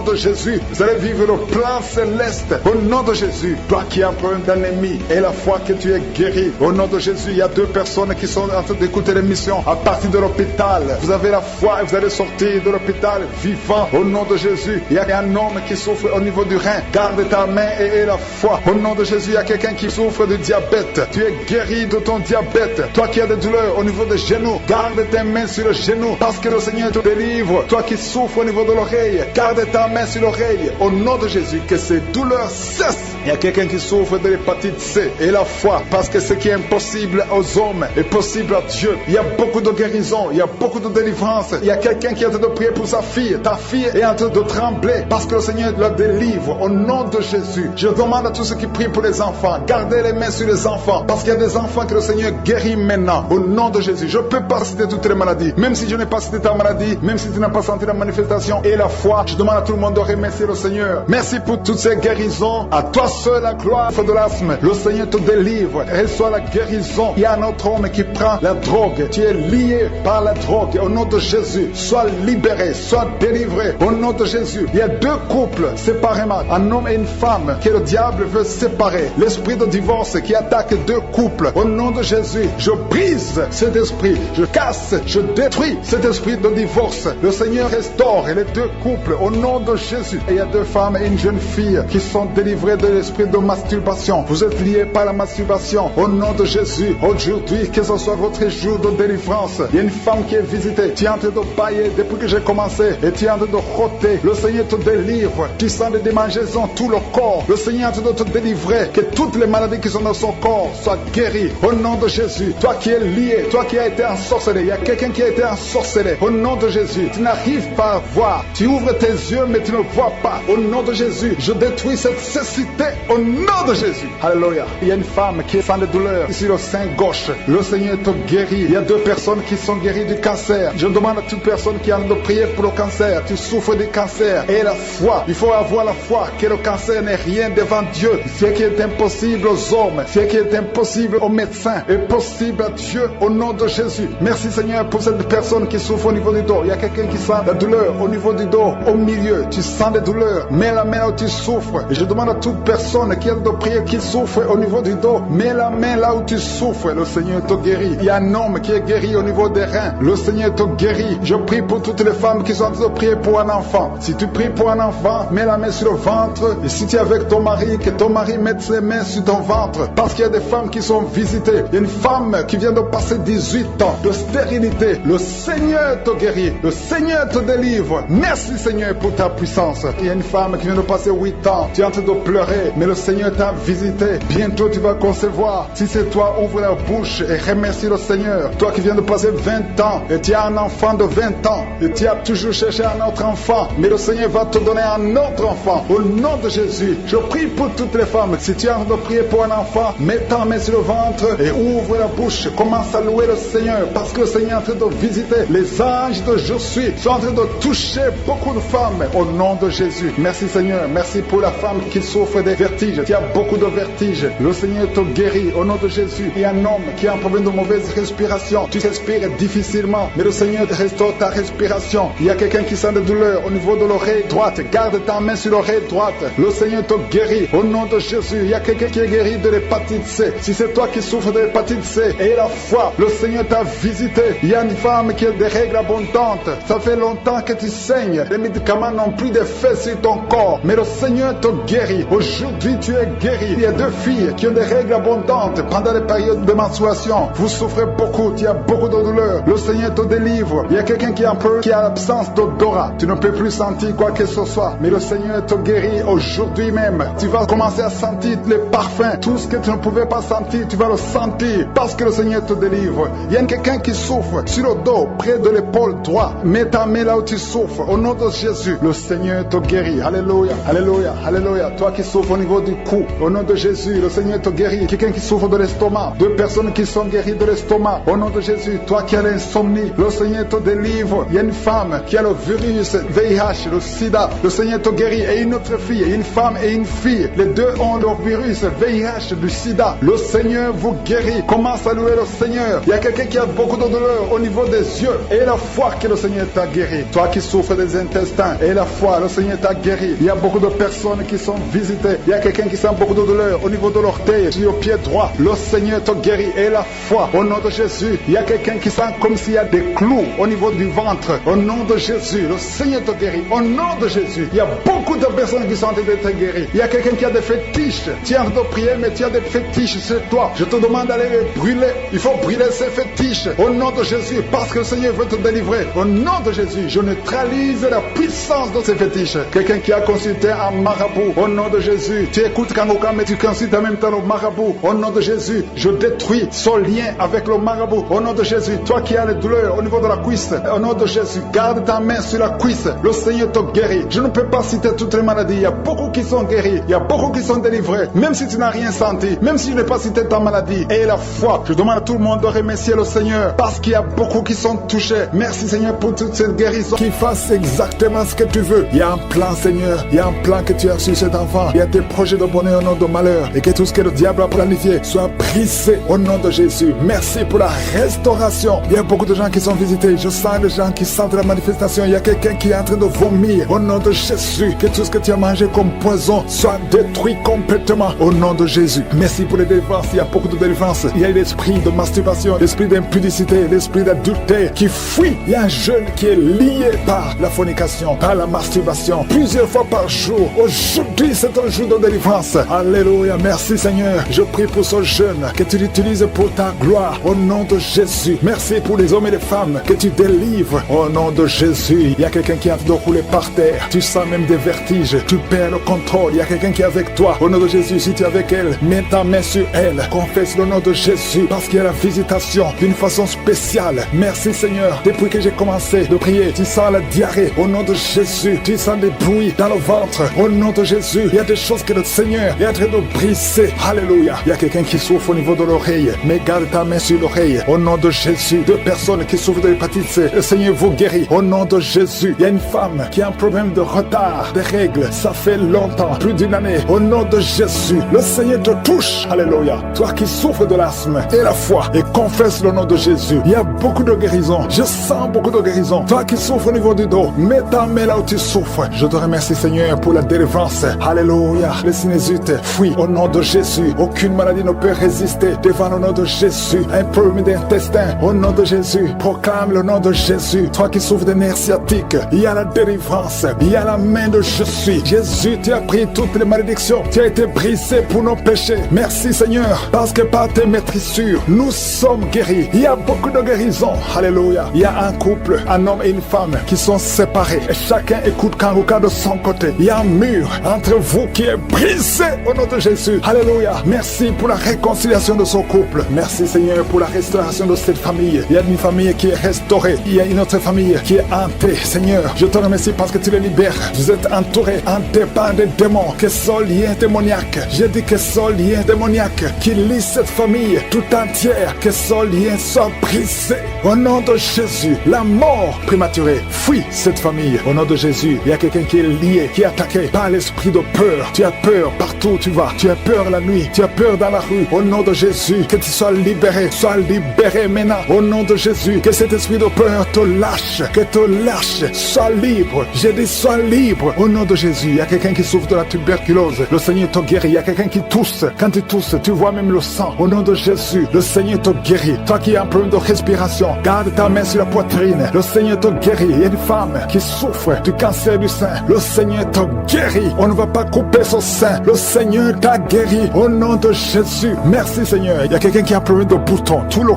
Speaker 7: de Jésus. Vous allez vivre le plan céleste au nom de Jésus. Toi qui as un problème d'anémie et la foi que tu es guéri, au nom de Jésus, il y a 2 personnes qui sont en train d'écouter l'émission à partir de l'hôpital. Vous avez la foi et vous allez sortir de l'hôpital vivant au nom de Jésus. Il y a un homme qui souffre au niveau du rein. Garde ta main et la foi. Au nom de Jésus, il y a quelqu'un qui souffre de diabète. Tu es guéri de ton diabète. Toi qui as des douleurs au niveau des genoux, garde tes mains sur le genou parce que le Seigneur te délivre. Toi qui souffres au niveau de l'oreille, garde ta main sur l'oreille. Au nom de Jésus, que ces douleurs cessent. Il y a quelqu'un qui souffre de l'hépatite C et la foi parce que ce qui est impossible aux hommes est possible à Dieu. Il y a beaucoup de guérison, il y a beaucoup de délivrance. Il y a quelqu'un qui est en train de prier pour sa fille. Ta fille est en train de trembler parce que le Seigneur la délivre au nom de Jésus. Je demande à tous ceux qui prient pour les enfants, gardez les mains sur les enfants parce qu'il y a des enfants que le Seigneur guérit maintenant au nom de Jésus. Je ne peux pas citer toutes les maladies, même si je n'ai pas cité ta maladie, même si tu n'as pas senti la manifestation et la foi. Je demande à tout le monde de remercier le Seigneur. Merci pour toutes ces guérisons. À toi seul la gloire de l'asthme. Le Seigneur te délivre. Reçois la guérison. Il y a un autre homme qui prend la drogue. Tu es lié par la drogue. Au nom de Jésus, sois libéré, sois délivré. Au nom de Jésus, il y a 2 couples séparément, un homme et une femme, que le diable veut séparer. L'esprit de divorce qui attaque 2 couples. Au nom de Jésus, je brise cet esprit. Je casse, je détruis cet esprit de divorce. Le Seigneur restaure les 2 couples. Au nom de Jésus. Et il y a 2 femmes et une jeune fille qui sont délivrées de l'esprit de masturbation. Vous êtes liés par la masturbation. Au nom de Jésus, aujourd'hui, que ce soit votre jour de délivrance. Il y a une femme qui est visitée. Tu es en train de bailler depuis que j'ai commencé et tu es en train de roter. Le Seigneur te délivre. Tu sens des démangeaisons tout le corps. Le Seigneur est en train de te délivrer. Que toutes les maladies qui sont dans son corps soient guéries. Au nom de Jésus. Toi qui es lié, toi qui as été ensorcelé. Il y a quelqu'un qui a été ensorcelé. Au nom de Jésus. Tu n'arrives pas à voir. Tu ouvres tes yeux mais tu ne vois pas. Au nom de
Speaker 1: de Jésus, je détruis cette cécité au nom de Jésus. Alléluia. Il y a une femme qui est sans de douleur ici au sein gauche. Le Seigneur te guérit. Il y a 2 personnes qui sont guéries du cancer. Je demande à toute personne qui a envie de prier pour le cancer. Tu souffres du cancer. Et la foi. Il faut avoir la foi que le cancer n'est rien devant Dieu. Ce qui est impossible aux hommes, ce qui est impossible aux médecins, est possible à Dieu au nom de Jésus. Merci Seigneur pour cette personne qui souffre au niveau du dos. Il y a quelqu'un qui sent la douleur au niveau du dos, au milieu. Tu sens des douleurs. Mets la main là où tu souffres. Et je demande à toute personne qui a de prier, qui souffre au niveau du dos, mets la main là où tu souffres. Le Seigneur te guérit. Il y a un homme qui est guéri au niveau des reins. Le Seigneur te guérit. Je prie pour toutes les femmes qui sont en train de prier pour un enfant. Si tu pries pour un enfant, mets la main sur le ventre. Et si tu es avec ton mari, que ton mari mette ses mains sur ton ventre. Parce qu'il y a des femmes qui sont visitées. Il y a une femme qui vient de passer 18 ans de stérilité. Le Seigneur te guérit. Le Seigneur te délivre. Merci Seigneur pour ta puissance. Il y a une femme qui vient de passer 8 ans. Tu es en train de pleurer, mais le Seigneur t'a visité. Bientôt tu vas concevoir. Si c'est toi, ouvre la bouche et remercie le Seigneur. Toi qui viens de passer 20 ans et tu as un enfant de 20 ans et tu as toujours cherché un autre enfant, mais le Seigneur va te donner un autre enfant. Au nom de Jésus, je prie pour toutes les femmes. Si tu es en train de prier pour un enfant, mets ta main sur le ventre et ouvre la bouche. Commence à louer le Seigneur parce que le Seigneur est en train de visiter. Les anges de Je suis sont en train de toucher beaucoup de femmes au nom de Jésus. Merci Seigneur. Merci pour la femme qui souffre des vertiges. Tu as beaucoup de vertiges. Le Seigneur te guérit au nom de Jésus. Il y a un homme qui a un problème de mauvaise respiration. Tu respires difficilement, mais le Seigneur restaure ta respiration. Il y a quelqu'un qui sent de douleur au niveau de l'oreille droite. Garde ta main sur l'oreille droite. Le Seigneur te guérit au nom de Jésus. Il y a quelqu'un qui est guéri de l'hépatite C. Si c'est toi qui souffres de l'hépatite C et la foi, le Seigneur t'a visité. Il y a une femme qui a des règles abondantes. Ça fait longtemps que tu saignes. Les médicaments n'ont plus d'effet sur ton corps, mais le Seigneur te guérit. Aujourd'hui, tu es guéri. Il y a 2 filles qui ont des règles abondantes pendant les périodes de menstruation. Vous souffrez beaucoup, tu as beaucoup de douleurs. Le Seigneur te délivre. Il y a quelqu'un qui a l'absence d'odorat. Tu ne peux plus sentir quoi que ce soit, mais le Seigneur te guérit aujourd'hui même. Tu vas commencer à sentir les parfums. Tout ce que tu ne pouvais pas sentir, tu vas le sentir parce que le Seigneur te délivre. Il y a quelqu'un qui souffre sur le dos, près de l'épaule droite. Mets ta main là où tu souffres. Au nom de Jésus, le Seigneur te guérit. Alléluia, alléluia, alléluia. Toi qui souffres au niveau du cou, au nom de Jésus, le Seigneur te guérit. Quelqu'un qui souffre de l'estomac, 2 personnes qui sont guéries de l'estomac, au nom de Jésus. Toi qui as l'insomnie, le Seigneur te délivre. Il y a une femme qui a le virus VIH, le sida, le Seigneur te guérit. Et une autre fille, une femme et une fille, les 2 ont le virus VIH, du sida. Le Seigneur vous guérit. Commence à louer le Seigneur. Il y a quelqu'un qui a beaucoup de douleur au niveau des yeux et la foi que le Seigneur t'a guéri. Toi qui souffres des intestins et la foi, le Seigneur t'a guéri. Il y a beaucoup de personnes qui sont visitées. Il y a quelqu'un qui sent beaucoup de douleur au niveau de l'orteil, sur le pied droit. Le Seigneur te guérit et la foi au nom de Jésus. Il y a quelqu'un qui sent comme s'il y a des clous au niveau du ventre. Au nom de Jésus, le Seigneur te guérit. Au nom de Jésus, il y a beaucoup de personnes qui sont en train d'être guéries. Il y a quelqu'un qui a des fétiches. Tu es en train de prier, mais tu as des fétiches sur toi. Je te demande d'aller les brûler. Il faut brûler ces fétiches au nom de Jésus parce que le Seigneur veut te délivrer. Au nom de Jésus, je neutralise la puissance de ces fétiches. Quelqu'un qui a consulté un marabout, au nom de Jésus, tu écoutes Kangoka, mais tu consultes en même temps le marabout. Au nom de Jésus, je détruis son lien avec le marabout. Au nom de Jésus, toi qui as les douleurs au niveau de la cuisse, au nom de Jésus, garde ta main sur la cuisse. Le Seigneur te guérit. Je ne peux pas citer toutes les maladies. Il y a beaucoup qui sont guéris. Il y a beaucoup qui sont délivrés. Même si tu n'as rien senti, même si je n'ai pas cité ta maladie. Et la foi, je demande à tout le monde de remercier le Seigneur parce qu'il y a beaucoup qui sont touchés. Merci Seigneur pour toute cette guérison. Qu'il fasse exactement ce que tu veux. Il y a un plan Seigneur. Il y a un plan que tu as sur cet enfant. Il y a des projets de bonheur, non de malheur. Et que tout ce que le diable a planifié soit brisé au nom de Jésus. Merci pour la restauration. Il y a beaucoup de gens qui sont visités. Je sens des gens qui sentent la manifestation. Il y a quelqu'un qui est en train de vomir au nom de Jésus. Que tout ce que tu as mangé comme poison soit détruit complètement au nom de Jésus. Merci pour les délivrances. Il y a beaucoup de délivrances. Il y a l'esprit de masturbation, l'esprit d'impudicité, l'esprit d'adultère qui fuit. Il y a un jeune qui est lié par la fornication, par la masturbation, plusieurs fois par jour. Aujourd'hui, c'est un jour de délivrance. Alléluia. Merci Seigneur. Je prie pour ce jeune que tu l'utilises pour ta gloire au nom de Jésus. Merci pour les hommes et les femmes que tu délivres au nom de Jésus. Il y a quelqu'un qui a de rouler par terre. Tu sens même des vertiges. Tu perds le contrôle. Il y a quelqu'un qui est avec toi. Au nom de Jésus, si tu es avec elle, mets ta main sur elle. Confesse le nom de Jésus parce qu'il y a la visitation d'une façon spéciale. Merci Seigneur. Depuis que j'ai commencé de prier, tu sens la diarrhée. Au nom de Jésus, tu sens des bruits dans le
Speaker 7: bas-ventre. Au nom de Jésus, il y a des choses que le Seigneur est en train de briser. Alléluia. Il y a quelqu'un qui souffre au niveau de l'oreille, mais garde ta main sur l'oreille. Au nom de Jésus, 2 personnes qui souffrent de l'hépatite C, le Seigneur vous guérit. Au nom de Jésus, il y a une femme qui a un problème de retard, de règles. Ça fait longtemps, plus d'1 année. Au nom de Jésus, le Seigneur te touche. Alléluia. Toi qui souffres de l'asthme et la foi et confesse le nom de Jésus. Il y a beaucoup de guérison. Je sens beaucoup de guérison. Toi qui souffres au niveau du dos, mets ta main là où tu souffres. Je te remercie, Seigneur, pour la délivrance. Alléluia. Les sinusite fuient au nom de Jésus. Aucune maladie ne peut résister devant le nom de Jésus. Un problème d'intestin au nom de Jésus. Proclame le nom de Jésus. Toi qui souffres de nerfs sciatiques, il y a la délivrance. Il y a la main de je suis. Jésus, tu as pris toutes les malédictions. Tu as été brisé pour nos péchés. Merci, Seigneur, parce que par tes maîtrissures, nous sommes guéris. Il y a beaucoup de guérison. Alléluia. Il y a un couple, un homme et une femme qui sont séparés. Et chacun écoute Kangoka de son côté. Il y a un mur entre vous qui est brisé au nom de Jésus. Alléluia. Merci pour la réconciliation de ce couple. Merci, Seigneur, pour la restauration de cette famille. Il y a une famille qui est restaurée. Il y a une autre famille qui est hantée. Seigneur, je te remercie parce que tu les libères. Vous êtes entourés, hantés par des démons, que ce lien démoniaque. J'ai dit que ce lien démoniaque qui lie cette famille tout entière, que ce lien soit brisé. Au nom de Jésus, la mort prématurée fuit cette famille. Au nom de Jésus, il y a quelqu'un qui est lié, qui est attaqué par l'esprit de peur. Tu as peur partout où tu vas. Tu as peur la nuit. Tu as peur dans la rue. Au nom de Jésus, que tu sois libéré. Sois libéré maintenant. Au nom de Jésus, que cet esprit de peur te lâche. Que te lâche. Sois libre. J'ai dit sois libre. Au nom de Jésus, il y a quelqu'un qui souffre de la tuberculose. Le Seigneur te guérit. Il y a quelqu'un qui tousse. Quand tu tousses, tu vois même le sang. Au nom de Jésus, le Seigneur te guérit. Toi qui as un problème de respiration, garde ta main sur la poitrine. Le Seigneur te guérit. Il y a une femme qui souffre du cancer du sein. Le Seigneur te guérit. On ne va pas couper son sein. Le Seigneur t'a guéri. Au nom de Jésus. Merci, Seigneur. Il y a quelqu'un qui a un problème de boutons. Tout le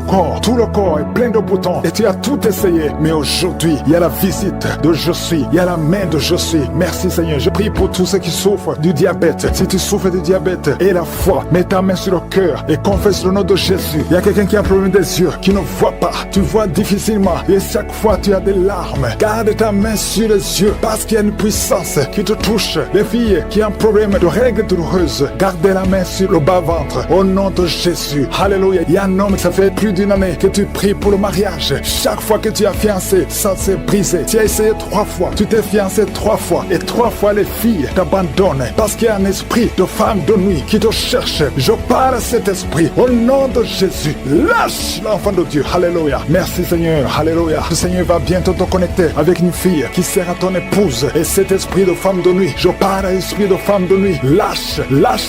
Speaker 7: corps est plein de boutons. Et tu as tout essayé. Mais aujourd'hui, il y a la visite de je suis. Il y a la main de je suis. Merci, Seigneur. Je prie pour tous ceux qui souffrent du diabète. Si tu souffres du diabète et la foi, mets ta main sur le cœur et confesse le nom de Jésus. Il y a quelqu'un qui a un problème des yeux, qui ne voit pas. Tu vois difficilement et chaque fois tu as des larmes. Garde ta main sur les yeux parce qu'il y a une puissance qui te touche. Les filles qui ont un problème de règles douloureuses, gardez la main sur le bas-ventre. Au nom de Jésus. Alléluia. Il y a un homme, ça fait plus d'1 année que tu pries pour le mariage. Chaque fois que tu as fiancé, ça s'est brisé. Tu as essayé 3 fois. Tu t'es fiancé 3 fois. Et 3 fois les filles t'abandonnent. Parce qu'il y a un esprit de femme de nuit qui te cherche. Je parle à cet esprit. Au nom de Jésus. Lâche l'enfant de Dieu. Alléluia. Merci, Seigneur. Alléluia. Le Seigneur va bientôt te connecter avec une fille qui sera ton épouse. Et cet esprit de femme de nuit, je parle à l'esprit de femme de nuit. Lâche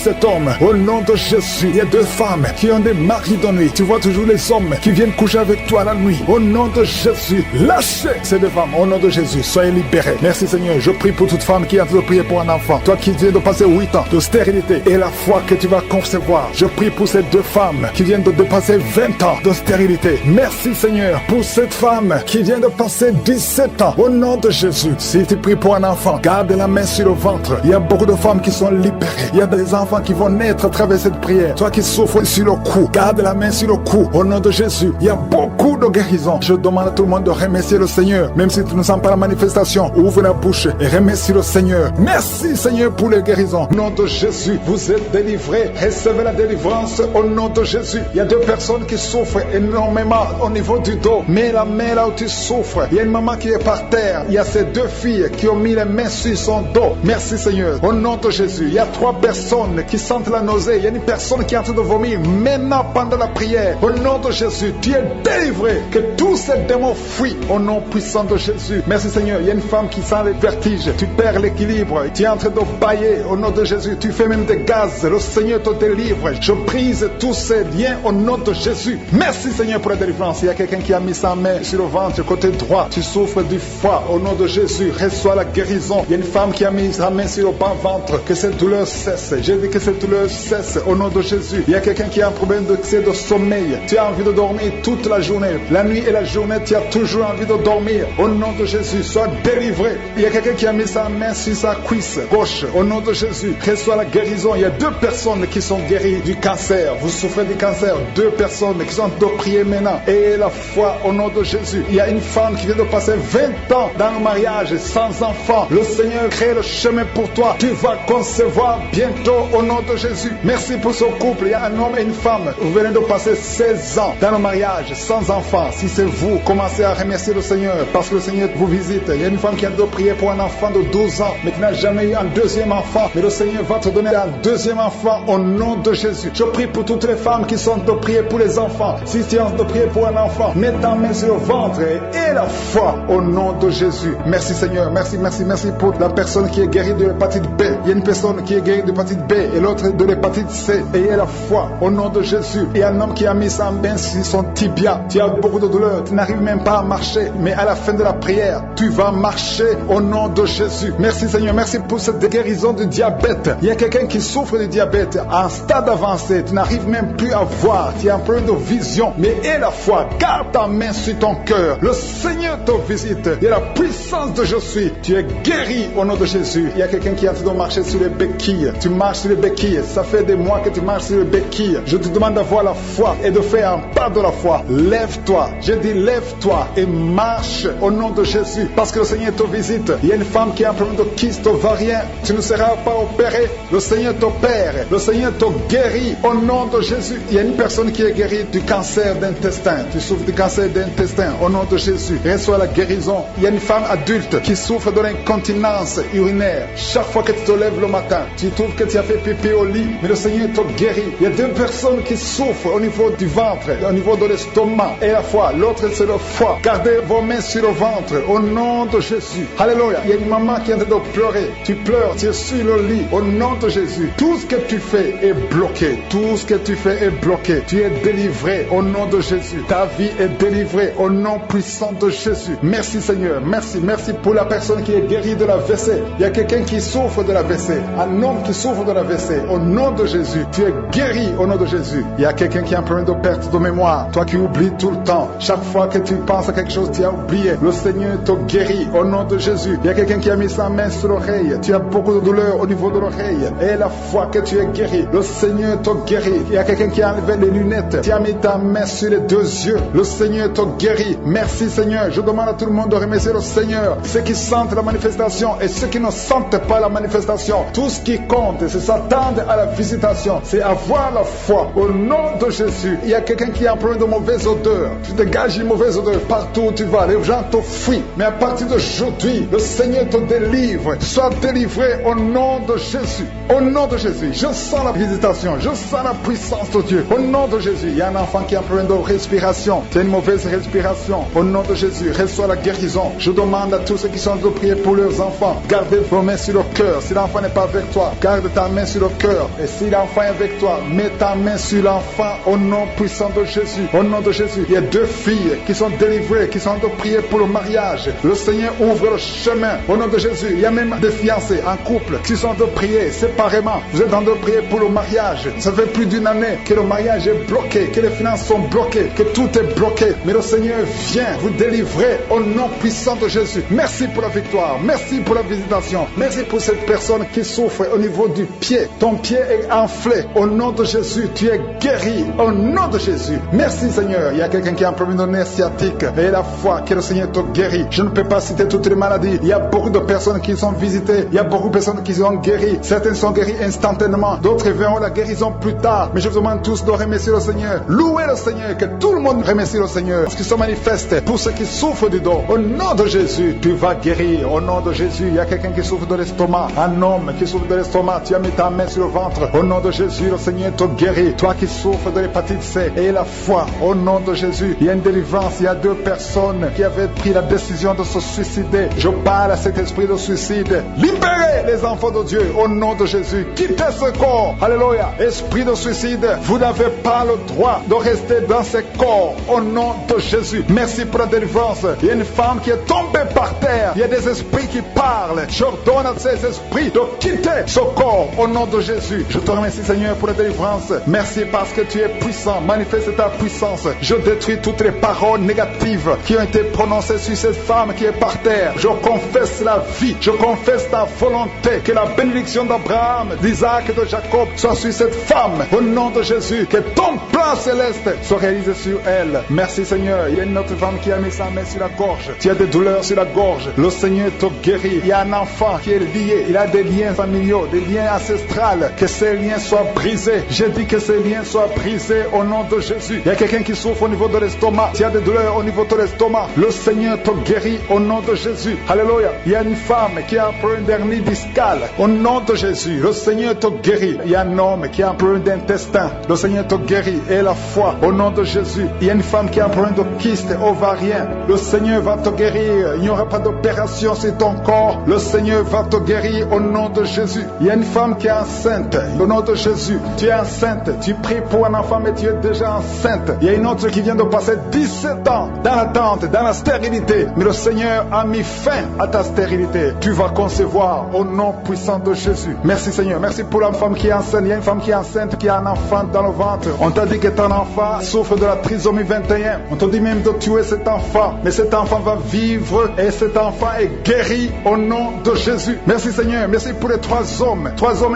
Speaker 7: cet homme. Au nom de Jésus. Il y a 2 femmes qui ont des maris de nuit. Tu vois toujours les hommes qui viennent coucher avec toi la nuit. Au nom de Jésus. Lâchez ces 2 femmes. Au nom de Jésus. Soyez libérés. Merci, Seigneur. Je prie pour toute femme qui est en train de prier pour un enfant. Toi qui viens de passer 8 ans de stérilité et la foi que tu vas concevoir. Je prie pour ces 2 femmes qui viennent de dépasser 20 ans de stérilité. Merci, Seigneur, pour cette femme qui vient de passer 17 ans. Au nom de Jésus. Si tu pries pour un enfant, garde la main sur le ventre. Il y a beaucoup de femmes qui sont libérées. Il y a des enfants qui vont naître à travers cette prière. Toi qui souffres sur le cou, garde la main sur le cou. Au nom de Jésus. Il y a beaucoup de guérison. Je demande à tout le monde de remercier le Seigneur. Même si tu ne sens pas la manifestation, ouvre la bouche et remercie le Seigneur. Merci, Seigneur, pour les guérisons. Au nom de Jésus, vous êtes délivrés. Recevez la délivrance au nom de Jésus. Il y a 2 personnes qui souffrent énormément au niveau du dos. Mets la main là où tu souffres. Il y a une maman qui est par terre. Il y a ces 2 filles qui ont mis les mains sur son dos. Merci, Seigneur. Au nom de Jésus. Il y a 3 personnes qui sentent la nausée. Il y a une personne qui est en train de vomir maintenant pendant la prière. Au nom de Jésus, tu es délivré. Que tous ces démons fuient au nom puissant de Jésus. Merci, Seigneur. Il y a une femme qui sent les vertiges. Tu perds l'équilibre. Tu es en train de bailler au nom de Jésus. Tu fais même des gaz. Le Seigneur te délivre. Je brise tous ces liens au nom de Jésus. Merci, Seigneur, pour la délivrance. Il y a quelqu'un qui a mis sa main sur le ventre, côté droit. Tu souffres du foie. Au nom de Jésus, reçois la guérison. Il y a une femme qui a mis sa main sur le bas-ventre. Que cette douleur cesse. J'ai dit que cette douleur cesse au nom de Jésus. Il y a quelqu'un qui a un problème de sommeil. Tu as envie de dormir toute la journée. La nuit et la journée, tu as toujours envie de dormir. Au nom de Jésus, sois délivré. Il y a quelqu'un qui a mis sa main sur sa cuisse gauche. Au nom de Jésus, reçois la guérison. Il y a 2 personnes qui sont guéries du cancer. Vous souffrez du cancer. 2 personnes qui sont de prier maintenant. Et la foi au nom de Jésus. Il y a une femme qui vient de passer 20 ans dans le mariage sans enfant. Le Seigneur Seigneur crée le chemin pour toi. Tu vas concevoir bientôt au nom de Jésus. Merci pour ce couple. Il y a un homme et une femme. Vous venez de passer 16 ans dans le mariage sans enfant. Si c'est vous, commencez à remercier le Seigneur parce que le Seigneur vous visite. Il y a une femme qui a de prier pour un enfant de 12 ans mais qui n'a jamais eu un deuxième enfant. Mais le Seigneur va te donner un deuxième enfant au nom de Jésus. Je prie pour toutes les femmes qui sont de prier pour les enfants. Si tu es de prier pour un enfant, mets ta main sur le ventre et la foi au nom de Jésus. Merci Seigneur. Merci pour la personne qui est guérie de l'hépatite B. Il y a une personne qui est guérie de l'hépatite B et l'autre de l'hépatite C. Ayez la foi au nom de Jésus. Il y a un homme qui a mis sa main sur son tibia. Tu as beaucoup de douleur. Tu n'arrives même pas à marcher. Mais à la fin de la prière, tu vas marcher au nom de Jésus. Merci Seigneur. Merci pour cette guérison du diabète. Il y a quelqu'un qui souffre de diabète à un stade avancé. Tu n'arrives même plus à voir. Tu as un problème de vision. Mais aie la foi. Garde ta main sur ton cœur. Le Seigneur te visite. Il y a la puissance de je suis. Tu es guéri au nom de Jésus. Il y a quelqu'un qui est en train de marcher sur les béquilles. Tu marches sur les béquilles. Ça fait des mois que tu marches sur les béquilles. Je te demande d'avoir la foi et de faire un pas de la foi. Lève-toi. Je dis lève-toi et marche au nom de Jésus. Parce que le Seigneur te visite. Il y a une femme qui a un problème de kyste ovarien. Tu ne seras pas opéré. Le Seigneur t'opère. Le Seigneur te guérit au nom de Jésus. Il y a une personne qui est guérie du cancer d'intestin. Tu souffres du cancer d'intestin au nom de Jésus. Reçois la guérison. Il y a une femme adulte qui souffre de l'incontinence urinaire. Chaque fois que tu te lèves le matin, tu trouves que tu as fait pipi au lit, mais le Seigneur te guérit. Il y a deux personnes qui souffrent au niveau du ventre, au niveau de l'estomac et la foi. L'autre c'est le foie. Gardez vos mains sur le ventre au nom de Jésus. Alléluia. Il y a une maman qui est en train de pleurer. Tu pleures, tu es sur le lit au nom de Jésus. Tout ce que tu fais est bloqué. Tout ce que tu fais est bloqué. Tu es délivré au nom de Jésus. Ta vie est délivrée au nom puissant de Jésus. Merci Seigneur. Merci pour la personne qui est guérie de la WC. Il y a quelqu'un qui souffre de la WC. Un homme qui souffre de la WC. Au nom de Jésus. Tu es guéri au nom de Jésus. Il y a quelqu'un qui a un problème de perte de mémoire. Toi qui oublies tout le temps. Chaque fois que tu penses à quelque chose, tu as oublié. Le Seigneur te guérit au nom de Jésus. Il y a quelqu'un qui a mis sa main sur l'oreille. Tu as beaucoup de douleur au niveau de l'oreille. Et la fois que tu es guéri, le Seigneur te guérit. Il y a quelqu'un qui a enlevé les lunettes. Tu as mis ta main sur les deux yeux. Le Seigneur te guérit. Merci Seigneur. Je demande à tout le monde de remercier le Seigneur. Ceux qui sentent la manifestation et ceux qui ne sentent pas la manifestation. Tout ce qui compte, c'est s'attendre à la visitation. C'est avoir la foi au nom de Jésus. Il y a quelqu'un qui a un problème de mauvaise odeur. Tu dégages une mauvaise odeur partout où tu vas. Les gens te fuient. Mais à partir d'aujourd'hui, le Seigneur te délivre. Sois délivré au nom de Jésus. Au nom de Jésus. Je sens la visitation. Je sens la puissance de Dieu. Au nom de Jésus. Il y a un enfant qui a un problème de respiration. Tu as une mauvaise respiration. Au nom de Jésus. Reçois la guérison. Je demande à tous ceux qui sont de prier pour leurs enfants. Gardez vos mains sur le cœur. Si l'enfant n'est pas avec toi, garde ta main sur le cœur. Et si l'enfant est avec toi, mets ta main sur l'enfant au nom puissant de Jésus. Au nom de Jésus. Il y a deux filles qui sont délivrées, qui sont de prier pour le mariage. Le Seigneur ouvre le chemin. Au nom de Jésus. Il y a même des fiancés en couple qui sont de prier séparément. Vous êtes en train de prier pour le mariage. Ça fait plus d'une année que le mariage est bloqué, que les finances sont bloquées, que tout est bloqué. Mais le Seigneur vient vous délivrer au nom puissant de Jésus. Merci pour la victoire. Merci pour la visitation. Merci pour cette personne qui souffre au niveau du pied. Ton pied est enflé. Au nom de Jésus, tu es guéri. Au nom de Jésus. Merci Seigneur. Il y a quelqu'un qui a un problème de nerf sciatique. Et la foi que le Seigneur te guérit. Je ne peux pas citer toutes les maladies. Il y a beaucoup de personnes qui sont visitées. Il y a beaucoup de personnes qui sont guéries. Certaines sont guéries instantanément. D'autres verront la guérison plus tard. Mais je vous demande tous de remercier le Seigneur. Louez le Seigneur. Que tout le monde remercie le Seigneur. Parce qu'il se manifeste pour ceux qui souffrent du dos. Au nom de Jésus, tu vas guérir. Au nom de Jésus, il y a quelqu'un qui souffre de l'estomac. Un homme qui souffre de l'estomac. Tu as mis ta main sur le ventre. Au nom de Jésus, le Seigneur te guérit. Toi qui souffres de l'hépatite C. Et la foi. Au nom de Jésus, il y a une délivrance. Il y a deux personnes qui avaient pris la décision de se suicider. Je parle à cet esprit de suicide. Libérez les enfants de Dieu. Au nom de Jésus. Quittez ce corps. Alléluia. Esprit de suicide, vous n'avez pas le droit de rester dans ce corps. Au nom de Jésus. Merci pour la délivrance. Il y a une femme qui est tombée par terre. Il y a des esprits qui parlent. J'ordonne à ces esprits de quitter ce corps. Au nom de Jésus. Je te remercie Seigneur pour la délivrance. Merci parce que tu es puissant. Manifeste ta puissance. Je détruis toutes les paroles négatives qui ont été prononcées sur cette femme qui est par terre. Je confesse la vie. Je confesse ta volonté. Que la bénédiction d'Abraham, d'Isaac et de Jacob soit sur cette femme. Au nom de Jésus. Que ton plan céleste soit réalisé sur elle. Merci Seigneur. Il y a une autre femme qui a mis sa main sur la gorge. Tu as des douleurs sur la gorge. Le Seigneur te guérit. Il y
Speaker 1: y a un enfant qui est lié, il a des liens familiaux, des liens ancestrales, que ces liens soient brisés. Je dis que ces liens soient brisés au nom de Jésus. Il y a quelqu'un qui souffre au niveau de l'estomac, tu as des douleurs au niveau de l'estomac, le Seigneur te guérit au nom de Jésus. Alléluia. Il y a une femme qui a un problème d'hernie discale, au nom de Jésus, le Seigneur te guérit. Il y a un homme qui a un problème d'intestin, le Seigneur te guérit. Et la foi au nom de Jésus. Il y a une femme qui a un problème de kyste ovarien, le Seigneur va te guérir. Il n'y aura pas d'opération sur ton corps, le Seigneur va te guérir au nom de Jésus. Il y a une femme qui est enceinte, au nom de Jésus. Tu es enceinte, tu pries pour un enfant mais tu es déjà enceinte. Il y a une autre qui vient de passer 17 ans dans l'attente, dans la stérilité, mais le Seigneur a mis fin à ta stérilité. Tu vas concevoir au nom puissant de Jésus. Merci Seigneur, merci pour la femme qui est enceinte. Il y a une femme qui est enceinte, qui a un enfant dans le ventre. On t'a dit que ton enfant souffre de la trisomie 21. On t'a dit même de tuer cet enfant, mais cet enfant va vivre et cet enfant est guéri au nom de Jésus. Merci Seigneur, merci pour les 3 hommes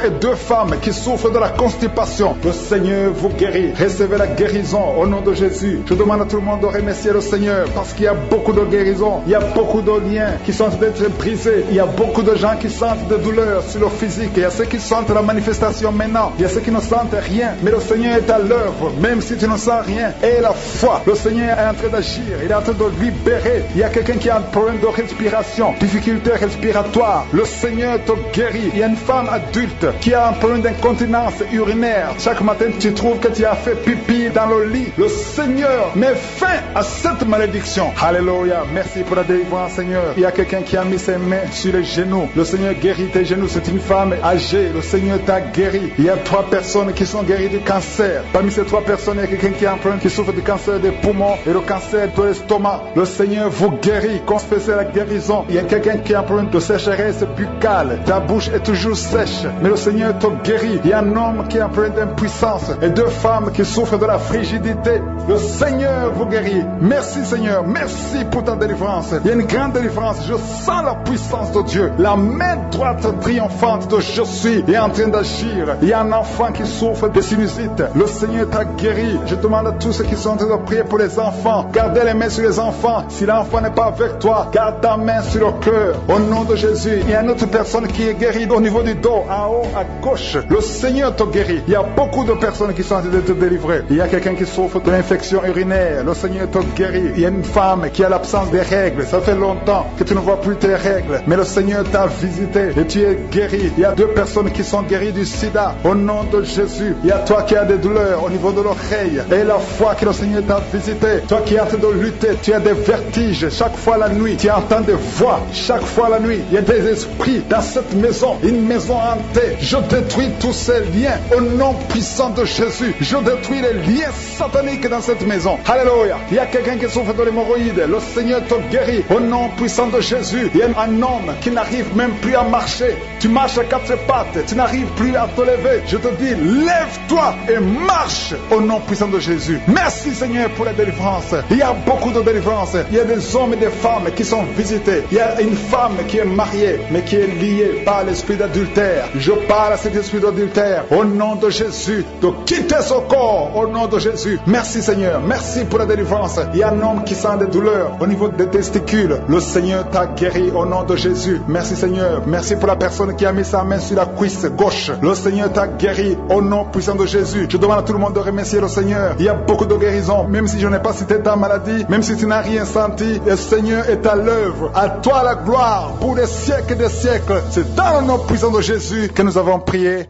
Speaker 1: et 2 femmes qui souffrent de la constipation. Le Seigneur vous guérit. Recevez la guérison au nom de Jésus. Je demande à tout le monde de remercier le Seigneur parce qu'il y a beaucoup de guérisons, il y a beaucoup de liens qui sont d'être brisés, il y a beaucoup de gens qui sentent des douleurs sur le physique, il y a ceux qui sentent la manifestation maintenant, il y a ceux qui ne sentent rien, mais le Seigneur est à l'œuvre, même si tu ne sens rien. Et la foi, le Seigneur est en train d'agir, il est en train de libérer. Il y a quelqu'un qui a un problème de respiration, difficulté respiratoire, le Seigneur te guérit. Il y a une femme adulte qui a un problème d'incontinence urinaire. Chaque matin tu trouves que tu as fait pipi dans le lit. Le Seigneur met fin à cette malédiction. Alléluia, merci pour la délivrance Seigneur. Il y a quelqu'un qui a mis ses mains sur les genoux, le Seigneur guérit tes genoux. C'est une femme âgée, le Seigneur t'a guéri. Il y a 3 personnes qui sont guéries du cancer. Parmi ces 3 personnes, il y a quelqu'un qui a un problème, qui souffre du cancer des poumons et le cancer de l'estomac. Le Seigneur vous guérit, confessez la guérison. Il y a quelqu'un qui a un problème de sécheresse buccale, ta bouche est toujours sèche, mais le Seigneur te guérit. Il y a un homme qui a un problème d'impuissance et 2 femmes qui souffrent de la frigidité. Le Seigneur vous guérit. Merci Seigneur, merci pour ta délivrance. Il y a une grande délivrance, je sens la puissance de Dieu. La main droite triomphante de je suis est en train d'agir. Il y a un enfant qui souffre de sinusite, le Seigneur t'a guéri. Je demande à tous ceux qui sont en train de prier pour les enfants, gardez les mains sur les enfants. Si l'enfant n'est pas avec toi, garde ta main sur le cœur au nom de Jésus. Il y a une autre personne qui est guérie au niveau du dos, en haut à gauche, le Seigneur te guérit. Il y a beaucoup de personnes qui sont en train de te délivrer. Il y a quelqu'un qui souffre de l'infection urinaire, le Seigneur te guérit. Il y a une femme qui a l'absence des règles, ça fait longtemps que tu ne vois plus tes règles, mais le Seigneur t'a visité et tu es guéri. Il y a 2 personnes qui sont guéries du sida au nom de Jésus. Il y a toi qui as des douleurs au niveau de l'oreille et la foi que le Seigneur t'a visité. Toi qui es en train de lutter, tu as des vertiges chaque fois la nuit, tu entends des voix chaque fois la nuit. Il y a des esprits dans cette maison, une maison hantée. Je détruis tous ces liens au nom puissant de Jésus. Je détruis les liens sataniques dans cette maison. Alléluia. Il y a quelqu'un qui souffre de l'hémorroïde, le Seigneur te guérit au nom puissant de Jésus. Il y a un homme qui n'arrive même plus à marcher. Tu marches à 4 pattes, tu n'arrives plus à te lever. Je te dis, lève-toi et marche au nom puissant de Jésus. Merci Seigneur pour la délivrance. Il y a beaucoup de délivrance. Il y a des hommes et des femmes qui sont visités. Il y a une femme qui est mariée mais qui est liée par l'esprit d'adultère. Je parle à cet esprit d'adultère au nom de Jésus de quitter son corps au nom de Jésus. Merci Seigneur, merci pour la délivrance. Il y a un homme qui sent des douleurs au niveau des testicules. Le Seigneur t'a guéri au nom de Jésus. Merci Seigneur, merci pour la personne qui a mis sa main sur la cuisse gauche. Le Seigneur t'a guéri au nom puissant de Jésus. Je demande à tout le monde de remercier le Seigneur. Il y a beaucoup de guérisons, même si je n'ai pas cité ta maladie, même si tu n'as rien senti, le Seigneur est à l'œuvre. À toi la gloire pour les siècles et des siècles. C'est dans le nom puissant de Jésus que nous avons prié.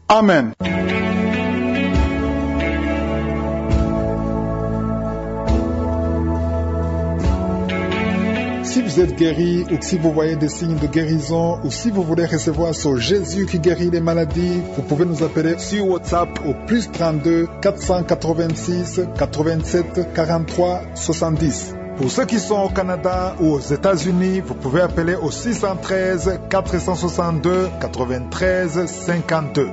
Speaker 1: Amen. Si vous êtes guéri ou si vous voyez des signes de guérison ou si vous voulez recevoir ce Jésus qui guérit les maladies, vous pouvez nous appeler sur WhatsApp au +32 486 87 43 70. Pour ceux qui sont au Canada ou aux États-Unis, vous pouvez appeler au 613 462 93 52.